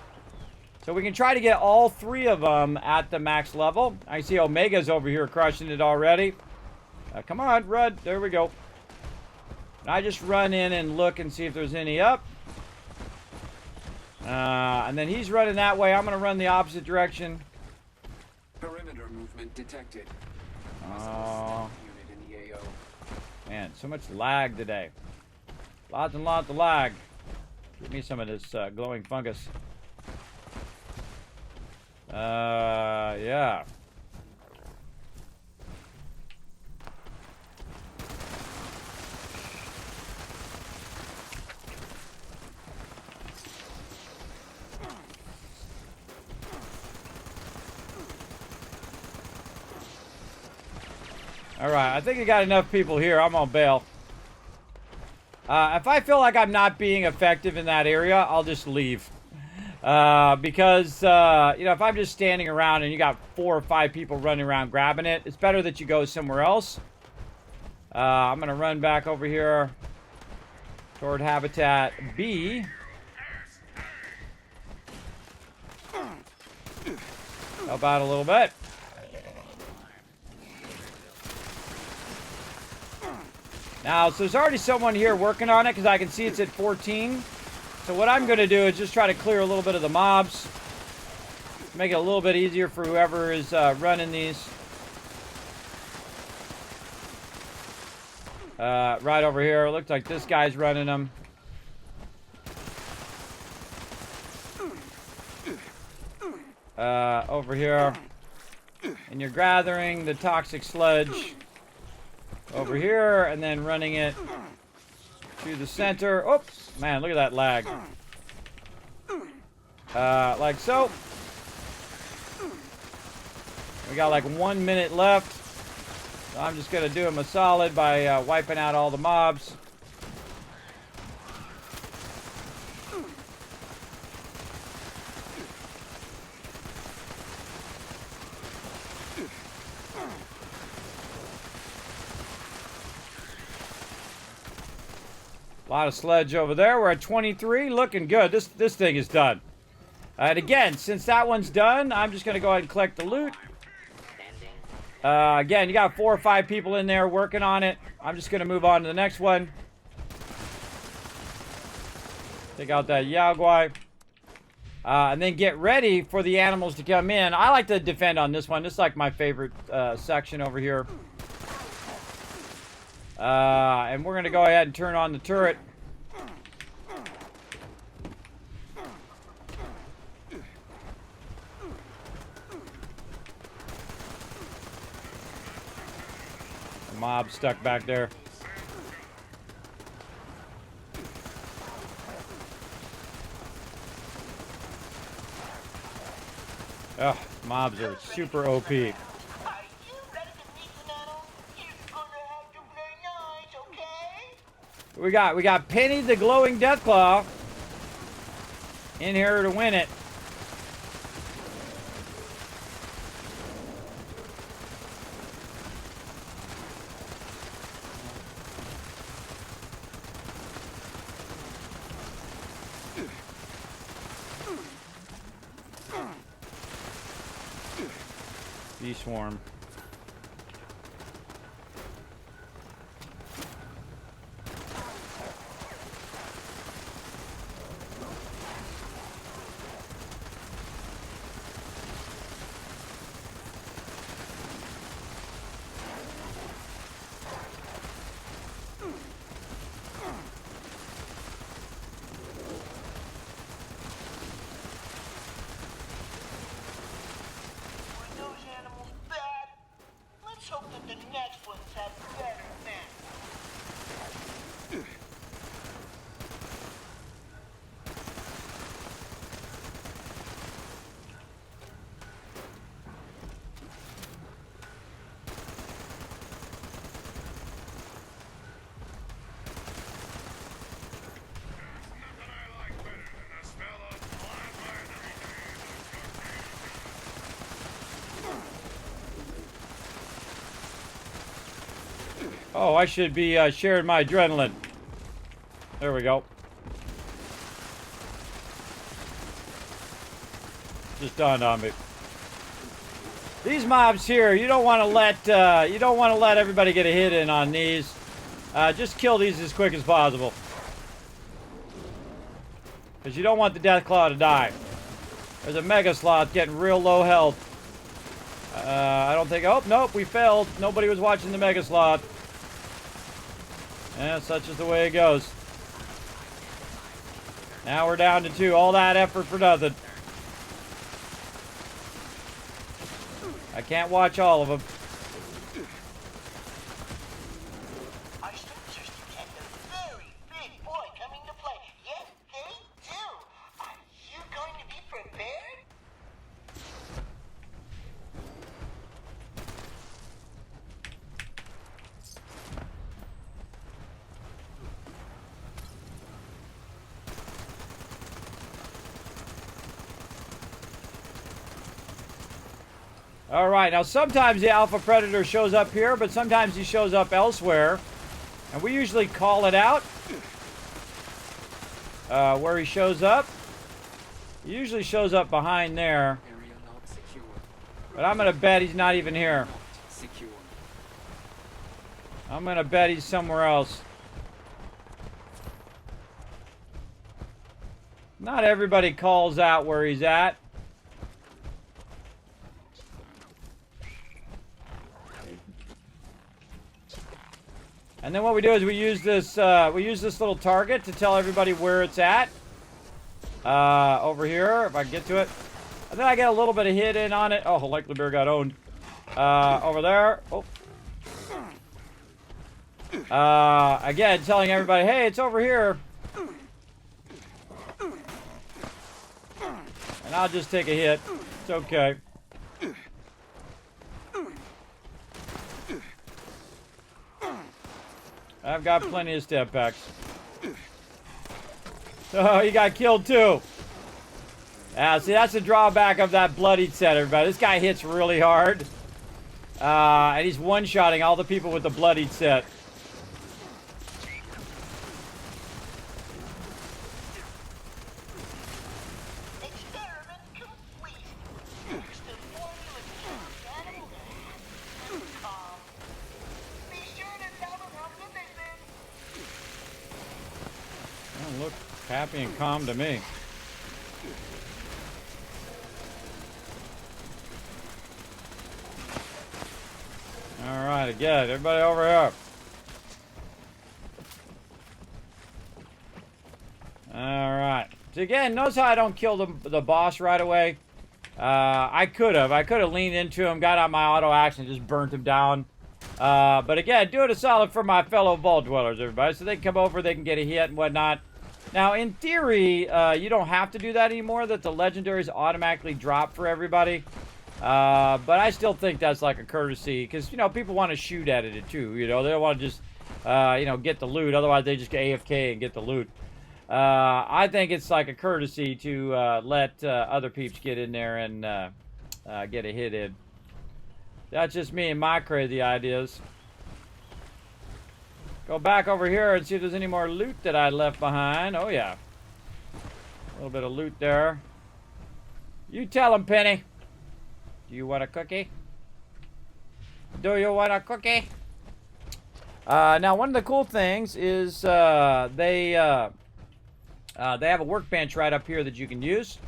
So we can try to get all three of them at the max level. I see Omega's over here crushing it already. Come on, run. There we go. And I just run in and look and see if there's any up. And then he's running that way. I'm going to run the opposite direction. Perimeter movement detected. Oh. Man, so much lag today. Lots and lots of lag. Give me some of this glowing fungus. Yeah. All right, I think I got enough people here. I'm gonna bail. If I feel like I'm not being effective in that area, I'll just leave. Because, you know, if I'm just standing around and you got 4 or 5 people running around grabbing it, it's better that you go somewhere else. I'm going to run back over here toward Habitat B. Help out a little bit. Now, so there's already someone here working on it because I can see it's at 14. So what I'm going to do is just try to clear a little bit of the mobs. Make it a little bit easier for whoever is running these. Right over here. It looks like this guy's running them. Over here. And you're gathering the toxic sludge over here and then running it to the center. Oops, man, look at that lag. Like so. We got like 1 minute left. So I'm just gonna do him a solid by wiping out all the mobs. A lot of sludge over there. We're at 23. Looking good. This thing is done. And again, since that one's done, I'm just going to go ahead and collect the loot. Again, you got 4 or 5 people in there working on it. I'm just going to move on to the next one. Take out that Yao Guai. And then get ready for the animals to come in. I like to defend on this one. This is like my favorite section over here. And we're going to go ahead and turn on the turret. The mob stuck back there. Ugh, mobs are super OP. We got Penny the glowing Deathclaw in here to win it. Bee swarm. Oh, I should be sharing my adrenaline. There we go. Just dawned on me. These mobs here, you don't want to let everybody get a hit in on these. Just kill these as quick as possible. Because you don't want the Death Claw to die. There's a Mega Sloth getting real low health. I don't think... Oh, nope, we failed. Nobody was watching the Mega Sloth. Yeah, such is the way it goes. Now we're down to 2. All that effort for nothing. I can't watch all of them. Our structures detect a very big boy coming to play. Yes, they do. Are you going to be prepared? All right, now sometimes the Alpha Predator shows up here, but sometimes he shows up elsewhere. And we usually call it out where he shows up. He usually shows up behind there. But I'm going to bet he's not even here. I'm going to bet he's somewhere else. Not everybody calls out where he's at. And then what we do is we use this little target to tell everybody where it's at. Over here, if I can get to it. And then I get a little bit of hit in on it. Oh, likely bear got owned. Over there. Oh. Again, telling everybody, hey, it's over here. And I'll just take a hit. It's okay. I've got plenty of step packs. Oh, he got killed too. See, that's the drawback of that bloodied set, everybody. This guy hits really hard. And he's one-shotting all the people with the bloodied set. Look happy and calm to me. All right, again, everybody over here. All right. So again, notice how I don't kill the boss right away. I could have leaned into him, got out my auto action, and just burnt him down. But again, doing a solid for my fellow vault dwellers, everybody, so they can come over, they can get a hit and whatnot. Now, in theory, you don't have to do that anymore, that the legendaries automatically drop for everybody. But I still think that's like a courtesy, because, you know, people want to shoot at it too, you know. They don't want to just, you know, get the loot. Otherwise, they just get AFK and get the loot. I think it's like a courtesy to let other peeps get in there and get a hit in. That's just me and my crazy ideas. Go back over here and see if there's any more loot that I left behind. Oh, yeah. A little bit of loot there. You tell him, Penny. Do you want a cookie? Do you want a cookie? Now, one of the cool things is they have a workbench right up here that you can use.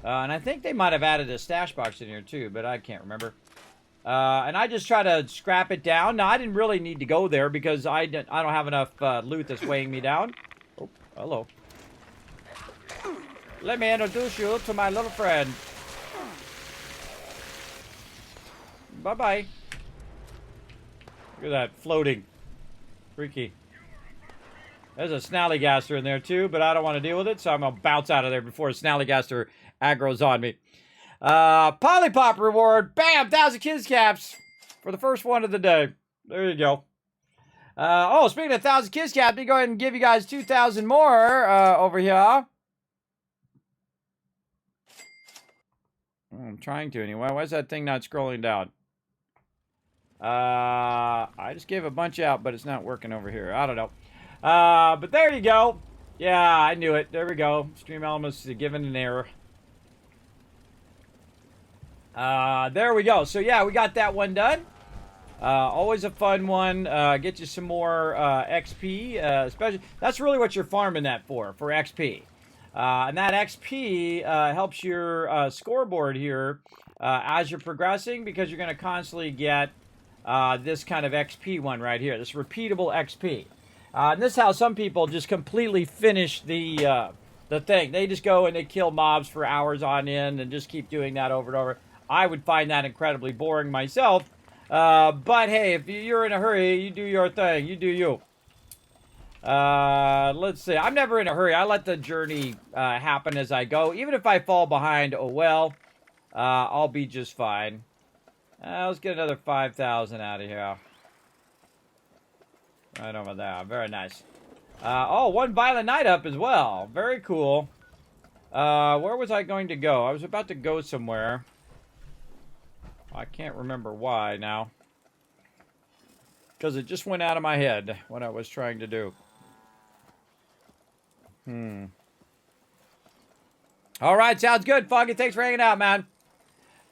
And I think they might have added a stash box in here too, but I can't remember. And I just try to scrap it down. Now, I didn't really need to go there because I don't have enough loot that's weighing me down. Oh, hello. Let me introduce you to my little friend. Bye-bye. Look at that, floating. Freaky. There's a Snallygaster in there too, but I don't want to deal with it, so I'm going to bounce out of there before a Snallygaster aggro's on me. Polypop reward. Bam! 1,000 kids caps for the first one of the day. There you go. Oh, speaking of 1,000 kids caps, let me go ahead and give you guys 2,000 more over here. I'm trying to anyway. Why is that thing not scrolling down? I just gave a bunch out, but it's not working over here. I don't know. But there you go. Yeah, I knew it. There we go. Stream Elements is given an error. There we go. So yeah, we got that one done. Always a fun one. Get you some more XP. Especially, that's really what you're farming that for XP. And that XP helps your scoreboard here as you're progressing, because you're going to constantly get this kind of XP one right here, this repeatable XP. And this is how some people just completely finish the thing. They just go and they kill mobs for hours on end and just keep doing that over and over. I would find that incredibly boring myself. But hey, if you're in a hurry, you do your thing. You do you. Let's see. I'm never in a hurry. I let the journey happen as I go. Even if I fall behind, oh well. I'll be just fine. Let's get another 5,000 out of here. Right over there. Very nice. Oh, one Violent Night up as well. Very cool. Where was I going to go? I was about to go somewhere. I can't remember why now. Because it just went out of my head what I was trying to do. Alright, sounds good, Foggy. Thanks for hanging out, man.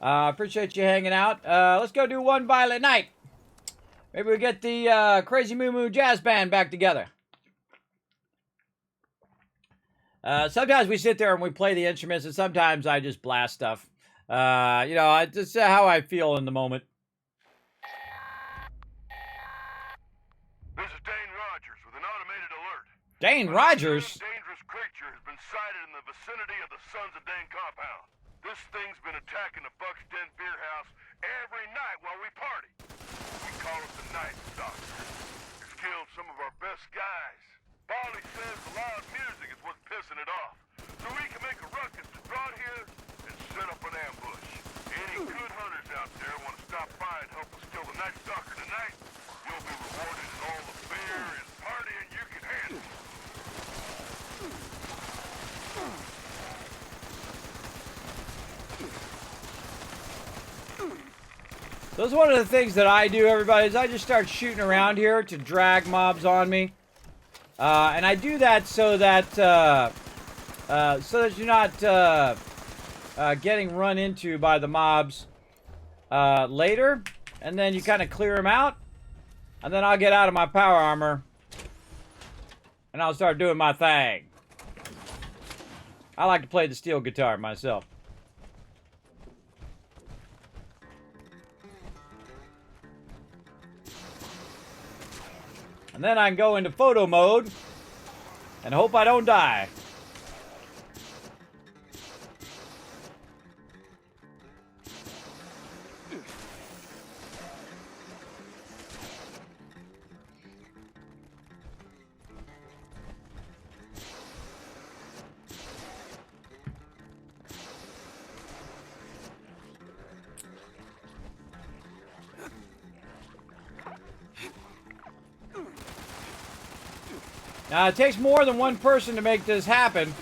Appreciate you hanging out. Let's go do one Violent Night. Maybe we get the Crazy Moo Moo Jazz Band back together. Sometimes we sit there and we play the instruments, and sometimes I just blast stuff. You know, it's how I feel in the moment. This is Dane Rogers with an automated alert. Dane Rogers? A dangerous creature has been sighted in the vicinity of the Sons of Dane compound. This thing's been attacking the Buck's Den beer house every night while we party. We call it the Night Stalker. It's killed some of our best guys. Polly says the loud music is what's pissing it off. So we can make a ruckus to draw here and set up an ambush. Any good hunters out there want to stop by and help us kill the Night Stalker tonight, you'll be rewarded with all the beer and partying you can handle. So that's one of the things that I do, everybody, is I just start shooting around here to drag mobs on me. And I do that so that you're not getting run into by the mobs later. And then you kind of clear them out. And then I'll get out of my power armor. And I'll start doing my thing. I like to play the steel guitar myself. And then I can go into photo mode and hope I don't die. Now, it takes more than one person to make this happen.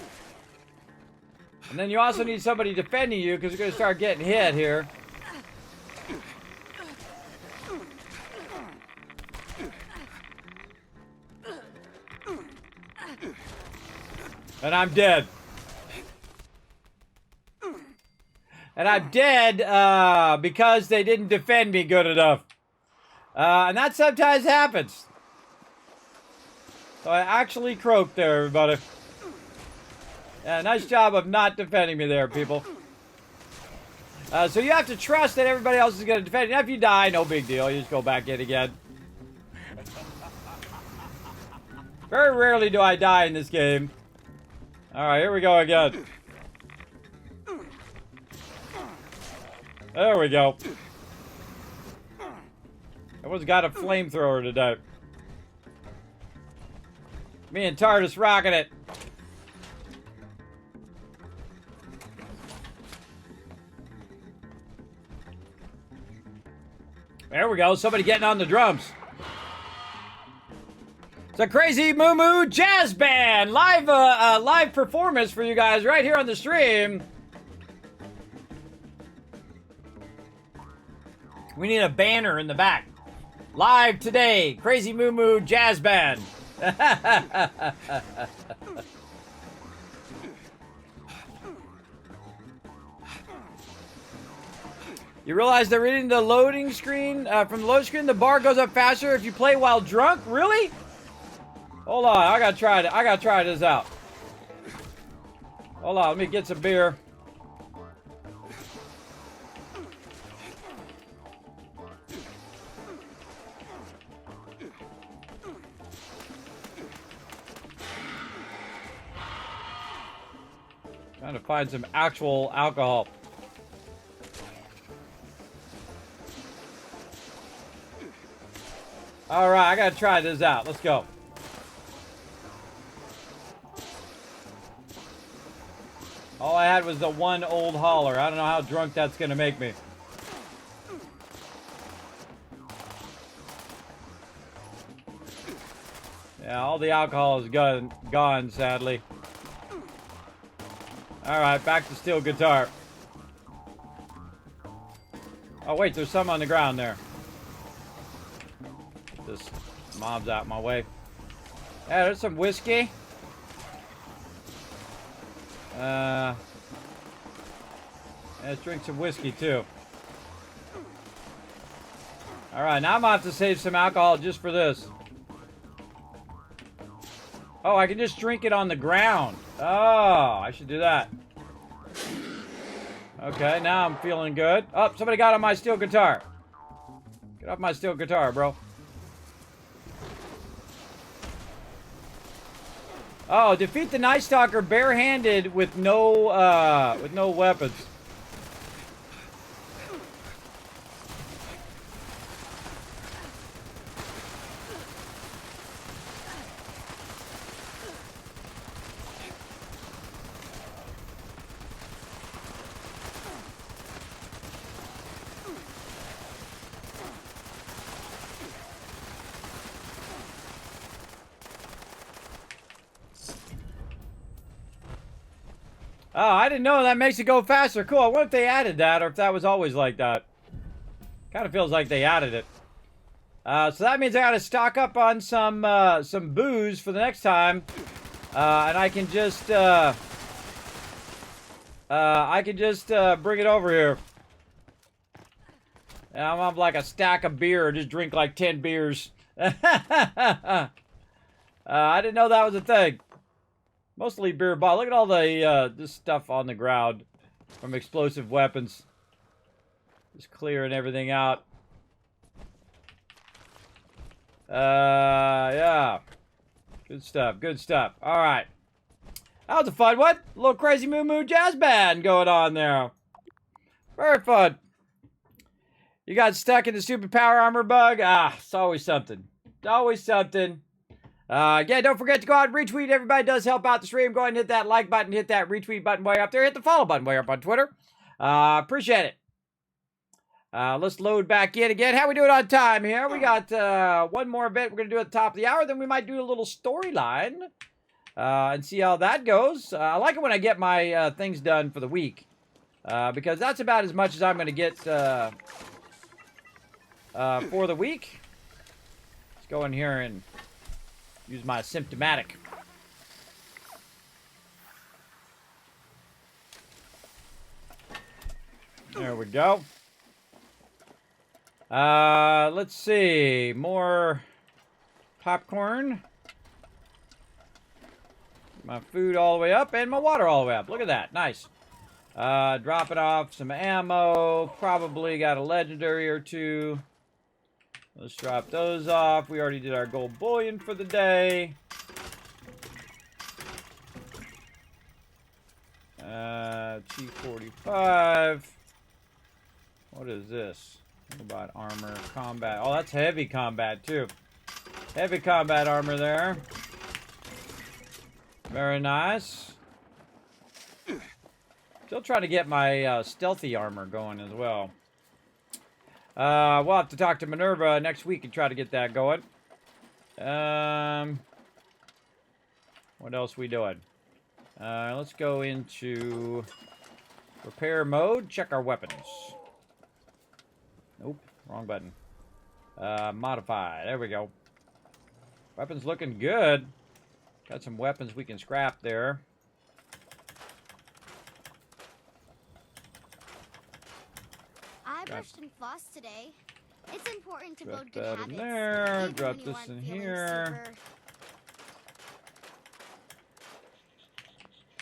And then you also need somebody defending you, because you're going to start getting hit here. And I'm dead. And I'm dead because they didn't defend me good enough. And that sometimes happens. So I actually croaked there, everybody. Yeah, nice job of not defending me there, people. So you have to trust that everybody else is going to defend you. Now, if you die, no big deal. You just go back in again. Very rarely do I die in this game. Alright, here we go again. There we go. Everyone's got a flamethrower today. Me and TARDIS rocking it. There we go. Somebody getting on the drums. It's a Crazy Moo Moo Jazz Band live performance for you guys right here on the stream. We need a banner in the back. Live today, Crazy Moo Moo Jazz Band. You realize they're reading the loading screen? From the loading screen, the bar goes up faster if you play while drunk? Really? Hold on, I gotta try it. I gotta try this out. Hold on, let me get some beer. Trying to find some actual alcohol. All right, I gotta try this out. Let's go. All I had was the one old holler. I don't know how drunk that's gonna make me. Yeah, all the alcohol is gone, sadly. All right, back to steel guitar. Oh wait, there's some on the ground there. This mob's out my way. Yeah, there's some whiskey. Let's drink some whiskey too. All right, now I'm gonna have to save some alcohol just for this. Oh, I can just drink it on the ground. Oh, I should do that. Okay, now I'm feeling good. Oh, somebody got on my steel guitar. Get off my steel guitar, bro. Oh, defeat the Night Stalker barehanded with no weapons. Oh, I didn't know that makes it go faster. Cool. I wonder if they added that or if that was always like that. Kind of feels like they added it. So that means I got to stock up on some booze for the next time, and I can just bring it over here. And I'm have like a stack of beer, or just drink like 10 beers. I didn't know that was a thing. Mostly beer bottle. Look at all the this stuff on the ground from explosive weapons. Just clearing everything out. Yeah. Good stuff. Good stuff. All right. That was a fun one. A little Crazy Moo Moo Jazz Band going on there. Very fun. You got stuck in the stupid power armor bug? Ah, it's always something. It's always something. Yeah, don't forget to go out and retweet. Everybody does help out the stream. Go ahead and hit that like button, hit that retweet button way up there, hit the follow button way up on Twitter. Appreciate it. Let's load back in again. How we doing on time here? We got one more bit we're going to do at the top of the hour. Then we might do a little storyline and see how that goes. I like it when I get my things done for the week because that's about as much as I'm going to get for the week. Let's go in here and use my symptomatic. There we go. Let's see. More popcorn. My food all the way up and my water all the way up. Look at that. Nice. Dropping off some ammo. Probably got a legendary or two. Let's drop those off. We already did our gold bullion for the day. T45. What is this? What about armor? Combat. Oh, that's heavy combat, too. Heavy combat armor there. Very nice. Still trying to get my stealthy armor going as well. We'll have to talk to Minerva next week and try to get that going. What else we doing? Let's go into repair mode. Check our weapons. Nope, wrong button. Modify. There we go. Weapons looking good. Got some weapons we can scrap there. I brushed and flossed today. It's important to Drop build good that habits. in there. even Drop when you this aren't in feeling here.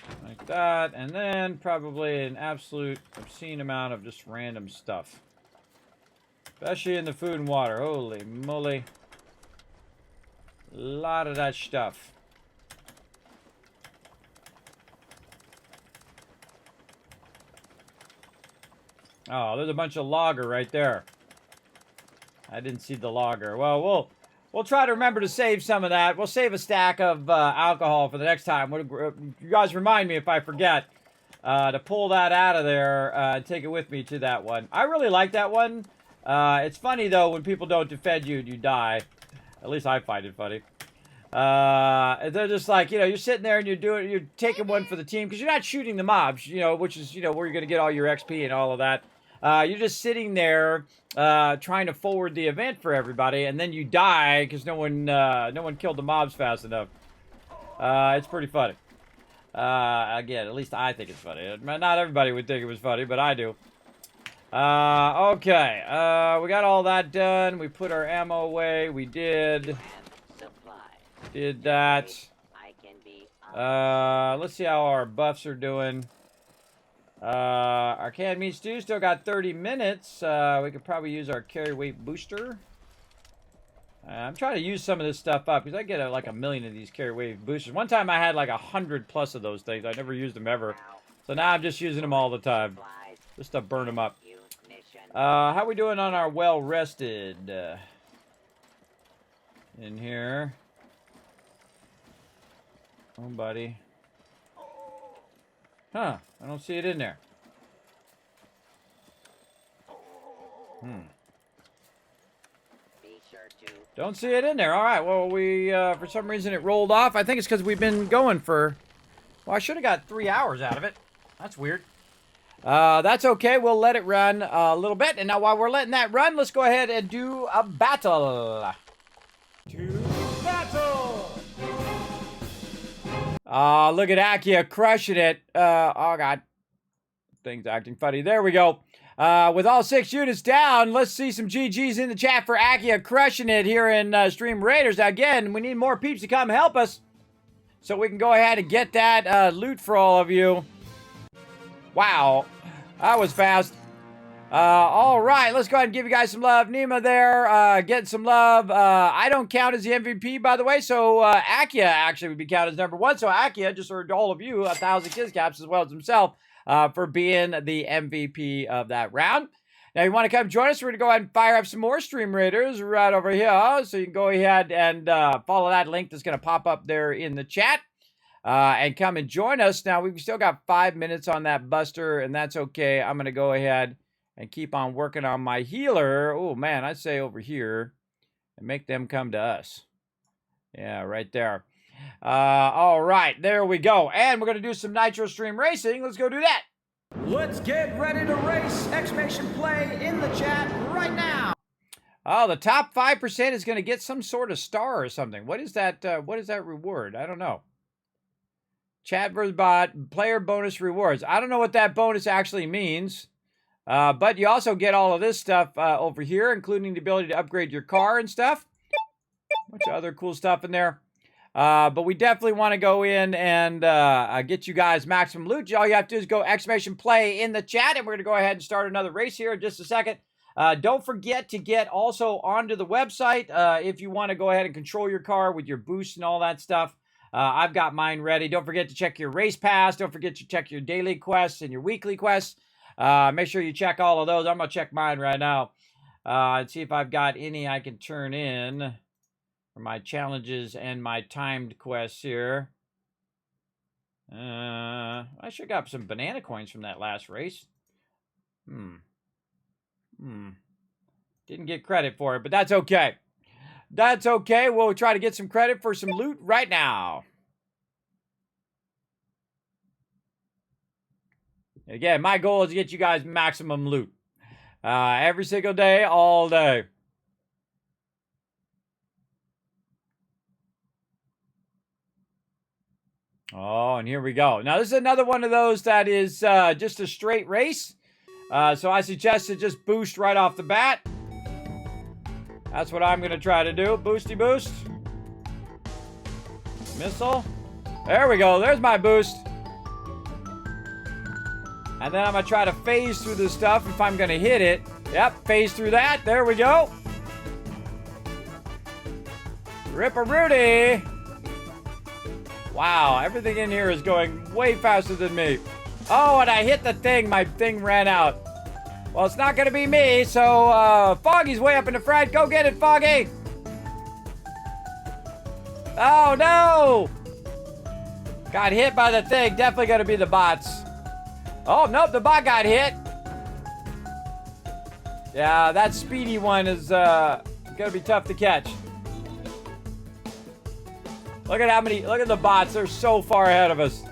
super- Like that. And then probably an absolute obscene amount of just random stuff. Especially in the food and water. Holy moly. A lot of that stuff. Oh, there's a bunch of lager right there. I didn't see the lager. Well, we'll try to remember to save some of that. We'll save a stack of alcohol for the next time. You guys remind me if I forget to pull that out of there and take it with me to that one. I really like that one. It's funny, though, when people don't defend you and you die. At least I find it funny. They're just like, you're sitting there and you're taking one for the team because you're not shooting the mobs, which is, where you're going to get all your XP and all of that. You're just sitting there trying to forward the event for everybody, and then you die because no one killed the mobs fast enough. It's pretty funny. Again, at least I think it's funny. Not everybody would think it was funny, but I do. Okay. We got all that done. We put our ammo away. We did. Did that. Let's see how our buffs are doing. Our canned meat stew still got 30 minutes. We could probably use our carry weight booster. I'm trying to use some of this stuff up because I get like 1 million of these carry weight boosters. One time I had like 100 plus of those things. I never used them ever. So now I'm just using them all the time. Just to burn them up. How we doing on our well rested? In here. Oh, buddy. Huh. I don't see it in there. Don't see it in there. All right. Well, for some reason it rolled off. I think it's because we've been going for... Well, I should have got 3 hours out of it. That's weird. That's okay. We'll let it run a little bit. And now while we're letting that run, let's go ahead and do a battle. To battle! Look at Akia crushing it. Oh, God. Thing's acting funny. There we go. With all 6 units down, let's see some GGs in the chat for Akia crushing it here in Stream Raiders. Now, again, we need more peeps to come help us so we can go ahead and get that loot for all of you. Wow. That was fast. All right, let's go ahead and give you guys some love. Nima there, getting some love. I don't count as the MVP, by the way, so Akia actually would be counted as number 1. So Akia just earned all of you 1,000 kiss caps as well as himself for being the MVP of that round. Now, you want to come join us? We're going to go ahead and fire up some more Stream Raiders right over here. So you can go ahead and follow that link that's going to pop up there in the chat. And come and join us. Now, we've still got 5 minutes on that buster, and that's okay. I'm going to go ahead and keep on working on my healer. Oh, man, I'd say over here. And make them come to us. Yeah, right there. All right, there we go. And we're going to do some Nitro Stream Racing. Let's go do that. Let's get ready to race! Exclamation play in the chat right now. Oh, the top 5% is going to get some sort of star or something. What is that? What is that reward? I don't know. Chat versus bot, player bonus rewards. I don't know what that bonus actually means. But you also get all of this stuff over here, including the ability to upgrade your car and stuff. A bunch of other cool stuff in there. But we definitely want to go in and get you guys maximum loot. All you have to do is go exclamation play in the chat, and we're going to go ahead and start another race here in just a second. Don't forget to get also onto the website if you want to go ahead and control your car with your boost and all that stuff. I've got mine ready. Don't forget to check your race pass. Don't forget to check your daily quests and your weekly quests. Make sure you check all of those. I'm going to check mine right now and see if I've got any I can turn in for my challenges and my timed quests here. I should have got some banana coins from that last race. Didn't get credit for it, but that's okay. That's okay. We'll try to get some credit for some loot right now. Again, my goal is to get you guys maximum loot. Every single day, all day. Oh, and here we go. Now, this is another one of those that is just a straight race. So I suggest to just boost right off the bat. That's what I'm going to try to do. Boosty boost. Missile. There we go. There's my boost. And then I'm going to try to phase through this stuff if I'm going to hit it. Yep, phase through that. There we go. Rip-a-Rudy. Wow, everything in here is going way faster than me. Oh, and I hit the thing. My thing ran out. Well, it's not going to be me, so Foggy's way up in the front. Go get it, Foggy. Oh, no. Got hit by the thing. Definitely going to be the bots. Oh, nope, the bot got hit. Yeah, that speedy one is going to be tough to catch. Look at the bots. They're so far ahead of us.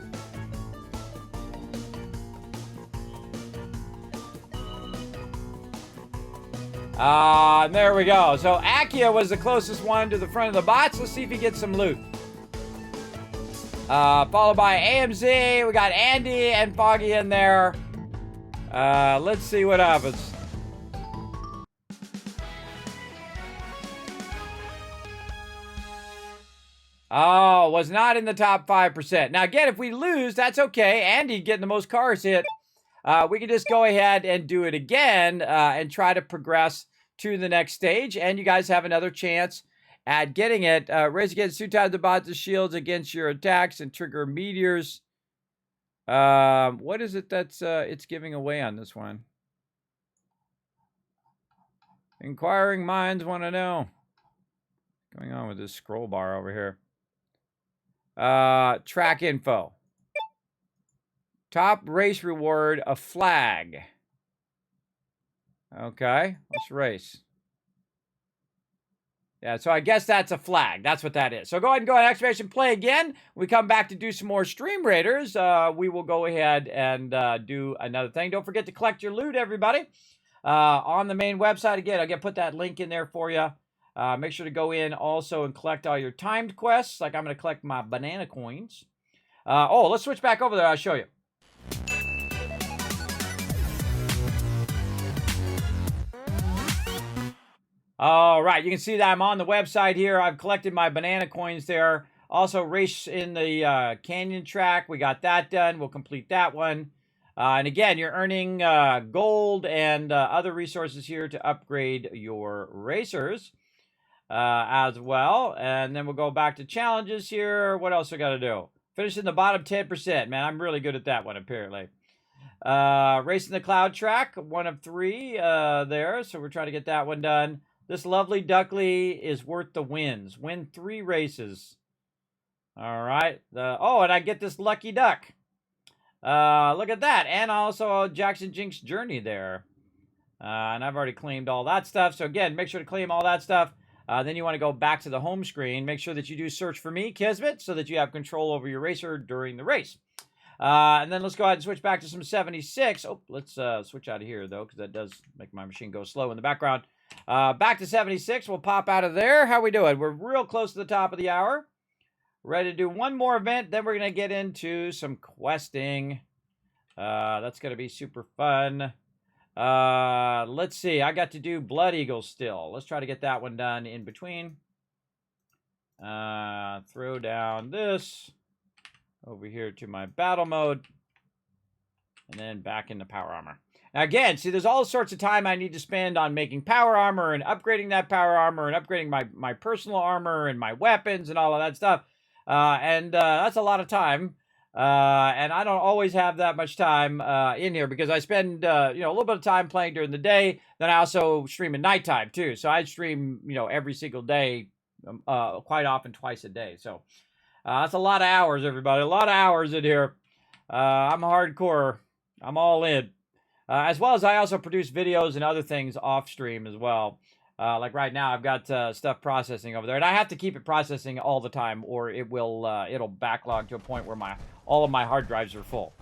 There we go. So Akia was the closest one to the front of the bots. Let's see if he gets some loot. Followed by AMZ. We got Andy and Foggy in there. Let's see what happens. Oh, was not in the top 5%. Now, again, if we lose, that's okay. Andy getting the most cars hit. We can just go ahead and do it again and try to progress to the next stage. And you guys have another chance at getting it. Race against 2 times the bots' shields against your attacks and trigger meteors. What is it that's it's giving away on this one? Inquiring minds want to know. What's going on with this scroll bar over here? Track info. Top race reward, a flag. Okay, let's race. Yeah, so I guess that's a flag. That's what that is. So go ahead and go on exclamation play again. When we come back to do some more Stream Raiders, we will go ahead and do another thing. Don't forget to collect your loot, everybody. On the main website, again, I'll put that link in there for you. Make sure to go in also and collect all your timed quests. Like I'm going to collect my banana coins. Oh, let's switch back over there. I'll show you. All right, you can see that I'm on the website here. I've collected my banana coins there. Also, race in the canyon track. We got that done. We'll complete that one. And again, you're earning gold and other resources here to upgrade your racers as well. And then we'll go back to challenges here. What else we got to do? Finish in the bottom 10%. Man, I'm really good at that one, apparently. Racing the cloud track, 1 of 3 there. So we're trying to get that one done. This lovely duckly is worth the wins. Win 3 races. All right. Oh, and I get this lucky duck. Look at that. And also Jackson Jink's journey there. And I've already claimed all that stuff. So again, make sure to claim all that stuff. Then you want to go back to the home screen. Make sure that you do search for me, Kismet, so that you have control over your racer during the race. And then let's go ahead and switch back to some 76. Oh, let's switch out of here, though, because that does make my machine go slow in the background. Back to 76. We'll pop out of there. How we doing? We're real close to the top of the hour. Ready to do one more event. Then we're going to get into some questing. That's going to be super fun. Let's see. I got to do Blood Eagle still. Let's try to get that one done in between. Throw down this over here to my battle mode. And then back into power armor. Now again, see, there's all sorts of time I need to spend on making power armor and upgrading that power armor and upgrading my personal armor and my weapons and all of that stuff. And that's a lot of time. And I don't always have that much time in here because I spend a little bit of time playing during the day. Then I also stream at nighttime too. So I stream every single day, quite often twice a day. So that's a lot of hours, everybody. A lot of hours in here. I'm hardcore. I'm all in. As well as I also produce videos and other things off stream as well. Like right now, I've got stuff processing over there, and I have to keep it processing all the time, or it will it'll backlog to a point where all of my hard drives are full.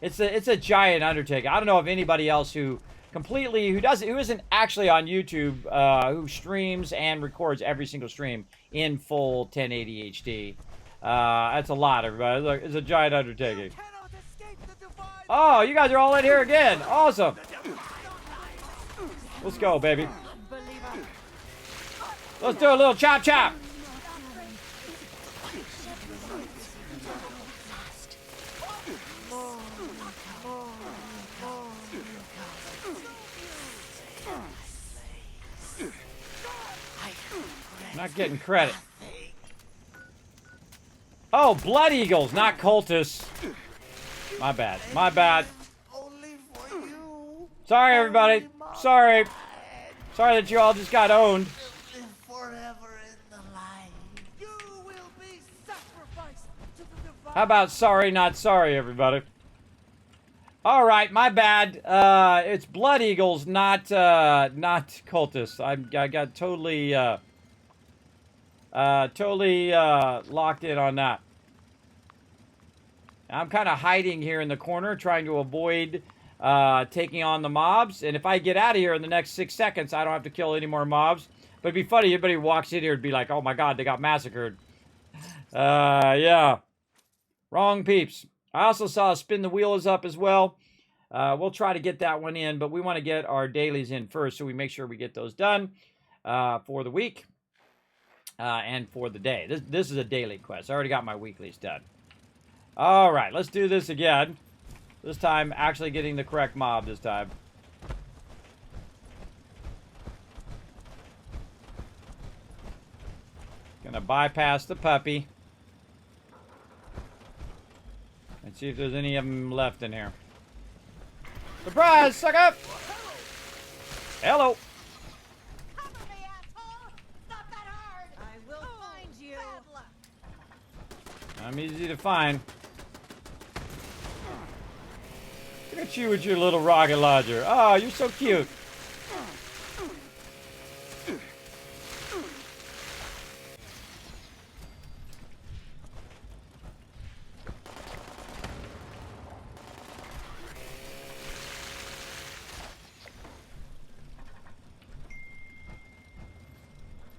It's a giant undertaking. I don't know if anybody else who isn't actually on YouTube who streams and records every single stream in full 1080 HD. That's a lot, everybody. Look, it's a giant undertaking. Oh, you guys are all in here again. Awesome. Let's go, baby. Let's do a little chop chop. Not getting credit. Oh, Blood Eagles, not cultists. My bad. My bad. Sorry, everybody. Sorry. Sorry that you all just got owned. How about sorry, not sorry, everybody? All right, my bad. It's Blood Eagles, not cultists. I got totally locked in on that. I'm kind of hiding here in the corner, trying to avoid taking on the mobs. And if I get out of here in the next 6 seconds, I don't have to kill any more mobs. But it'd be funny, everybody walks in here and be like, oh my god, they got massacred. Yeah. Wrong peeps. I also saw Spin the Wheel is up as well. We'll try to get that one in, but we want to get our dailies in first, so we make sure we get those done for the week and for the day. This is a daily quest. I already got my weeklies done. All right, let's do this again. This time, actually getting the correct mob this time. Gonna bypass the puppy. And see if there's any of them left in here. Surprise, sucker! Hello. I'm easy to find. Look at you with your little rocket launcher. Oh, you're so cute.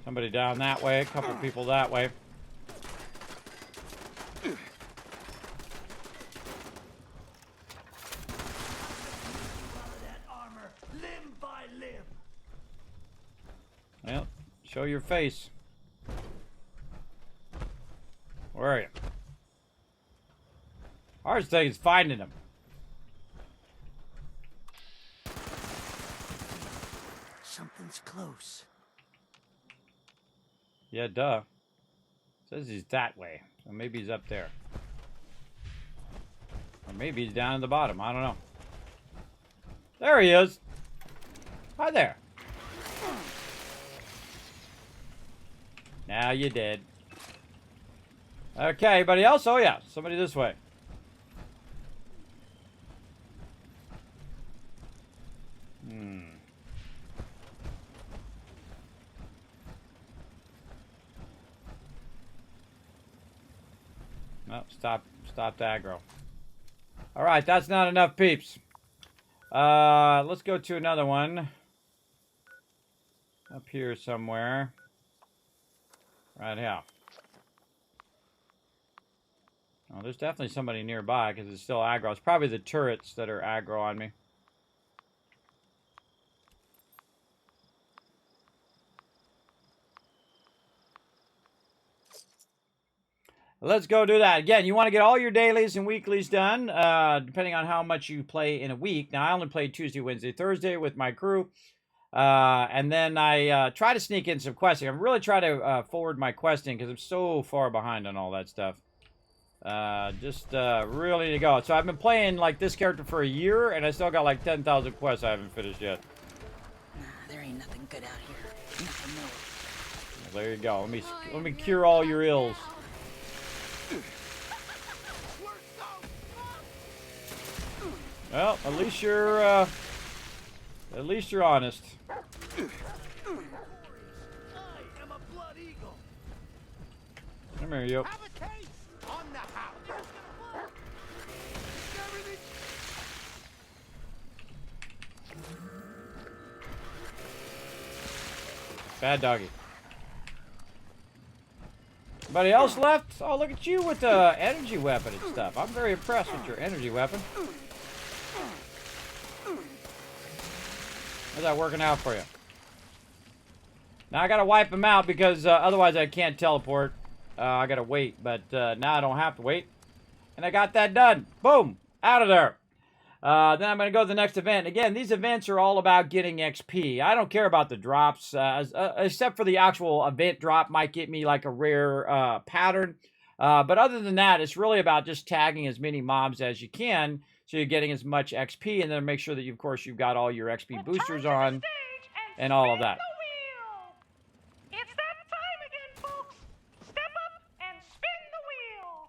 Somebody down that way, a couple people that way. Well, show your face. Where are you? Hardest thing is finding them. Something's close. Yeah, duh. Says he's that way. So maybe he's up there. Or maybe he's down at the bottom. I don't know. There he is. Hi there. Now you did. Okay, anybody else? Oh yeah, somebody this way. No, stop the aggro. All right, that's not enough peeps. Let's go to another one. Up here somewhere. Right here. Oh, there's definitely somebody nearby because it's still aggro. It's probably the turrets that are aggro on me. Let's go do that. Again, you want to get all your dailies and weeklies done, depending on how much you play in a week. Now, I only played Tuesday, Wednesday, Thursday with my crew. And then I try to sneak in some questing. I'm really trying to forward my questing because I'm so far behind on all that stuff. Really to go. So I've been playing like this character for a year, and I still got like 10,000 quests I haven't finished yet. Nah, there ain't nothing good out here. Nothing more. Well, there you go. Let me cure all your ills. Well, at least you're honest. I am a blood eagle. Come here, you. Have a case on the house. Bad doggy. Anybody else left? Oh, look at you with the energy weapon and stuff. I'm very impressed with your energy weapon. How's that working out for you? Now I gotta wipe them out because otherwise I can't teleport. I gotta wait, but now I don't have to wait. And I got that done. Boom! Out of there. Then I'm gonna go to the next event. Again, these events are all about getting XP. I don't care about the drops, except for the actual event drop might get me like a rare pattern. But other than that, it's really about just tagging as many mobs as you can, so you're getting as much XP, and then make sure that you, of course, you've got all your XP boosters on, and all of that. It's that time again, folks. Step up and spin the wheel.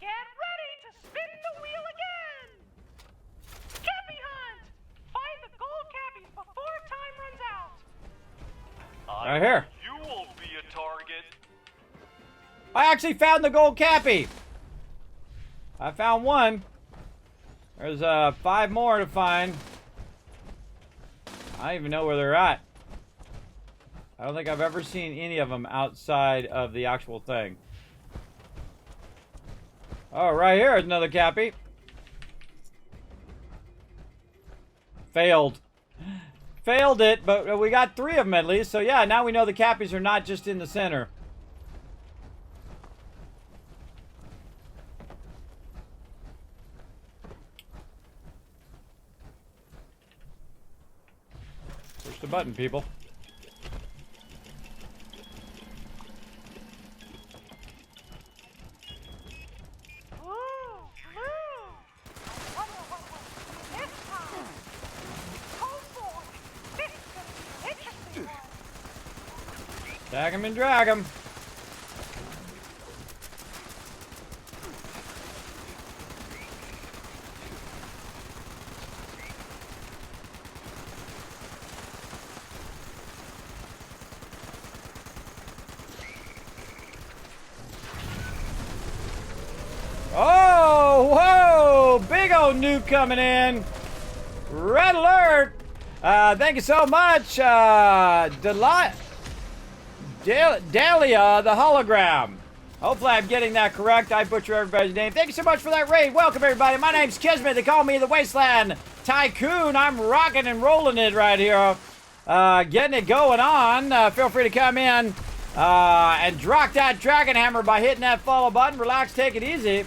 Get ready to spin the wheel again. Cappy hunt. Find the gold cappies before time runs out. Right here. You won't be a target. I actually found the gold cappy. I found one. There's 5 more to find. I don't even know where they're at. I don't think I've ever seen any of them outside of the actual thing. Oh, right here is another cappy. Failed. Failed it, but we got 3 of them at least. So yeah, now we know the cappies are not just in the center. Push the button, people. Tag him and drag him. Oh, whoa! Big old nuke coming in. Red alert! Thank you so much, Dahlia, the hologram. Hopefully I'm getting that correct. I butcher everybody's name. Thank you so much for that raid. Welcome, everybody. My name's Kismet. They call me the Wasteland Tycoon. I'm rocking and rolling it right here. Getting it going on. Feel free to come in and drop that dragon hammer by hitting that follow button. Relax, take it easy.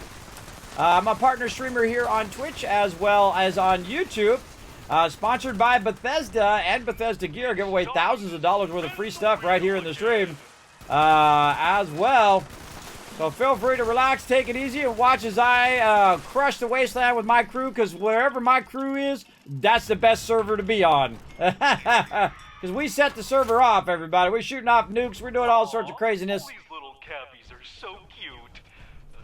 I'm a partner streamer here on Twitch as well as on YouTube. Sponsored by Bethesda and Bethesda Gear. Give away thousands of dollars worth of free stuff right here in the stream as well. So feel free to relax, take it easy, and watch as I crush the wasteland with my crew, because wherever my crew is, that's the best server to be on. Because we set the server off, everybody. We're shooting off nukes. We're doing all sorts of craziness. These little cappies are so cute.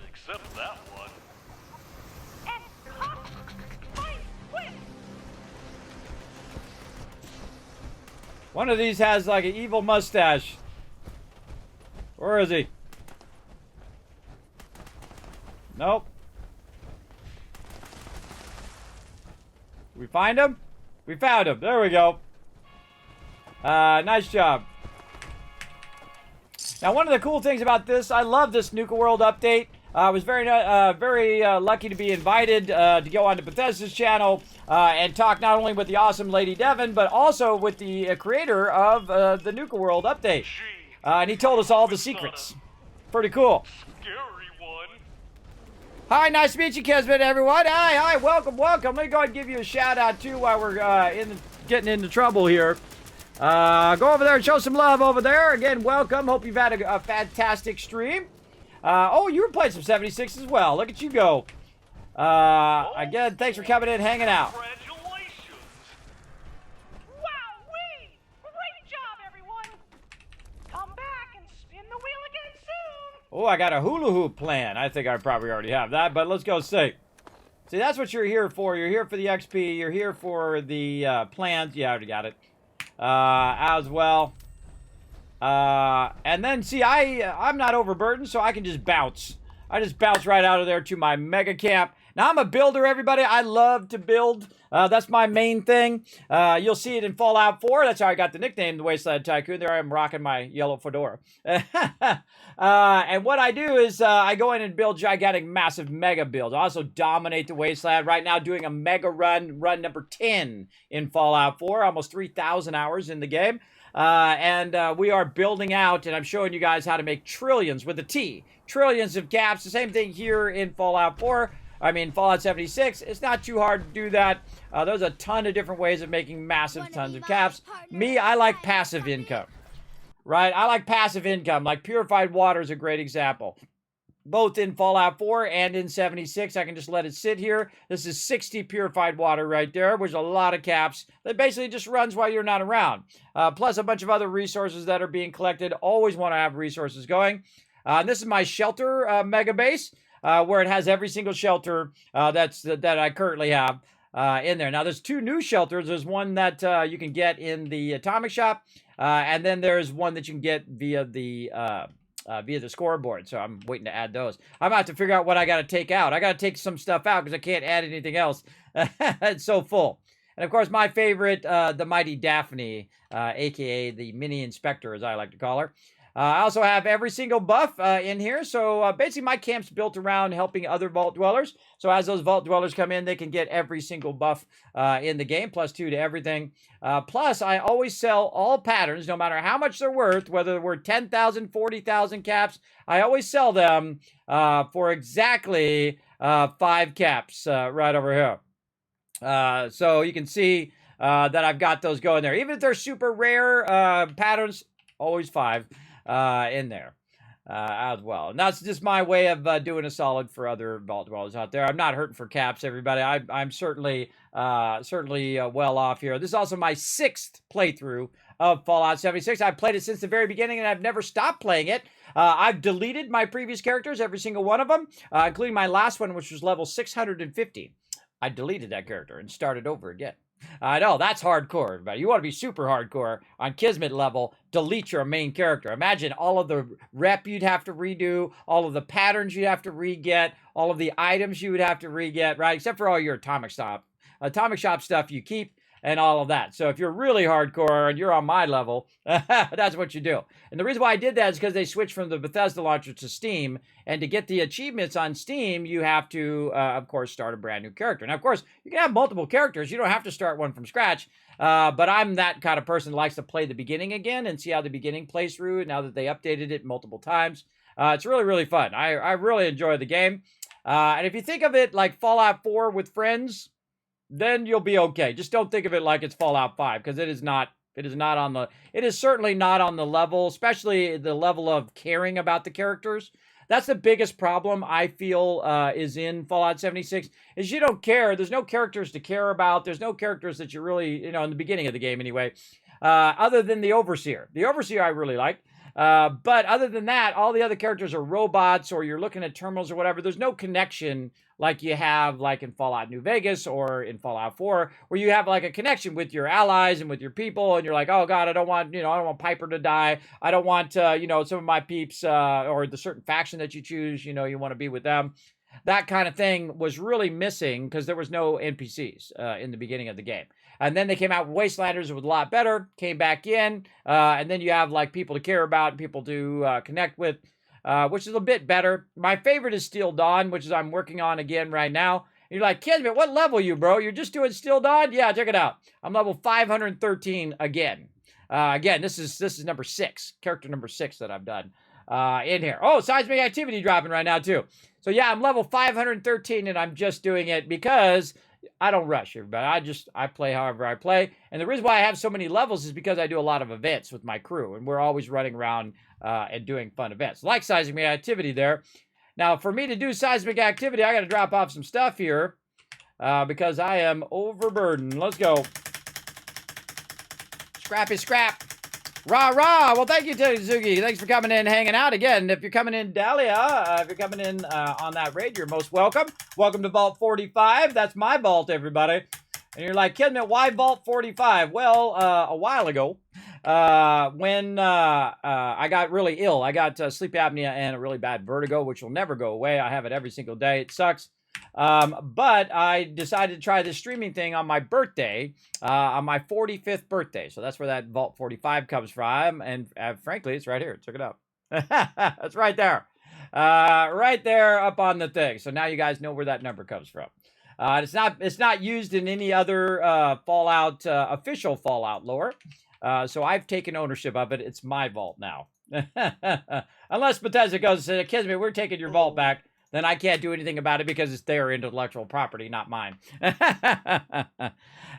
Except that one. One of these has like an evil mustache. Where is he? Nope. We find him? We found him. There we go. Nice job. Now, one of the cool things about this, I love this Nuka World update. I was very lucky to be invited to go onto Bethesda's channel and talk not only with the awesome Lady Devon, but also with the creator of the Nuka World update. And he told us all the secrets. Pretty cool. Hi, nice to meet you, Kismet, everyone. Hi, welcome. Let me go ahead and give you a shout out too while we're getting into trouble here. Go over there and show some love over there. Again, welcome. Hope you've had a fantastic stream. Oh, you were playing some 76 as well. Look at you go. Again, thanks for coming in, hanging out. Congratulations! Wow-wee! Great job, everyone! Come back and spin the wheel again soon! Oh, I got a hula hoop plan. I think I probably already have that, but let's go see. See, that's what you're here for. You're here for the XP. You're here for the plans. Yeah, I already got it. As well. And then, see, I'm not overburdened, so I can just bounce. I just bounce right out of there to my mega camp. Now, I'm a builder, everybody. I love to build. That's my main thing. You'll see it in Fallout 4. That's how I got the nickname, the Wasteland Tycoon. There I am rocking my yellow fedora. And what I do is I go in and build gigantic, massive mega builds. I also dominate the Wasteland. Right now, doing a mega run number 10 in Fallout 4. Almost 3,000 hours in the game. And we are building out, and I'm showing you guys how to make trillions with a T. Trillions of caps. The same thing here in Fallout 4. I mean, Fallout 76, it's not too hard to do that. There's a ton of different ways of making massive tons of caps. Me, I like passive income, right? I like passive income. Like purified water is a great example. Both in Fallout 4 and in 76, I can just let it sit here. This is 60 purified water right there, which is a lot of caps. That basically just runs while you're not around. Plus a bunch of other resources that are being collected. Always want to have resources going. And this is my shelter mega base. Where it has every single shelter that I currently have in there. Now, there's 2 new shelters. There's one that you can get in the atomic shop, and then there's one that you can get via the scoreboard. So I'm waiting to add those. I'm about to figure out what I got to take out. I got to take some stuff out because I can't add anything else. It's so full. And of course, my favorite, the mighty Daphne, aka the mini inspector, as I like to call her. I also have every single buff in here. So basically my camp's built around helping other vault dwellers. So as those vault dwellers come in, they can get every single buff in the game, +2 to everything. Plus, I always sell all patterns, no matter how much they're worth, whether they're worth 10,000, 40,000 caps. I always sell them for exactly 5 caps right over here. So you can see that I've got those going there. Even if they're super rare patterns, always 5. In there as well. And that's just my way of doing a solid for other vault dwellers out there. I'm not hurting for caps, everybody. I'm certainly well off here. This is also my 6th playthrough of Fallout 76. I've played it since the very beginning, and I've never stopped playing it. I've deleted my previous characters, every single one of them, including my last one, which was level 650. I deleted that character and started over again. I know, that's hardcore, everybody. You want to be super hardcore on Kismet level, delete your main character. Imagine all of the rep you'd have to redo, all of the patterns you'd have to re-get, all of the items you would have to re-get, right? Except for all your atomic shop stuff you keep, and all of that. So if you're really hardcore and you're on my level, that's what you do. And the reason why I did that is because they switched from the Bethesda launcher to Steam. And to get the achievements on Steam, you have to, of course, start a brand new character. Now, of course, you can have multiple characters. You don't have to start one from scratch. But I'm that kind of person that likes to play the beginning again and see how the beginning plays through now that they updated it multiple times. It's really, really fun. I really enjoy the game. And if you think of it like Fallout 4 with friends, then you'll be okay. Just don't think of it like it's Fallout 5, because it is certainly not on the level, especially the level of caring about the characters. That's the biggest problem I feel is in Fallout 76, is you don't care. There's no characters to care about. There's no characters that you really, in the beginning of the game anyway, other than the Overseer. The Overseer I really like. But other than that, all the other characters are robots, or you're looking at terminals or whatever. There's no connection like you have like in Fallout New Vegas or in Fallout 4, where you have like a connection with your allies and with your people, and you're like, oh God, I don't want Piper to die. I don't want, some of my peeps, or the certain faction that you choose, you want to be with them. That kind of thing was really missing because there was no NPCs in the beginning of the game. And then they came out with Wastelanders. It was a lot better, came back in, and then you have like people to care about and people to connect with, which is a bit better. My favorite is Steel Dawn, which is I'm working on again right now. And you're like, Kismet, what level are you, bro? You're just doing Steel Dawn? Yeah, check it out. I'm level 513 again. Again, this is number 6, character number 6 that I've done in here. Oh, seismic activity dropping right now too. So yeah, I'm level 513, and I'm just doing it because I don't rush, everybody. I play however I play. And the reason why I have so many levels is because I do a lot of events with my crew, and we're always running around and doing fun events, like seismic activity there. Now, for me to do seismic activity, I got to drop off some stuff here because I am overburdened. Let's go. Scrappy scrap. Rah, rah. Well, thank you, Suzuki. Thanks for coming in, hanging out again. If you're coming in, Dahlia, if you're coming in on that raid, you're most welcome. Welcome to Vault 45. That's my vault, everybody. And you're like, Kismet, why Vault 45? Well, a while ago, when I got really ill, I got sleep apnea and a really bad vertigo, which will never go away. I have it every single day. It sucks. But I decided to try this streaming thing on my birthday, on my 45th birthday. So that's where that Vault 45 comes from. And frankly, it's right here. Check it out. It's right there. Right there up on the thing. So now you guys know where that number comes from. It's not used in any other Fallout official Fallout lore. So I've taken ownership of it. It's my vault now. Unless Bethesda goes, Kismet, we're taking your vault back. Then I can't do anything about it because it's their intellectual property, not mine.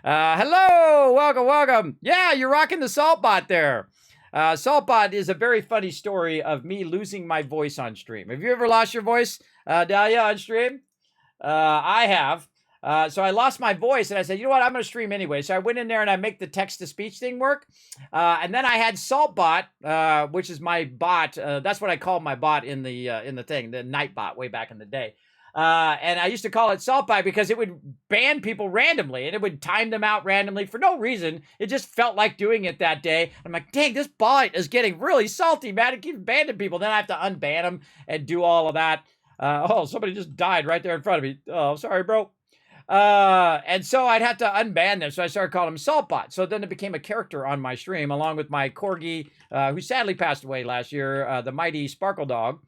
Hello, welcome. Yeah, you're rocking the Saltbot there. Saltbot is a very funny story of me losing my voice on stream. Have you ever lost your voice, Dahlia, on stream? I have. So I lost my voice and I said, you know what, I'm going to stream anyway. So I went in there and I make the text-to-speech thing work. And then I had Saltbot, which is my bot. That's what I called my bot in the thing, the night bot way back in the day. And I used to call it Saltbot because it would ban people randomly and it would time them out randomly for no reason. It just felt like doing it that day. I'm like, dang, this bot is getting really salty, man. It keeps banning people. Then I have to unban them and do all of that. Oh, somebody just died right there in front of me. Oh, sorry, bro. And so I'd have to unban them. So I started calling him Saltbot. So then it became a character on my stream, along with my corgi, who sadly passed away last year, the mighty Sparkle Dog.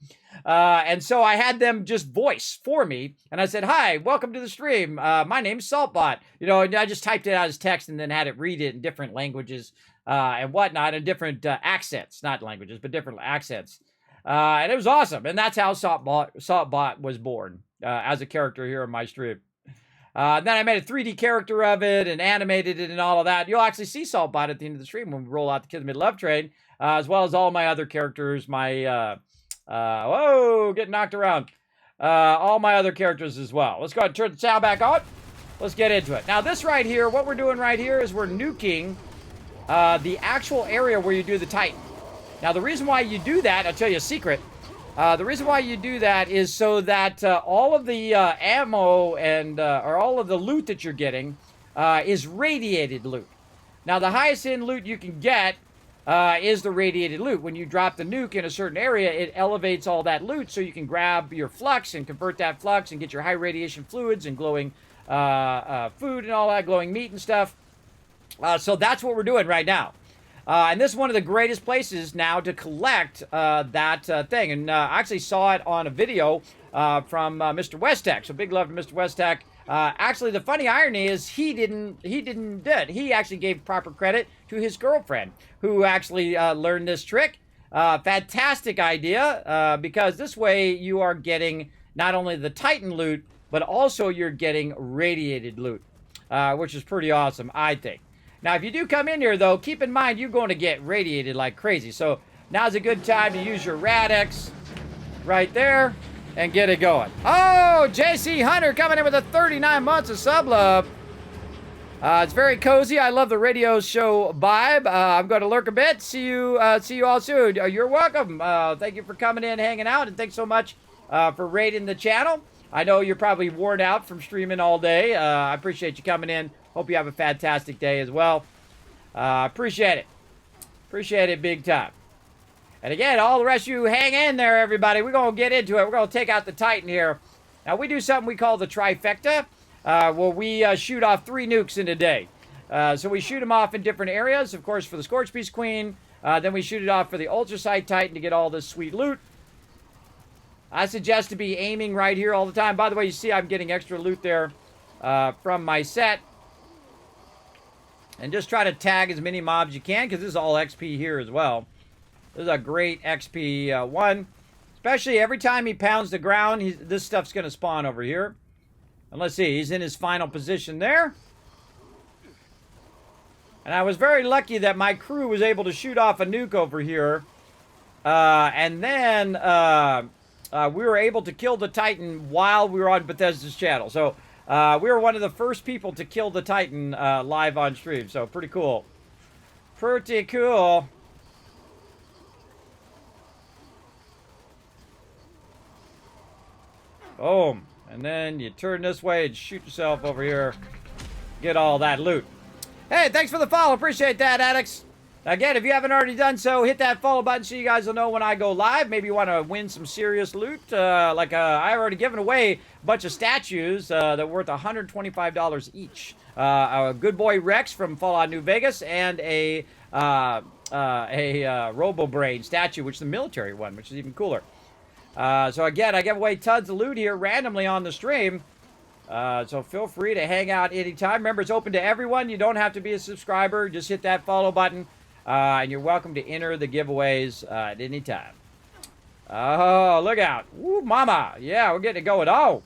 And so I had them just voice for me. And I said, hi, welcome to the stream. My name's Saltbot. You know, and I just typed it out as text and then had it read it in different languages, and whatnot, and different accents, not languages, but different accents. And it was awesome. And that's how Saltbot was born, as a character here in my stream. Then I made a 3D character of it and animated it and all of that. You'll actually see Saltbot at the end of the stream when we roll out the Kismet Love Train, as well as all my other characters, my, whoa, getting knocked around. All my other characters as well. Let's go ahead and turn the sound back on. Let's get into it. Now this right here, what we're doing right here is we're nuking the actual area where you do the Titan. Now the reason why you do that, I'll tell you a secret. The reason why you do that is so that all of the ammo and or all of the loot that you're getting is radiated loot. Now, the highest end loot you can get is the radiated loot. When you drop the nuke in a certain area, it elevates all that loot so you can grab your flux and convert that flux and get your high radiation fluids and glowing food and all that, glowing meat and stuff. So that's what we're doing right now. And this is one of the greatest places now to collect that thing. And I actually saw it on a video from Mr. Westek. So big love to Mr. Westek. Actually, the funny irony is he didn't do it. He actually gave proper credit to his girlfriend, who actually learned this trick. Fantastic idea, because this way you are getting not only the Titan loot, but also you're getting radiated loot, which is pretty awesome, I think. Now, if you do come in here, though, keep in mind you're going to get radiated like crazy. So now's a good time to use your Radix right there and get it going. Oh, JC Hunter coming in with a 39 months of sub love. It's very cozy. I love the radio show vibe. I'm going to lurk a bit. See you all soon. You're welcome. Thank you for coming in, hanging out, and thanks so much for rating the channel. I know you're probably worn out from streaming all day. I appreciate you coming in. Hope you have a fantastic day as well. Appreciate it. Appreciate it big time. And again, all the rest of you, hang in there, everybody. We're going to get into it. We're going to take out the Titan here. Now, we do something we call the trifecta, where we shoot off 3 nukes in a day. So we shoot them off in different areas, of course, for the Scorch Beast Queen. Then we shoot it off for the Ultrasight Titan to get all this sweet loot. I suggest to be aiming right here all the time. By the way, you see I'm getting extra loot there from my set. And just try to tag as many mobs as you can, because this is all XP here as well. This is a great XP one. Especially every time he pounds the ground, this stuff's going to spawn over here. And let's see, he's in his final position there. And I was very lucky that my crew was able to shoot off a nuke over here. And then we were able to kill the Titan while we were on Bethesda's channel. So we were one of the first people to kill the Titan live on stream. So pretty cool. Pretty cool. Boom. And then you turn this way and shoot yourself over here. Get all that loot. Hey, thanks for the follow. Appreciate that, Addicts. Again, if you haven't already done so, hit that follow button so you guys will know when I go live. Maybe you want to win some serious loot. I already given away a bunch of statues that are worth $125 each. A Good Boy Rex from Fallout New Vegas and a Robo Brain statue, which is the military one, which is even cooler. So again, I give away tons of loot here randomly on the stream. So feel free to hang out anytime. Remember, it's open to everyone. You don't have to be a subscriber. Just hit that follow button. And you're welcome to enter the giveaways at any time. Oh, look out. Woo, mama. Yeah, we're getting it going. Oh,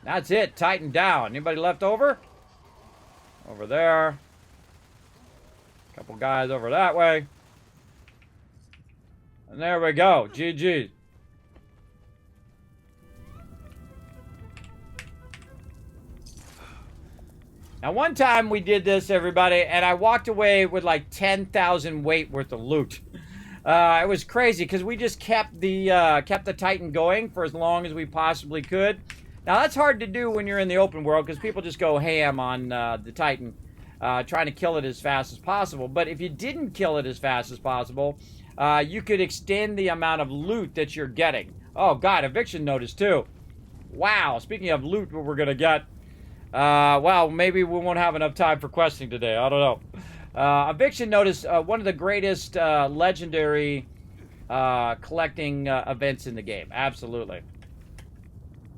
that's it. Tighten down. Anybody left over? Over there. Couple guys over that way. And there we go. GG. Now, one time we did this, everybody, and I walked away with like 10,000 weight worth of loot. It was crazy because we just kept the Titan going for as long as we possibly could. Now, that's hard to do when you're in the open world because people just go ham on the Titan, trying to kill it as fast as possible. But if you didn't kill it as fast as possible, you could extend the amount of loot that you're getting. Oh, God, eviction notice, too. Wow, speaking of loot, what we're going to get. Well, maybe we won't have enough time for questing today. I don't know. Eviction notice, one of the greatest legendary collecting events in the game. Absolutely.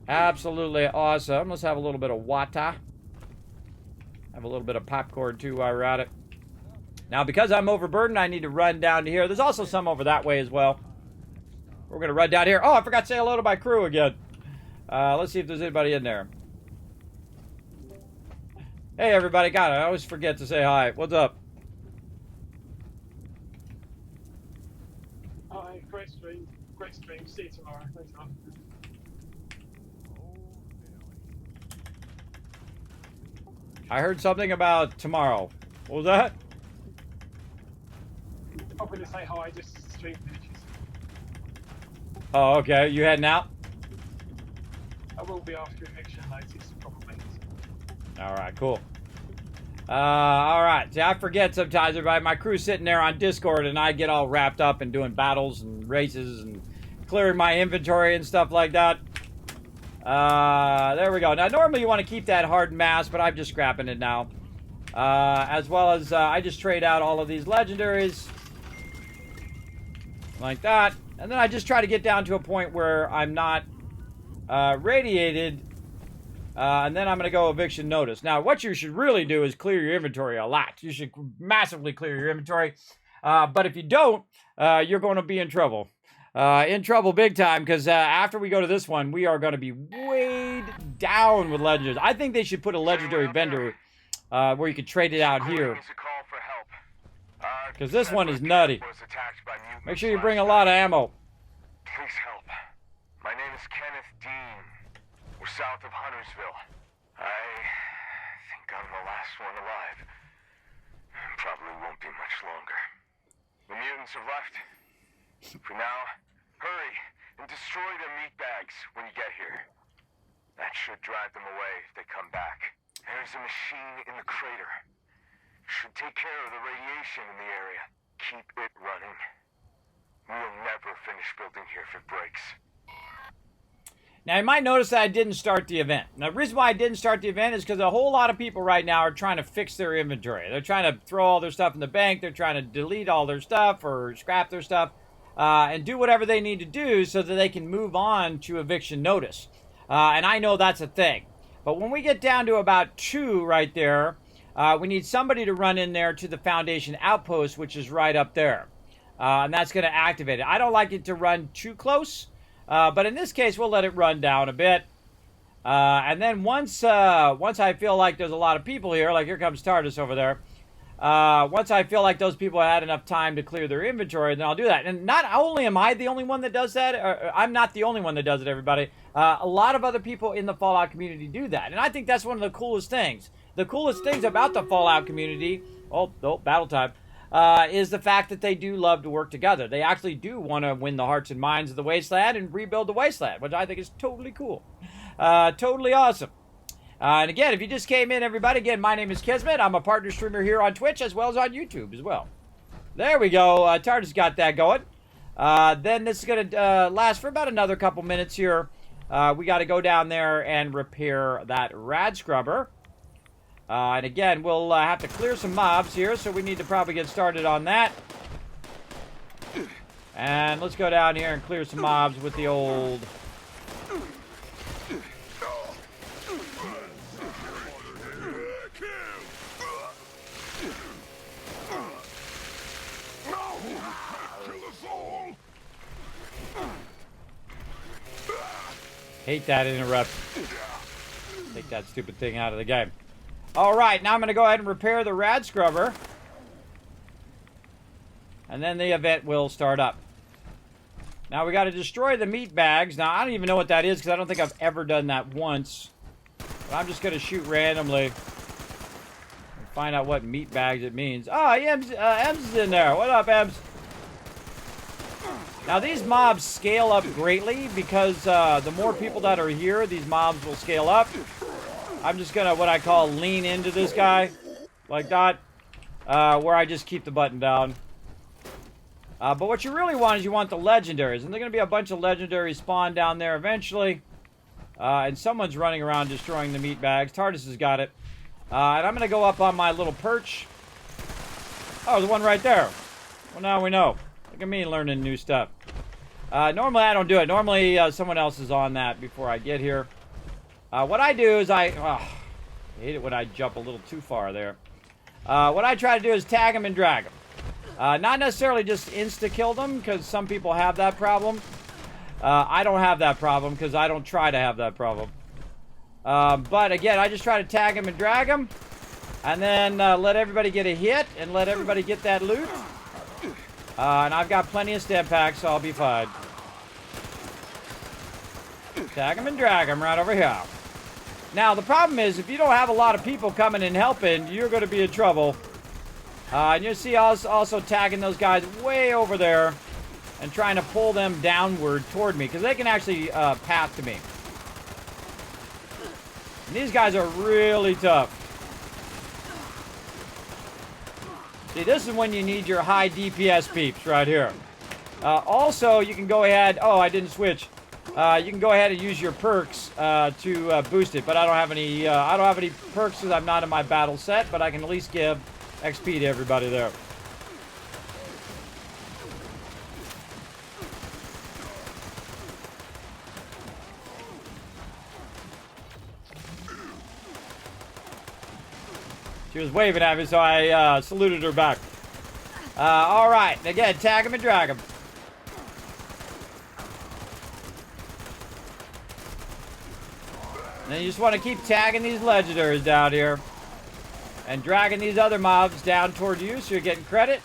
Absolutely awesome. Let's have a little bit of water. Have a little bit of popcorn, too, while we're at it. Now, because I'm overburdened, I need to run down to here. There's also some over that way as well. We're going to run down here. Oh, I forgot to say hello to my crew again. Let's see if there's anybody in there. Hey, everybody. God, I always forget to say hi. What's up? Hi, great stream. Great stream. See you tomorrow. Thanks, man. I heard something about tomorrow. What was that? I'm going to say hi, just stream finishes. Oh, okay. You heading out? I will be after eviction notice, probably. All right, cool. All right. See, I forget sometimes, everybody. My crew's sitting there on Discord, and I get all wrapped up in doing battles and races and clearing my inventory and stuff like that. There we go. Now, normally you want to keep that hard mass, but I'm just scrapping it now. As well as I just trade out all of these legendaries. Like that. And then I just try to get down to a point where I'm not radiated. And then I'm going to go eviction notice. Now, what you should really do is clear your inventory a lot. You should massively clear your inventory. But if you don't, you're going to be in trouble. In trouble big time, because after we go to this one, we are going to be weighed down with legendaries. I think they should put a legendary vendor where you could trade it out here. Because this one is nutty. Make sure you bring a lot of ammo. Please help. My name is Kenneth Dean. We're south of Huntersville. I think I'm the last one alive. Probably won't be much longer. The mutants have left. For now, hurry and destroy their meat bags when you get here. That should drive them away if they come back. There's a machine in the crater. Should take care of the radiation in the area. Keep it running. We'll never finish building here if it breaks. Now, you might notice that I didn't start the event. Now, the reason why I didn't start the event is because a whole lot of people right now are trying to fix their inventory. They're trying to throw all their stuff in the bank. They're trying to delete all their stuff or scrap their stuff and do whatever they need to do so that they can move on to eviction notice. And I know that's a thing. But when we get down to about 2 right there, we need somebody to run in there to the Foundation outpost, which is right up there. And that's going to activate it. I don't like it to run too close. But in this case, we'll let it run down a bit. And then once I feel like there's a lot of people here, like here comes TARDIS over there. Once I feel like those people had enough time to clear their inventory, then I'll do that. And not only am I the only one that does that, I'm not the only one that does it, everybody. A lot of other people in the Fallout community do that. And I think that's one of the coolest things. The coolest things about the Fallout community, battle time, is the fact that they do love to work together. They actually do want to win the hearts and minds of the Wasteland and rebuild the Wasteland, which I think is totally cool. Totally awesome. And again, if you just came in, everybody, again, my name is Kismet. I'm a partner streamer here on Twitch as well as on YouTube as well. There we go. TARDIS got that going. Then this is going to last for about another couple minutes here. We got to go down there and repair that rad scrubber. And again, we'll have to clear some mobs here, so we need to probably get started on that. And let's go down here and clear some mobs with the old... Hate that interrupt. Take that stupid thing out of the game. Alright, now I'm going to go ahead and repair the rad scrubber. And then the event will start up. Now we got to destroy the meat bags. Now I don't even know what that is because I don't think I've ever done that once. But I'm just going to shoot randomly. And find out what meat bags it means. Oh, Ems is in there. What up, Ems? Now these mobs scale up greatly because the more people that are here, these mobs will scale up. I'm just gonna, what I call, lean into this guy. Like that. Where I just keep the button down. But what you really want is you want the legendaries. And there are gonna be a bunch of legendaries spawn down there eventually. And someone's running around destroying the meat bags. TARDIS has got it. And I'm gonna go up on my little perch. Oh, the one right there. Well, now we know. Look at me learning new stuff. Normally I don't do it. Normally someone else is on that before I get here. What I do is I hate it when I jump a little too far there. What I try to do is tag them and drag them. Not necessarily just insta-kill them, because some people have that problem. I don't have that problem, because I don't try to have that problem. But again, I just try to tag them and drag them. And then let everybody get a hit, and let everybody get that loot. And I've got plenty of stem packs, so I'll be fine. Tag them and drag them right over here. Now, the problem is, if you don't have a lot of people coming and helping, you're going to be in trouble. And you'll see us also tagging those guys way over there and trying to pull them downward toward me, because they can actually path to me. And these guys are really tough. See, this is when you need your high DPS peeps right here. Also, you can go ahead... Oh, I didn't switch. You can go ahead and use your perks to boost it, but I don't have any. I don't have any perks because I'm not in my battle set. But I can at least give XP to everybody there. She was waving at me, so I saluted her back. All right, again, tag him and drag him. And then you just want to keep tagging these legendaries down here. And dragging these other mobs down toward you so you're getting credit.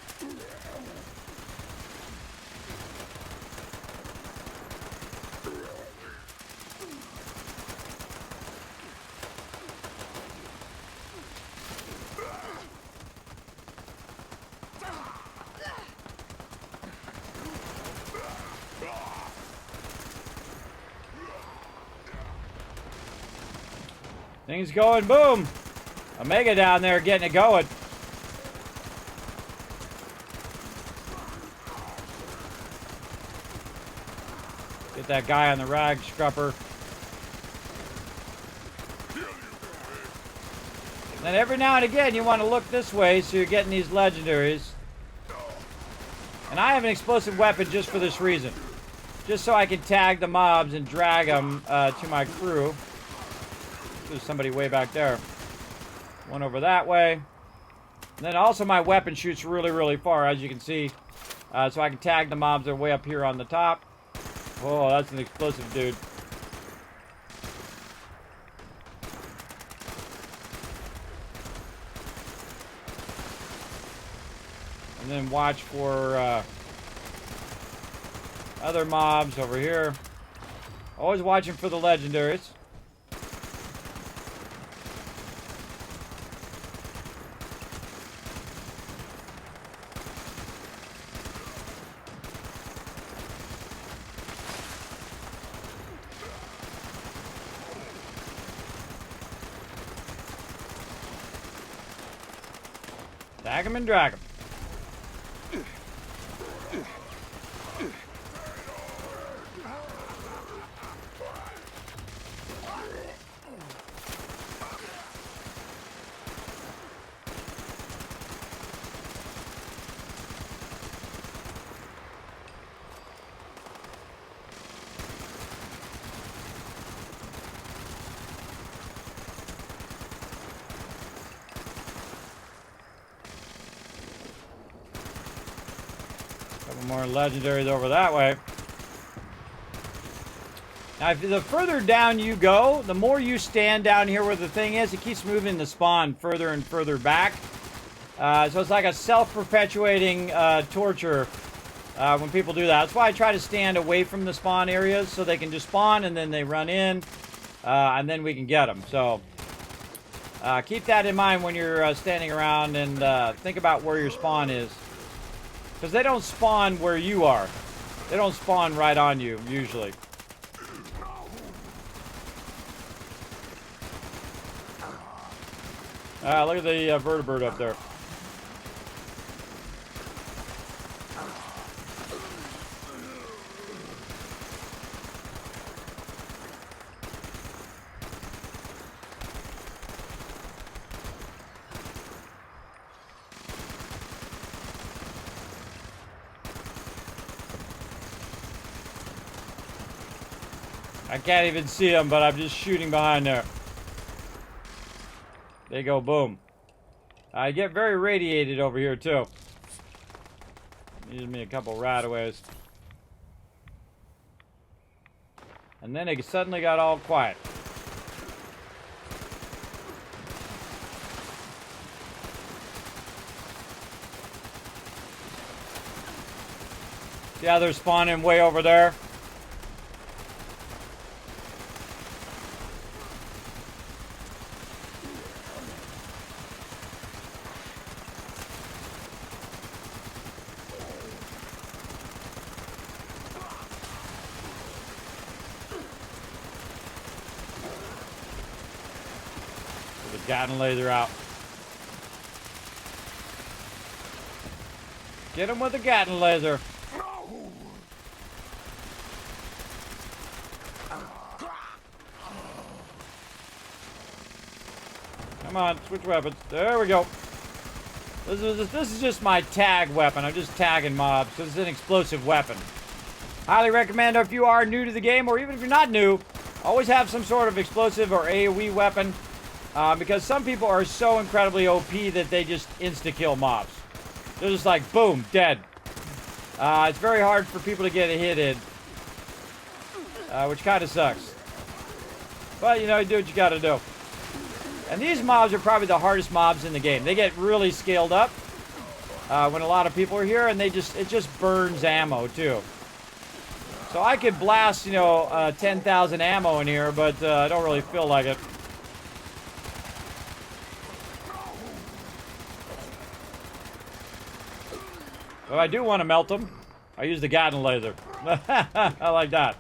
Things going, boom! Omega down there getting it going. Get that guy on the rag scrubber. And then every now and again you want to look this way so you're getting these legendaries. And I have an explosive weapon just for this reason. Just so I can tag the mobs and drag them to my crew. There's somebody way back there. One over that way. And then also my weapon shoots really, really far, as you can see. So I can tag the mobs that are way up here on the top. Oh, that's an explosive dude. And then watch for other mobs over here. Always watching for the legendaries. Tag him and drag him. More legendaries over that way. Now, if the further down you go, the more you stand down here where the thing is, it keeps moving the spawn further and further back. So it's like a self-perpetuating torture when people do that. That's why I try to stand away from the spawn areas so they can just spawn and then they run in and then we can get them. So keep that in mind when you're standing around and think about where your spawn is. Because they don't spawn where you are. They don't spawn right on you, usually. Look at the vertebrate up there. I can't even see them, but I'm just shooting behind there. There you go, boom. I get very radiated over here, too. Needed me a couple rataways. And then it suddenly got all quiet. See how they're spawning way over there? Gatling laser out. Get him with the Gatling laser. Come on, switch weapons. There we go. This is just my tag weapon. I'm just tagging mobs because it's an explosive weapon. Highly recommend if you are new to the game, or even if you're not new, always have some sort of explosive or AoE weapon. Because some people are so incredibly OP that they just insta-kill mobs. They're just like, boom, dead. It's very hard for people to get a hit in. Which kind of sucks. But, you know, you do what you gotta do. And these mobs are probably the hardest mobs in the game. They get really scaled up when a lot of people are here, and it just burns ammo, too. So I could blast, you know, 10,000 ammo in here, but I don't really feel like it. If I do want to melt them, I use the Gatling laser. I like that.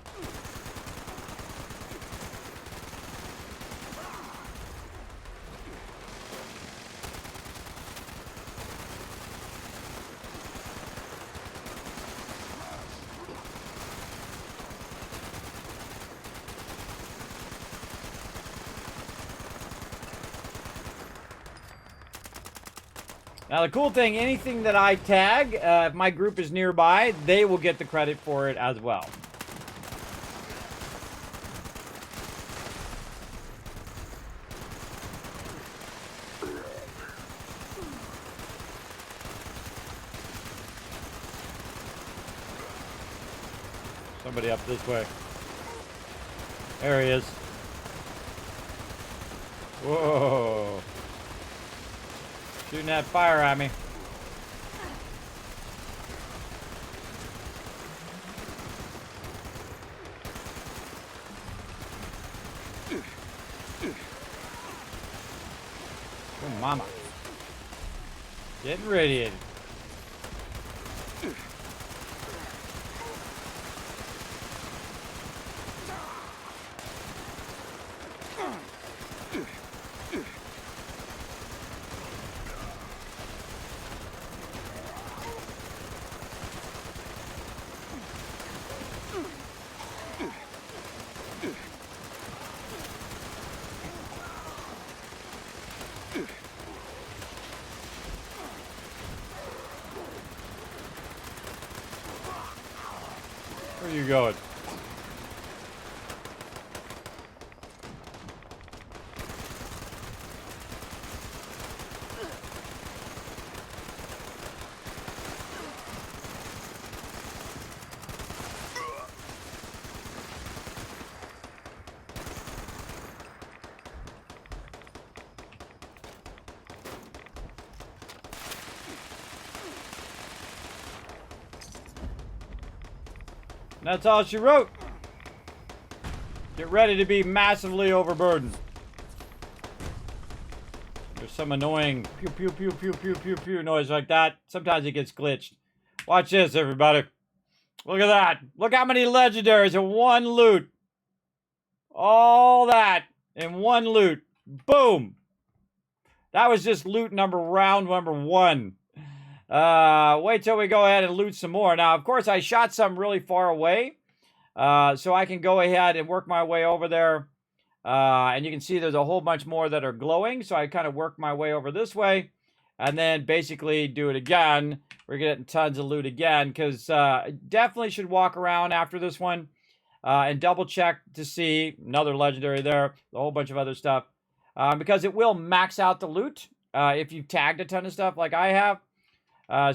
Now, the cool thing, anything that I tag, if my group is nearby, they will get the credit for it as well. Somebody up this way. There he is. Whoa. Shooting that fire at me. Oh, mama. Getting radiated. Where are you going? That's all she wrote. Get ready to be massively overburdened. There's some annoying pew pew pew pew pew pew pew noise like that. Sometimes it gets glitched. Watch this, everybody. Look at that. Look how many legendaries in one loot. All that in one loot. Boom. That was just round number 1. Wait till we go ahead and loot some more. Now, of course, I shot some really far away. So I can go ahead and work my way over there. And you can see there's a whole bunch more that are glowing. So I kind of work my way over this way. And then basically do it again. We're getting tons of loot again. Because definitely should walk around after this one. And double check to see another legendary there. A whole bunch of other stuff. Because it will max out the loot. If you've tagged a ton of stuff like I have.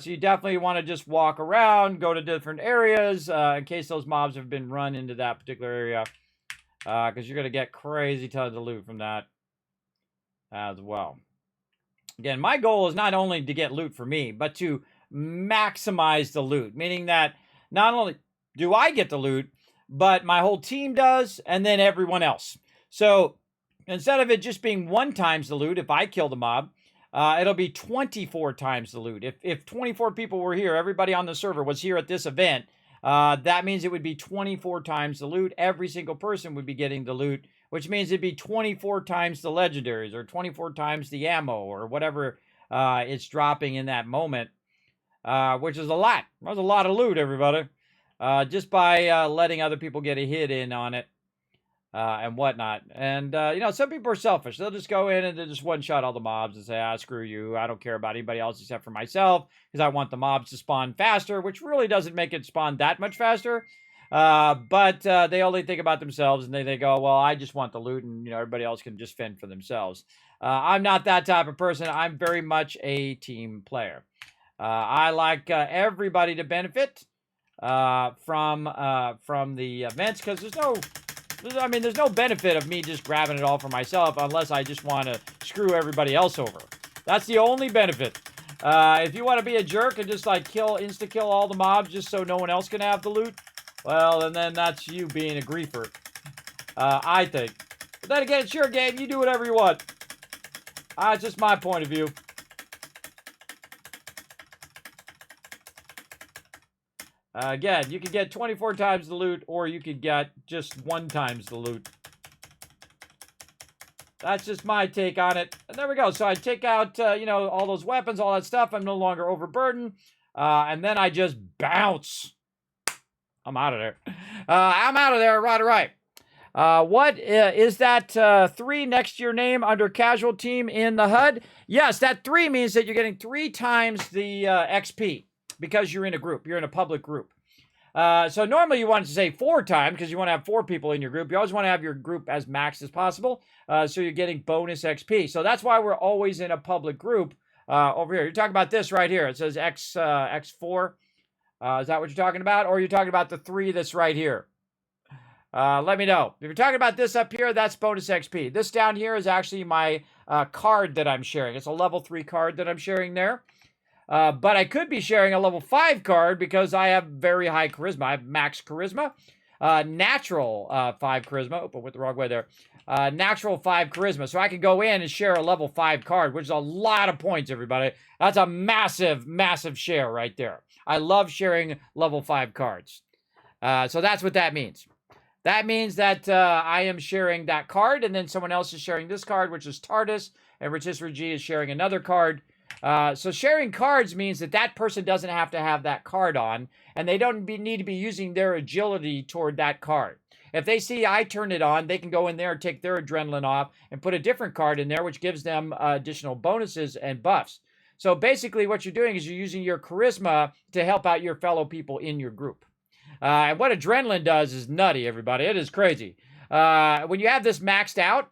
So you definitely want to just walk around, go to different areas, in case those mobs have been run into that particular area. Because you're going to get crazy tons of loot from that as well. Again, my goal is not only to get loot for me, but to maximize the loot. Meaning that not only do I get the loot, but my whole team does, and then everyone else. So instead of it just being 1 times the loot, if I kill the mob, it'll be 24 times the loot. If 24 people were here, everybody on the server was here at this event, that means it would be 24 times the loot. Every single person would be getting the loot, which means it'd be 24 times the legendaries or 24 times the ammo or whatever it's dropping in that moment, which is a lot. That's a lot of loot, everybody, just by letting other people get a hit in on it. And whatnot. And, you know, some people are selfish. They'll just go in and they'll just one-shot all the mobs and say, screw you. I don't care about anybody else except for myself because I want the mobs to spawn faster, which really doesn't make it spawn that much faster. But they only think about themselves and they go, well, I just want the loot and, you know, everybody else can just fend for themselves. I'm not that type of person. I'm very much a team player. I like everybody to benefit from the events because there's no benefit of me just grabbing it all for myself unless I just want to screw everybody else over. That's the only benefit. If you want to be a jerk and just like insta-kill all the mobs just so no one else can have the loot, well, then that's you being a griefer. I think. But then again, it's your game. You do whatever you want. It's just my point of view. Again, you could get 24 times the loot, or you could get just 1 times the loot. That's just my take on it. And there we go. So I take out, you know, all those weapons, all that stuff. I'm no longer overburdened. And then I just bounce. I'm out of there. I'm out of there. Right. What is that 3 next to your name under casual team in the HUD? Yes, that 3 means that you're getting 3 times the XP. Because you're in a group. You're in a public group. So normally you want to say 4 times because you want to have 4 people in your group. You always want to have your group as maxed as possible. So you're getting bonus XP. So that's why we're always in a public group over here. You're talking about this right here. It says X4. Is that what you're talking about? Or you're talking about the 3 that's right here? Let me know. If you're talking about this up here, that's bonus XP. This down here is actually my card that I'm sharing. It's a level 3 card that I'm sharing there. But I could be sharing a level 5 card because I have very high charisma. I have max charisma. Natural 5 charisma. Oh, I went the wrong way there. Natural 5 charisma. So I can go in and share a level 5 card, which is a lot of points, everybody. That's a massive, massive share right there. I love sharing level 5 cards. So that's what that means. That means that I am sharing that card, and then someone else is sharing this card, which is TARDIS, and Rotisserie G is sharing another card. So sharing cards means that that person doesn't have to have that card on, and they don't need to be using their agility toward that card. If they see I turn it on, they can go in there and take their adrenaline off and put a different card in there, which gives them additional bonuses and buffs. So basically what you're doing is you're using your charisma to help out your fellow people in your group. And what adrenaline does is nutty, everybody. It is crazy. When you have this maxed out,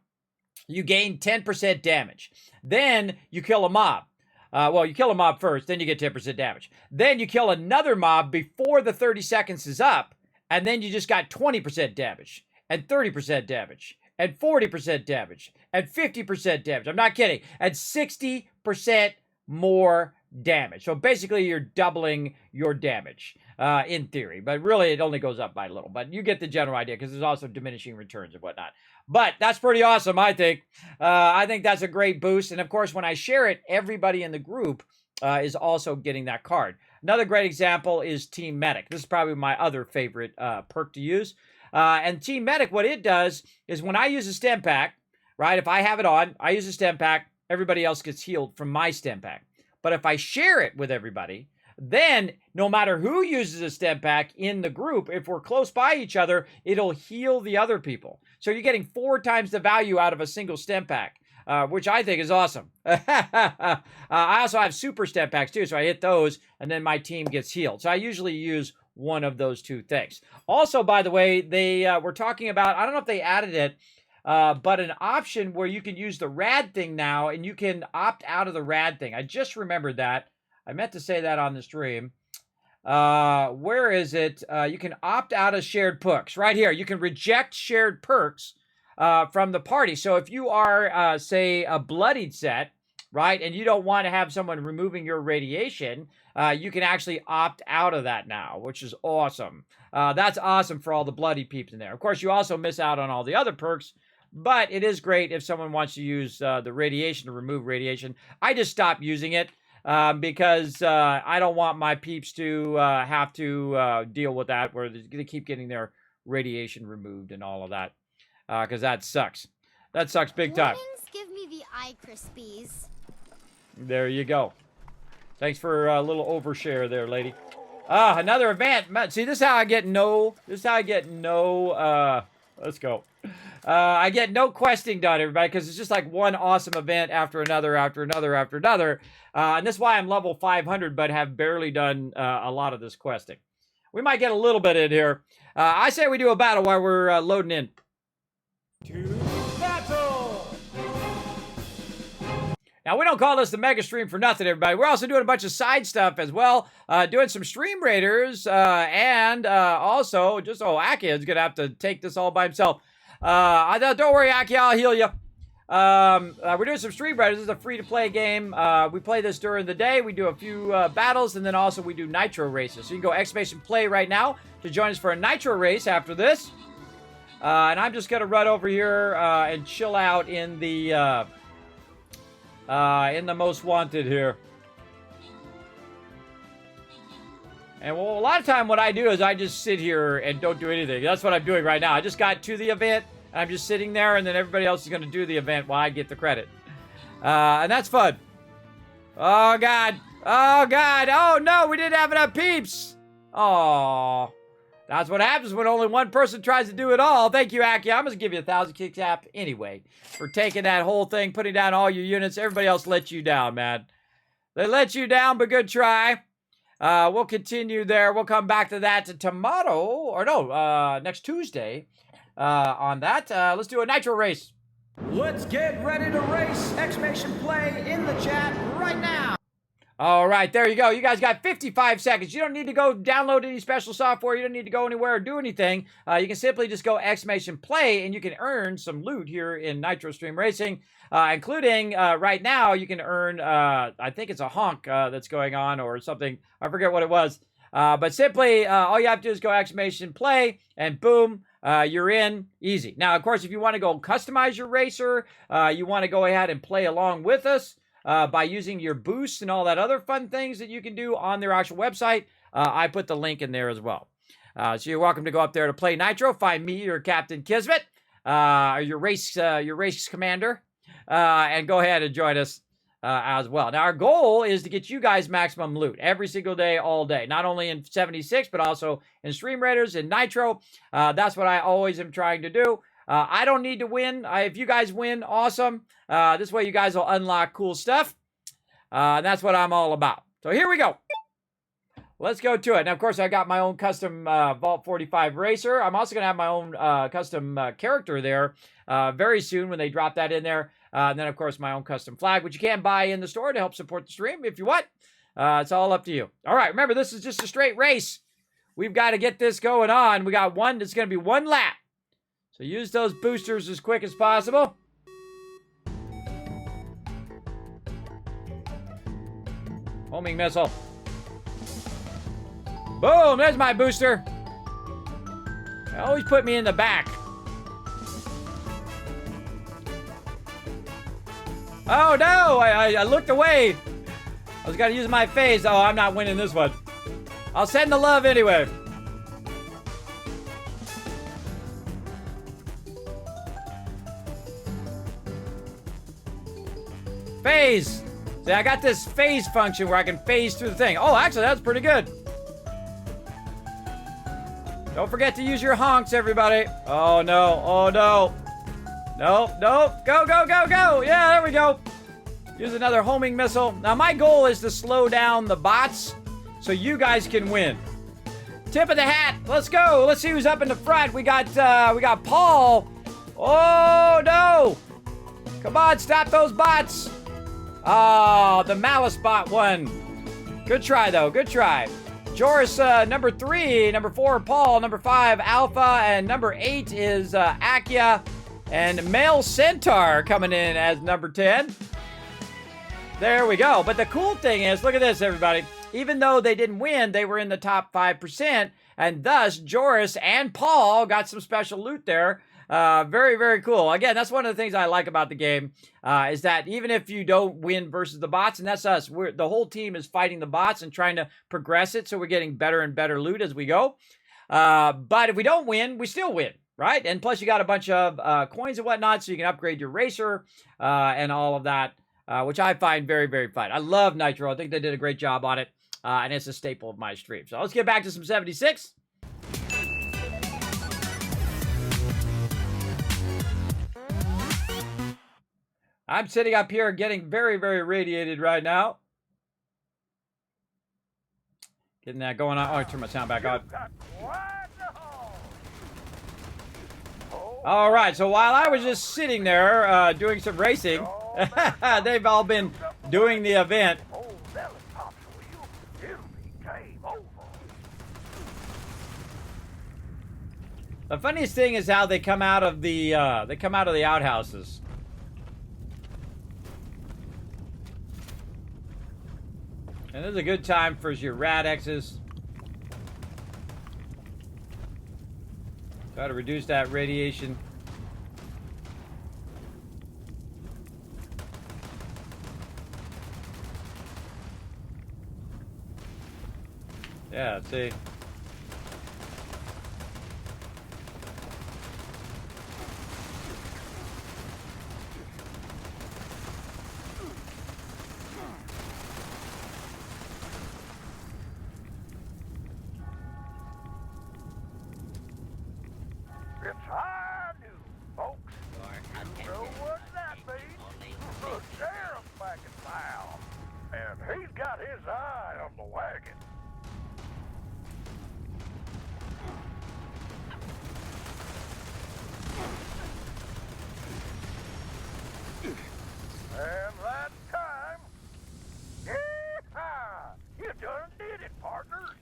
you gain 10% damage. Then you kill a mob. Well, you kill a mob first, then you get 10% damage. Then you kill another mob before the 30 seconds is up, and then you just got 20% damage, and 30% damage, and 40% damage, and 50% damage. I'm not kidding. And 60% more damage. So basically, you're doubling your damage in theory, but really it only goes up by a little. But you get the general idea because there's also diminishing returns and whatnot. But that's pretty awesome, I think. I think that's a great boost. And of course, when I share it, everybody in the group is also getting that card. Another great example is Team Medic. This is probably my other favorite perk to use. And Team Medic, what it does is when I use a stem pack, right, if I have it on, I use a stem pack, everybody else gets healed from my stem pack. But if I share it with everybody, then no matter who uses a stem pack in the group, if we're close by each other, it'll heal the other people. So you're getting 4 times the value out of a single stem pack, which I think is awesome. I also have super stem packs too, so I hit those, and then my team gets healed. So I usually use one of those 2 things. Also, by the way, they were talking about, I don't know if they added it, but an option where you can use the rad thing now, and you can opt out of the rad thing. I just remembered that. I meant to say that on the stream. Where is it? You can opt out of shared perks. Right here. You can reject shared perks from the party. So if you are, say, a bloodied set, right, and you don't want to have someone removing your radiation, you can actually opt out of that now, which is awesome. That's awesome for all the bloody peeps in there. Of course, you also miss out on all the other perks, but it is great if someone wants to use the radiation to remove radiation. I just stopped using it because I don't want my peeps to have to deal with that, where they keep getting their radiation removed and all of that, because that sucks. That sucks big time. Warnings give me the eye crispies. There you go. Thanks for a little overshare there, lady. Another event. See, this is how I get no. Let's go. I get no questing done, everybody, because it's just like one awesome event after another, after another, after another. And that's why I'm level 500, but have barely done a lot of this questing. We might get a little bit in here. I say we do a battle while we're loading in. To battle! Now, we don't call this the mega stream for nothing, everybody. We're also doing a bunch of side stuff as well. Doing some stream raiders. And also, just, Aki's going to have to take this all by himself. Don't worry, Aki, I'll heal you. We're doing some stream raiders. This is a free-to-play game. We play this during the day. We do a few battles, and then also we do nitro races. So you can go !play right now to join us for a nitro race after this. And I'm just going to run over here and chill out in the most wanted here. And well, a lot of time what I do is I just sit here and don't do anything. That's what I'm doing right now. I just got to the event, and I'm just sitting there, and then everybody else is going to do the event while I get the credit. And that's fun. Oh, God. Oh, God. Oh, no, we didn't have enough peeps. Oh, that's what happens when only one person tries to do it all. Thank you, Aki. I'm going to give you 1,000 kick tap anyway for taking that whole thing, putting down all your units. Everybody else let you down, man. They let you down, but good try. We'll continue there. We'll come back to that tomorrow, or no, next Tuesday on that. Let's do a nitro race. Let's get ready to race! !play in the chat right now. All right, there you go. You guys got 55 seconds. You don't need to go download any special software. You don't need to go anywhere or do anything. You can simply just go !play, and you can earn some loot here in Nitro Stream Racing, including right now you can earn, I think it's a honk that's going on or something. I forget what it was. But simply, all you have to do is go !play, and boom, you're in. Easy. Now, of course, if you want to go customize your racer, you want to go ahead and play along with us, by using your boosts and all that other fun things that you can do on their actual website. I put the link in there as well. So you're welcome to go up there to play Nitro. Find me, your Captain Kismet, your race commander, and go ahead and join us as well. Now, our goal is to get you guys maximum loot every single day, all day. Not only in 76, but also in Stream Raiders and Nitro. That's what I always am trying to do. I don't need to win. If you guys win, awesome. This way you guys will unlock cool stuff. And that's what I'm all about. So here we go. Let's go to it. Now, of course, I got my own custom Vault 45 racer. I'm also going to have my own custom character there very soon when they drop that in there. And then, of course, my own custom flag, which you can buy in the store to help support the stream if you want. It's all up to you. All right, remember, this is just a straight race. We've got to get this going on. We got one. It's going to be one lap. So use those boosters as quick as possible. Homing missile. Boom, there's my booster. They always put me in the back. Oh no, I looked away. I was gonna use my phase. Oh, I'm not winning this one. I'll send the love anyway. Phase. See, I got this phase function where I can phase through the thing. Oh, actually, that's pretty good. Don't forget to use your honks, everybody. Oh, no. Oh, no. Nope, nope. Go, go, go, go. Yeah, there we go. Use another homing missile. Now, my goal is to slow down the bots so you guys can win. Tip of the hat. Let's go. Let's see who's up in the front. We got Paul. Oh, no. Come on, stop those bots. Oh, the Malice bot won. Good try, though. Good try. Joris, number 3. Number 4, Paul. Number 5, Alpha. And number 8 is Akia. And Male Centaur coming in as number 10. There we go. But the cool thing is, look at this, everybody. Even though they didn't win, they were in the top 5%. And thus, Joris and Paul got some special loot there. Very, very cool. Again, that's one of the things I like about the game, is that even if you don't win versus the bots, and that's us, the whole team is fighting the bots and trying to progress it, so we're getting better and better loot as we go. But if we don't win, we still win, right? And plus, you got a bunch of coins and whatnot, so you can upgrade your racer and all of that, which I find very, very fun. I love Nitro. I think they did a great job on it, and it's a staple of my stream. So let's get back to some 76. I'm sitting up here getting very, very radiated right now. Getting that going on. Oh, I turn my sound back on. All right, so while I was just sitting there doing some racing, they've all been doing the event. The funniest thing is how they come out of the outhouses. And this is a good time for your Radexes. Try to reduce that radiation. Yeah, see.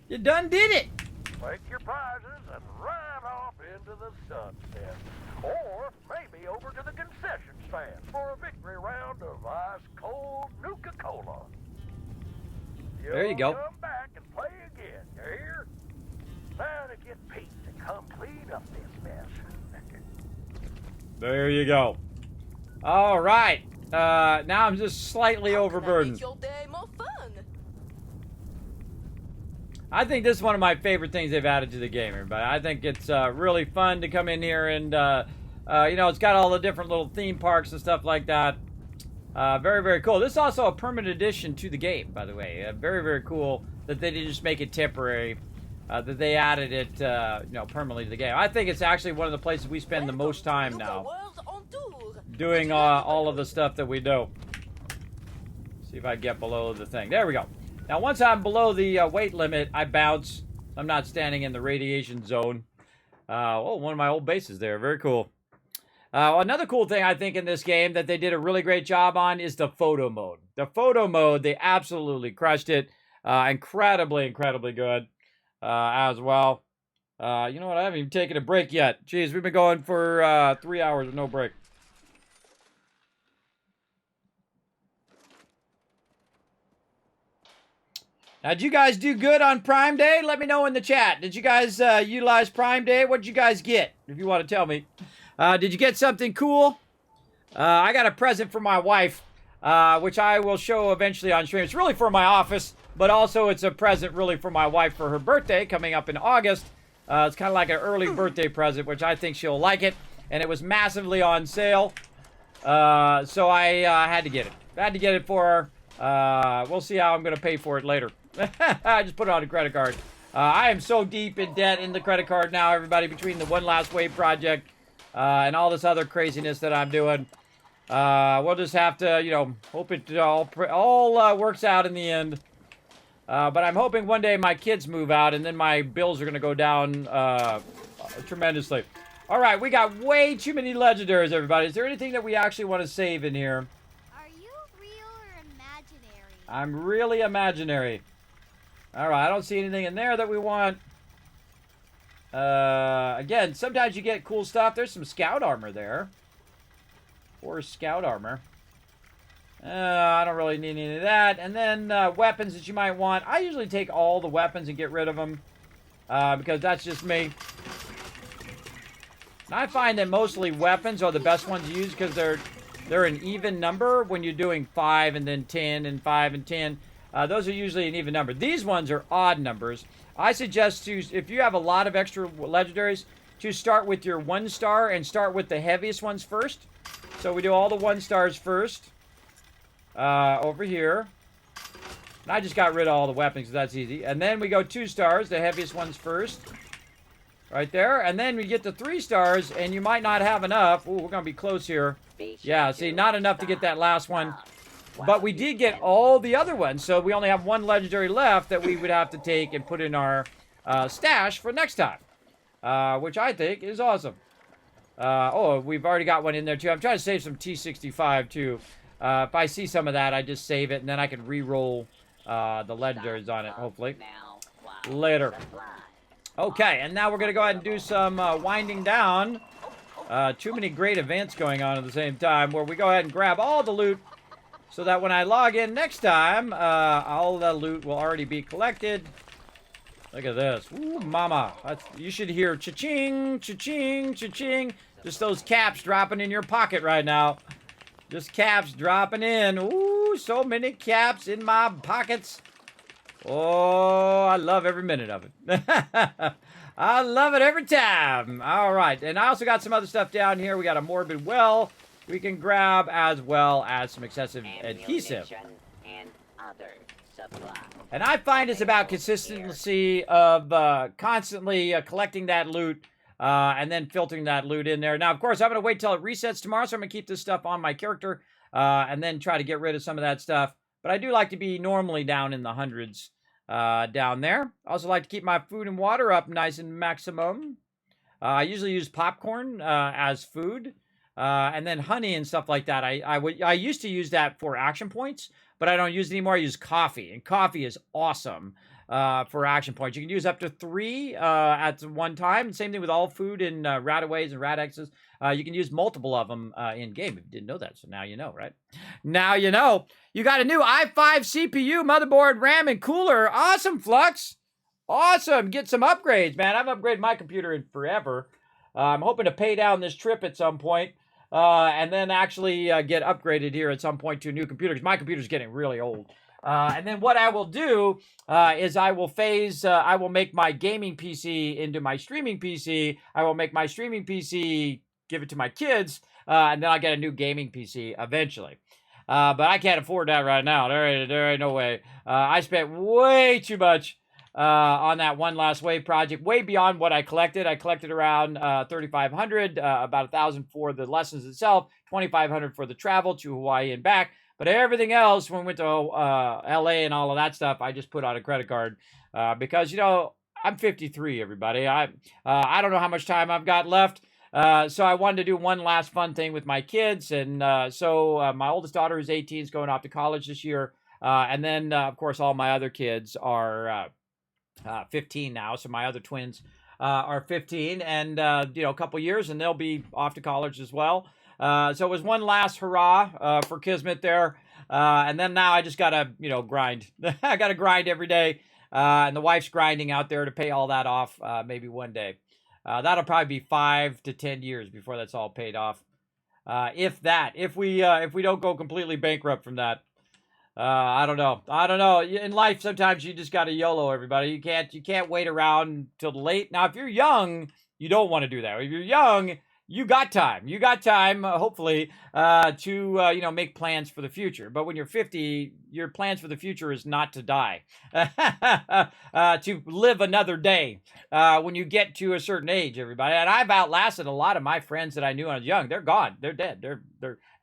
You done did it! Take your prizes and ride off into the sunset. Or maybe over to the concession stand for a victory round of ice-cold Nuka-Cola. There you go. Come back and play again, you hear? Now to get Pete to come clean up this mess. There you go. All right. Now I'm just slightly overburdened. I think this is one of my favorite things they've added to the game, everybody. I think it's really fun to come in here and, you know, it's got all the different little theme parks and stuff like that. Very, very cool. This is also a permanent addition to the game, by the way. Very, very cool that they didn't just make it temporary, that they added it, you know, permanently to the game. I think it's actually one of the places we spend the most time now doing all of the stuff that we do. See if I get below the thing. There we go. Now, once I'm below the weight limit, I bounce. I'm not standing in the radiation zone. Oh, one of my old bases there. Very cool. Another cool thing, I think, in this game that they did a really great job on is the photo mode. The photo mode, they absolutely crushed it. Incredibly, incredibly good as well. You know what? I haven't even taken a break yet. Jeez, we've been going for 3 hours with no break. Now, did you guys do good on Prime Day? Let me know in the chat. Did you guys utilize Prime Day? What did you guys get, if you want to tell me? Did you get something cool? I got a present for my wife, which I will show eventually on stream. It's really for my office, but also it's a present really for my wife for her birthday coming up in August. It's kind of like an early birthday present, which I think she'll like it. And it was massively on sale. So I had to get it. I had to get it for her. We'll see how I'm going to pay for it later. I just put it on a credit card. I am so deep in debt in the credit card now, everybody, between the One Last Wave project and all this other craziness that I'm doing. We'll just have to, you know, hope it all works out in the end. But I'm hoping one day my kids move out and then my bills are going to go down tremendously. All right, we got way too many legendaries, everybody. Is there anything that we actually want to save in here? Are you real or imaginary? I'm really imaginary. All right, I don't see anything in there that we want. Again, sometimes you get cool stuff. There's some scout armor there. Or scout armor. I don't really need any of that. And then weapons that you might want. I usually take all the weapons and get rid of them. Because that's just me. And I find that mostly weapons are the best ones to use because they're an even number when you're doing 5 and then 10 and 5 and 10. Those are usually an even number. These ones are odd numbers. I suggest to, if you have a lot of extra legendaries, to start with your 1 star and start with the heaviest ones first. So we do all the 1 stars first. Over here. And I just got rid of all the weapons, so that's easy. And then we go 2 stars, the heaviest ones first. Right there. And then we get to 3 stars, and you might not have enough. Ooh, we're going to be close here. Yeah, see, not enough to get that last one. But we did get all the other ones, so we only have 1 legendary left that we would have to take and put in our stash for next time. Which I think is awesome. Oh, we've already got one in there, too. I'm trying to save some T65, too. If I see some of that, I just save it, and then I can re-roll the legendaries on it, hopefully. Later. Okay, and now we're going to go ahead and do some winding down. Too many great events going on at the same time, where we go ahead and grab all the loot, so that when I log in next time, all the loot will already be collected. Look at this. Ooh, mama. You should hear cha-ching, cha-ching, cha-ching. Just those caps dropping in your pocket right now. Just caps dropping in. Ooh, so many caps in my pockets. Oh, I love every minute of it. I love it every time. All right. And I also got some other stuff down here. We got a morbid well we can grab, as well as some excessive adhesive. And other supplies. And I find it's about consistency of constantly collecting that loot and then filtering that loot in there. Now, of course, I'm going to wait till it resets tomorrow, so I'm going to keep this stuff on my character and then try to get rid of some of that stuff. But I do like to be normally down in the hundreds down there. I also like to keep my food and water up nice and maximum. I usually use popcorn as food. And then honey and stuff like that. I used to use that for action points, but I don't use it anymore. I use coffee, and coffee is awesome for action points. You can use up to 3 at one time. Same thing with all food and Radaways and Radexes. You can use multiple of them in-game. If you didn't know that, so now you know, right? Now you know. You got a new i5 CPU, motherboard, RAM, and cooler. Awesome, Flux. Awesome. Get some upgrades, man. I've upgraded my computer in forever. I'm hoping to pay down this trip at some point. And then actually get upgraded here at some point to a new computer, because my computer's getting really old. And then what I will do is I will make my gaming PC into my streaming PC. I will make my streaming PC, give it to my kids, and then I'll get a new gaming PC eventually. But I can't afford that right now. There ain't no way. I spent way too much on that One Last Wave project, way beyond what I collected. I collected around 3,500, about 1,000 for the lessons itself, 2,500 for the travel to Hawaii and back. But everything else, when we went to LA and all of that stuff, I just put on a credit card because, you know, I'm 53, everybody. I don't know how much time I've got left. So I wanted to do one last fun thing with my kids. And so my oldest daughter, who's 18, is going off to college this year. And then, of course, all my other kids are 15 now. So my other twins are 15 and, you know, a couple years and they'll be off to college as well. So it was one last hurrah for Kismet there. And then now I just gotta, grind. I gotta grind every day. And the wife's grinding out there to pay all that off, maybe one day. That'll probably be 5 to 10 years before that's all paid off. If we don't go completely bankrupt from that. I don't know. In life, sometimes you just got to YOLO, everybody. You can't wait around till late. Now, if you're young, you don't want to do that. If you're young, you got time. You got time, hopefully, to make plans for the future. But when you're 50, your plans for the future is not to die, to live another day. When you get to a certain age, everybody, and I've outlasted a lot of my friends that I knew when I was young. They're gone. They're dead.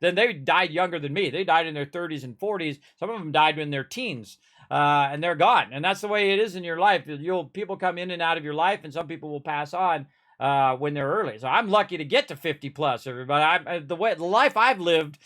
Then they died younger than me. They died in their 30s and 40s. Some of them died in their teens. And they're gone. And that's the way it is in your life. People come in and out of your life, and some people will pass on when they're early. So I'm lucky to get to 50 plus, everybody. The life I've lived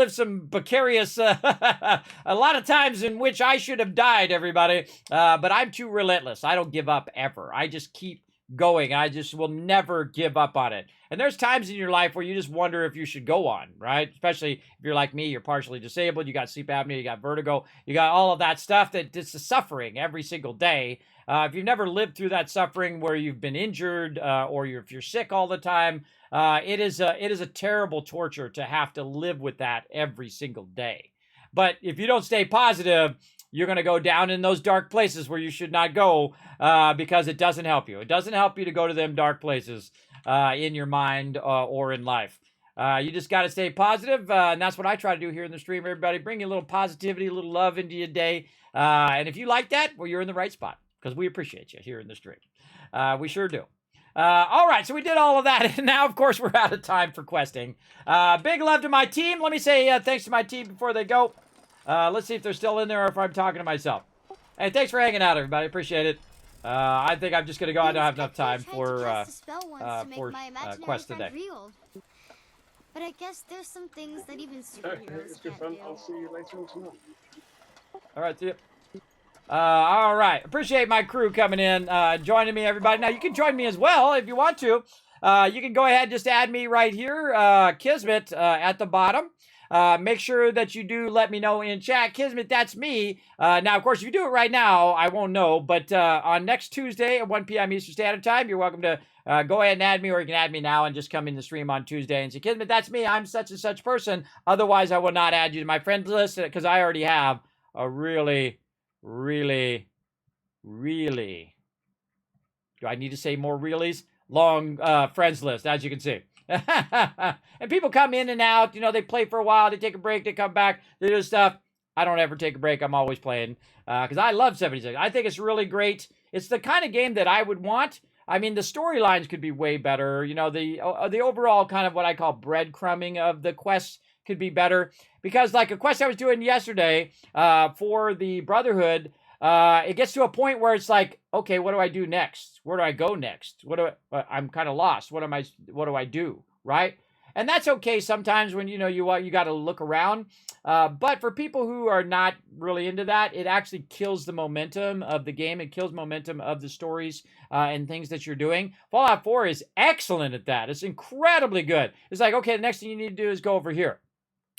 some precarious, a lot of times in which I should have died, everybody. But I'm too relentless. I don't give up ever. I just keep going. I just will never give up on it. And there's times in your life where you just wonder if you should go on, right? Especially if you're like me, you're partially disabled, you got sleep apnea, you got vertigo, you got all of that stuff that it's the suffering every single day. If you've never lived through that suffering where you've been injured or if you're sick all the time, it is a terrible torture to have to live with that every single day. But if you don't stay positive, you're going to go down in those dark places where you should not go because it doesn't help you. It doesn't help you to go to them dark places in your mind or in life. You just got to stay positive, and that's what I try to do here in the stream, everybody. Bring you a little positivity, a little love into your day. And if you like that, well, you're in the right spot because we appreciate you here in the stream. We sure do. All right, so we did all of that, and now, of course, we're out of time for questing. Big love to my team. Let me say thanks to my team before they go. Let's see if they're still in there or if I'm talking to myself. Hey, thanks for hanging out, everybody. Appreciate it. I think I'm just going to go. I don't have enough time for quest today. But I guess there's some things that even superheroes can't do. I'll see you later on tonight. All right, see you. All right. Appreciate my crew coming in, joining me, everybody. Now, you can join me as well if you want to. You can go ahead and just add me right here, Kismet, at the bottom. Make sure that you do let me know in chat. Kismet, that's me. Now, of course, if you do it right now, I won't know. But on next Tuesday at 1 p.m. Eastern Standard Time, you're welcome to go ahead and add me, or you can add me now and just come in the stream on Tuesday and say, Kismet, that's me. I'm such and such person. Otherwise, I will not add you to my friend list because I already have a really, really, really, do I need to say more reallys? Long friends list, as you can see. And people come in and out, they play for a while, they take a break, they come back, they do stuff. I don't ever take a break. I'm always playing because I love 76. I think it's really great. It's the kind of game that I would want. I mean, the storylines could be way better. The overall kind of what I call breadcrumbing of the quests could be better because like a quest I was doing yesterday for the Brotherhood, it gets to a point where it's like, okay, what do I do next? Where do I go next? I'm kind of lost. What do I do? Right? And that's okay sometimes when, you got to look around. But for people who are not really into that, it actually kills the momentum of the game. It kills momentum of the stories and things that you're doing. Fallout 4 is excellent at that. It's incredibly good. It's like, okay, the next thing you need to do is go over here.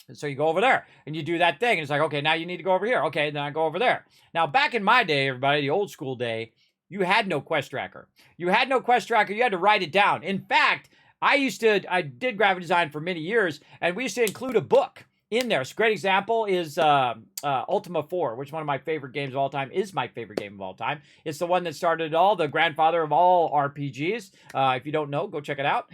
And so you go over there and you do that thing. And it's like, okay, now you need to go over here. Okay, then I go over there. Now, back in my day, everybody, the old school day, you had no quest tracker. You had to write it down. In fact, I did graphic design for many years, and we used to include a book in there. So a great example is Ultima 4, which one of my favorite games of all time is my favorite game of all time. It's the one that started it all, the grandfather of all RPGs. If you don't know, go check it out.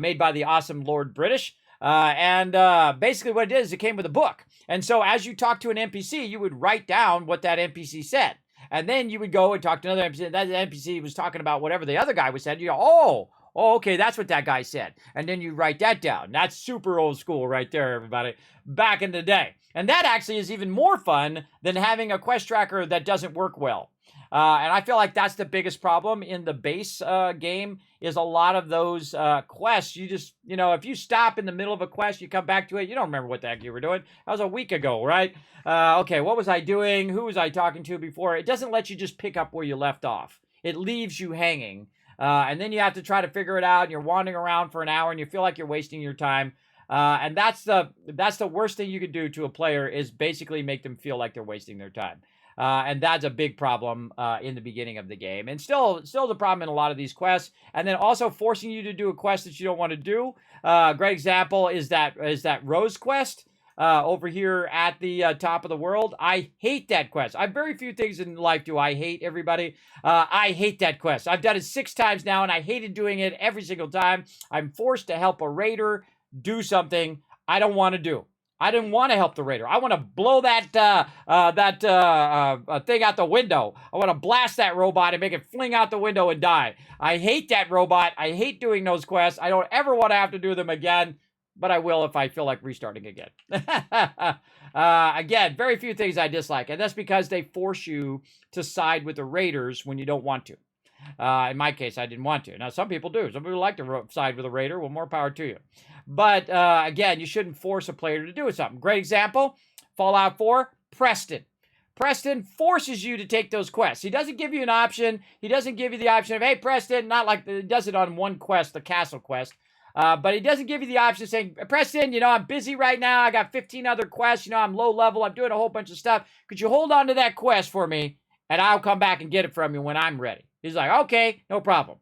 Made by the awesome Lord British. Basically what it is, it came with a book. And so as you talk to an NPC, you would write down what that NPC said. And then you would go and talk to another NPC. That NPC was talking about whatever the other guy was saying. You go, oh, okay, that's what that guy said. And then you write that down. That's super old school right there, everybody. Back in the day. And that actually is even more fun than having a quest tracker that doesn't work well. And I feel like that's the biggest problem in the base game is a lot of those quests. You just, if you stop in the middle of a quest, you come back to it, you don't remember what the heck you were doing. That was a week ago, right? Okay, what was I doing? Who was I talking to before? It doesn't let you just pick up where you left off. It leaves you hanging. And then you have to try to figure it out, and you're wandering around for an hour, and you feel like you're wasting your time. And that's the worst thing you could do to a player, is basically make them feel like they're wasting their time. And that's a big problem in the beginning of the game, and still the problem in a lot of these quests. And then also forcing you to do a quest that you don't want to do. Great example is that Rose quest over here at the top of the world. I hate that quest. I have very few things in life do I hate, everybody. I hate that quest. I've done it 6 times now, and I hated doing it every single time. I'm forced to help a raider do something I don't want to do. I didn't want to help the raider. I want to blow that thing out the window. I want to blast that robot and make it fling out the window and die. I hate that robot. I hate doing those quests. I don't ever want to have to do them again, but I will if I feel like restarting again. Again, very few things I dislike, and that's because they force you to side with the raiders when you don't want to. In my case, I didn't want to. Now, some people do. Some people like to side with a raider. Well, more power to you. But, again, you shouldn't force a player to do something. Great example, Fallout 4, Preston. Preston forces you to take those quests. He doesn't give you an option. He doesn't give you the option of, hey, Preston, not like he does it on one quest, the castle quest. But he doesn't give you the option saying, Preston, I'm busy right now. I got 15 other quests. I'm low level. I'm doing a whole bunch of stuff. Could you hold on to that quest for me? And I'll come back and get it from you when I'm ready. He's like, okay, no problem.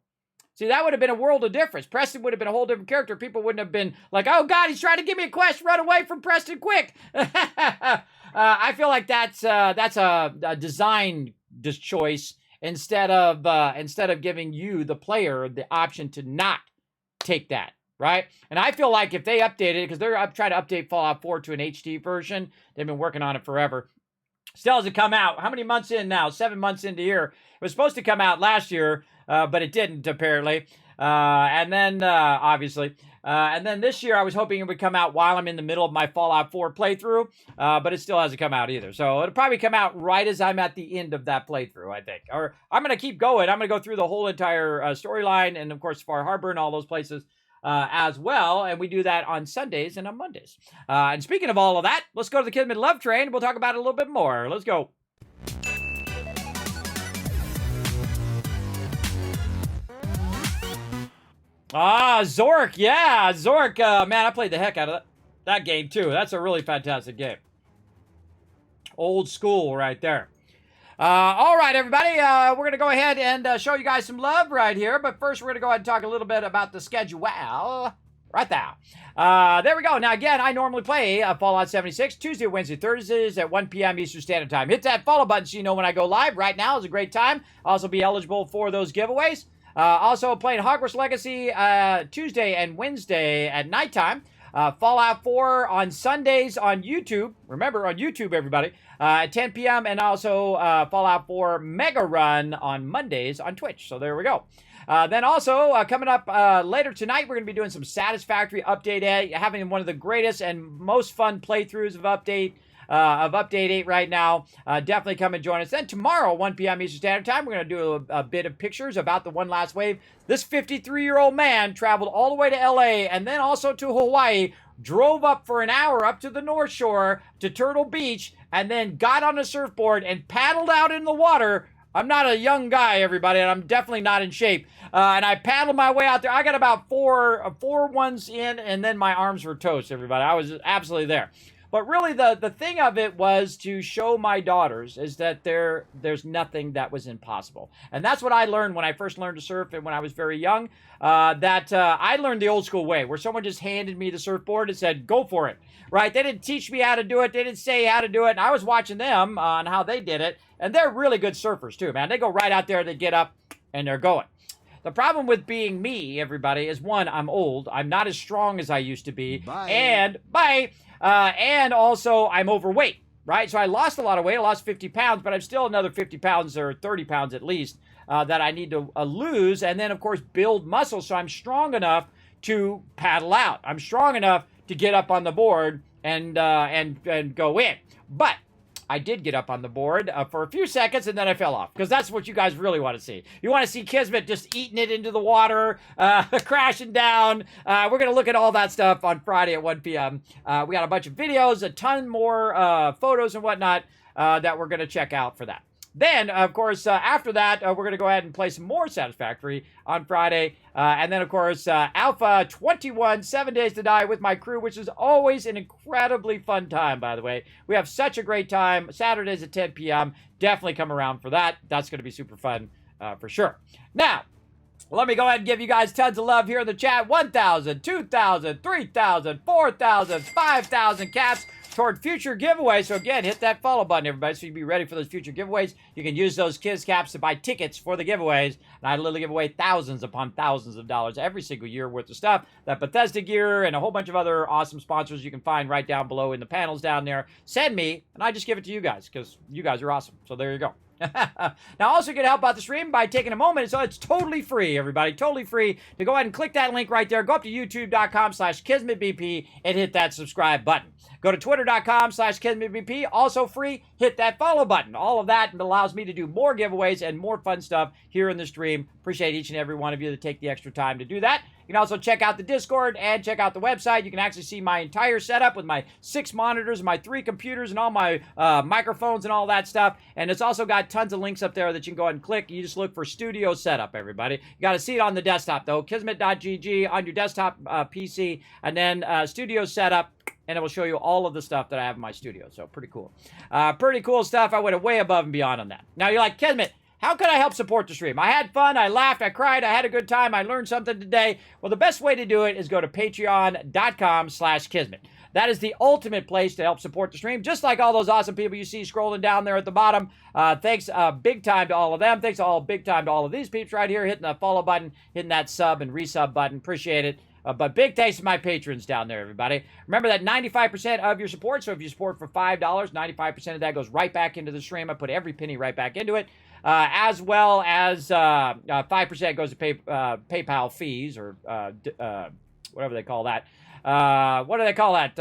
See, that would have been a world of difference. Preston would have been a whole different character. People wouldn't have been like, oh, God, he's trying to give me a quest. Run away from Preston quick. I feel like that's a design choice instead of giving you, the player, the option to not take that, right? And I feel like if they updated it, because they're trying to update Fallout 4 to an HD version. They've been working on it forever. Still hasn't come out. How many months in now? 7 months into here. It was supposed to come out last year, but it didn't, apparently. And then, obviously. And then this year, I was hoping it would come out while I'm in the middle of my Fallout 4 playthrough, but it still hasn't come out either. So it'll probably come out right as I'm at the end of that playthrough, I think. Or I'm going to keep going. I'm going to go through the whole entire storyline and, of course, Far Harbor and all those places as well. And we do that on Sundays and on Mondays. And speaking of all of that, let's go to the Kismet Love Train. We'll talk about it a little bit more. Let's go. Zork. Yeah, Zork. Man, I played the heck out of that game, too. That's a really fantastic game. Old school right there. All right, everybody. We're going to go ahead and show you guys some love right here. But first, we're going to go ahead and talk a little bit about the schedule. Right now. There we go. Now, again, I normally play Fallout 76 Tuesday, Wednesday, Thursdays at 1 p.m. Eastern Standard Time. Hit that follow button so you know when I go live. Right now is a great time. Also be eligible for those giveaways. Also playing Hogwarts Legacy Tuesday and Wednesday at nighttime. Fallout 4 on Sundays on YouTube. Remember, on YouTube, everybody. At 10 p.m. And also Fallout 4 Mega Run on Mondays on Twitch. So there we go. Then also, coming up later tonight, we're going to be doing some Satisfactory Update 8, having one of the greatest and most fun playthroughs of Update 8 right now. Definitely come and join us. Then tomorrow, 1 p.m. Eastern Standard Time, we're going to do a bit of pictures about the One Last Wave. This 53-year-old man traveled all the way to L.A. and then also to Hawaii, drove up for an hour up to the North Shore to Turtle Beach, and then got on a surfboard and paddled out in the water. I'm not a young guy, everybody, and I'm definitely not in shape. And I paddled my way out there. I got about four ones in, and then my arms were toast, everybody. I was absolutely there. But really, the thing of it was to show my daughters is that there's nothing that was impossible. And that's what I learned when I first learned to surf and when I was very young, that I learned the old school way, where someone just handed me the surfboard and said, go for it, right? They didn't teach me how to do it. They didn't say how to do it. And I was watching them on how they did it. And they're really good surfers, too, man. They go right out there, they get up, and they're going. The problem with being me, everybody, is, one, I'm old. I'm not as strong as I used to be. And also, I'm overweight, right? So I lost a lot of weight. I lost 50 pounds, but I'm still another 50 pounds or 30 pounds at least that I need to lose. And then, of course, build muscle so I'm strong enough to paddle out. I'm strong enough to get up on the board and go in. But I did get up on the board for a few seconds, and then I fell off, because that's what you guys really want to see. You want to see Kismet just eating it into the water, crashing down. We're going to look at all that stuff on Friday at 1 p.m. We got a bunch of videos, a ton more photos and whatnot that we're going to check out for that. Then, of course, after that, we're going to go ahead and play some more Satisfactory on Friday. And then, of course, Alpha 21, 7 Days to Die with my crew, which is always an incredibly fun time, by the way. We have such a great time. Saturdays at 10 p.m. Definitely come around for that. That's going to be super fun for sure. Now, let me go ahead and give you guys tons of love here in the chat. 1,000, 2,000, 3,000, 4,000, 5,000 caps toward future giveaways. So again, hit that follow button, everybody, so you can be ready for those future giveaways. You can use those Kiz caps to buy tickets for the giveaways. And I literally give away thousands upon thousands of dollars every single year worth of stuff. That Bethesda gear and a whole bunch of other awesome sponsors you can find right down below in the panels down there. Send me, and I just give it to you guys, because you guys are awesome. So there you go. Now, also, you can help out the stream by taking a moment. So it's totally free, everybody. Totally free to go ahead and click that link right there. Go up to youtube.com/KismetBP and hit that subscribe button. Go to twitter.com/KismetBP. Also free. Hit that follow button. All of that allows me to do more giveaways and more fun stuff here in the stream. Appreciate each and every one of you that take the extra time to do that. You can also check out the Discord and check out the website. You can actually see my entire setup with my 6 monitors, my 3 computers, and all my microphones and all that stuff. And it's also got tons of links up there that you can go ahead and click. You just look for Studio Setup, everybody. You got to see it on the desktop, though. Kismet.gg on your desktop PC, and then Studio Setup. And it will show you all of the stuff that I have in my studio. So pretty cool. Pretty cool stuff. I went way above and beyond on that. Now you're like, Kismet, how can I help support the stream? I had fun, I laughed, I cried, I had a good time, I learned something today. Well, the best way to do it is go to patreon.com/Kismet. That is the ultimate place to help support the stream, just like all those awesome people you see scrolling down there at the bottom. Thanks big time to all of them. Thanks big time to all of these peeps right here, hitting the follow button, hitting that sub and resub button. Appreciate it. But big thanks to my patrons down there, everybody. Remember that 95% of your support, so if you support for $5, 95% of that goes right back into the stream. I put every penny right back into it. As well as 5% goes to PayPal fees, or whatever they call that. What do they call that?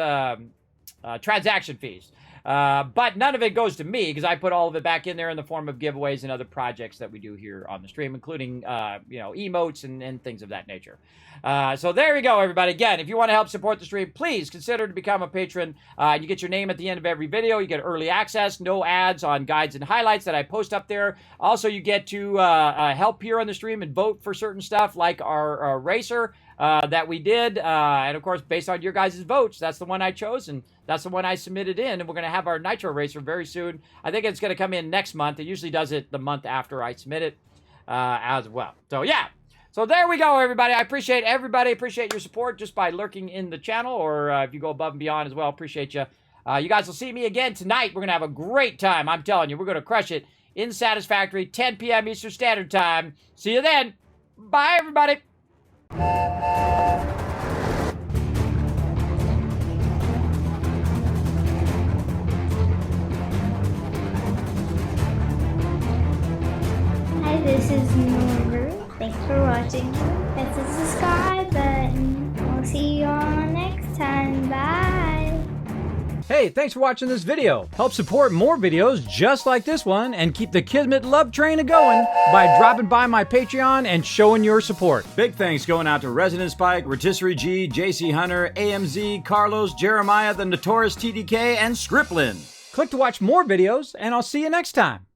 Transaction fees. But none of it goes to me, because I put all of it back in there in the form of giveaways and other projects that we do here on the stream, including emotes and things of that nature. So there we go, everybody. Again, if you want to help support the stream, please consider to become a patron. You get your name at the end of every video. You get early access, no ads on guides and highlights that I post up there. Also, you get to help here on the stream and vote for certain stuff, like our racer that we did. And of course, based on your guys' votes, that's the one I chose, and that's the one I submitted in. And we're going to have our Nitro Racer very soon. I think it's going to come in next month. It usually does it the month after I submit it as well. So yeah. So there we go, everybody. I appreciate everybody. Appreciate your support just by lurking in the channel, or if you go above and beyond as well. Appreciate you. You guys will see me again tonight. We're going to have a great time. I'm telling you, we're going to crush it in Satisfactory, 10 p.m. Eastern Standard Time. See you then. Bye, everybody. Hi, this is Norbert. Thanks for watching. Hit the subscribe button. We'll see you all next time. Bye. Hey, thanks for watching this video. Help support more videos just like this one and keep the Kismet love train a-going by dropping by my Patreon and showing your support. Big thanks going out to Resident Spike, Rotisserie G, JC Hunter, AMZ, Carlos, Jeremiah, the Notorious TDK, and Scriplin. Click to watch more videos, and I'll see you next time.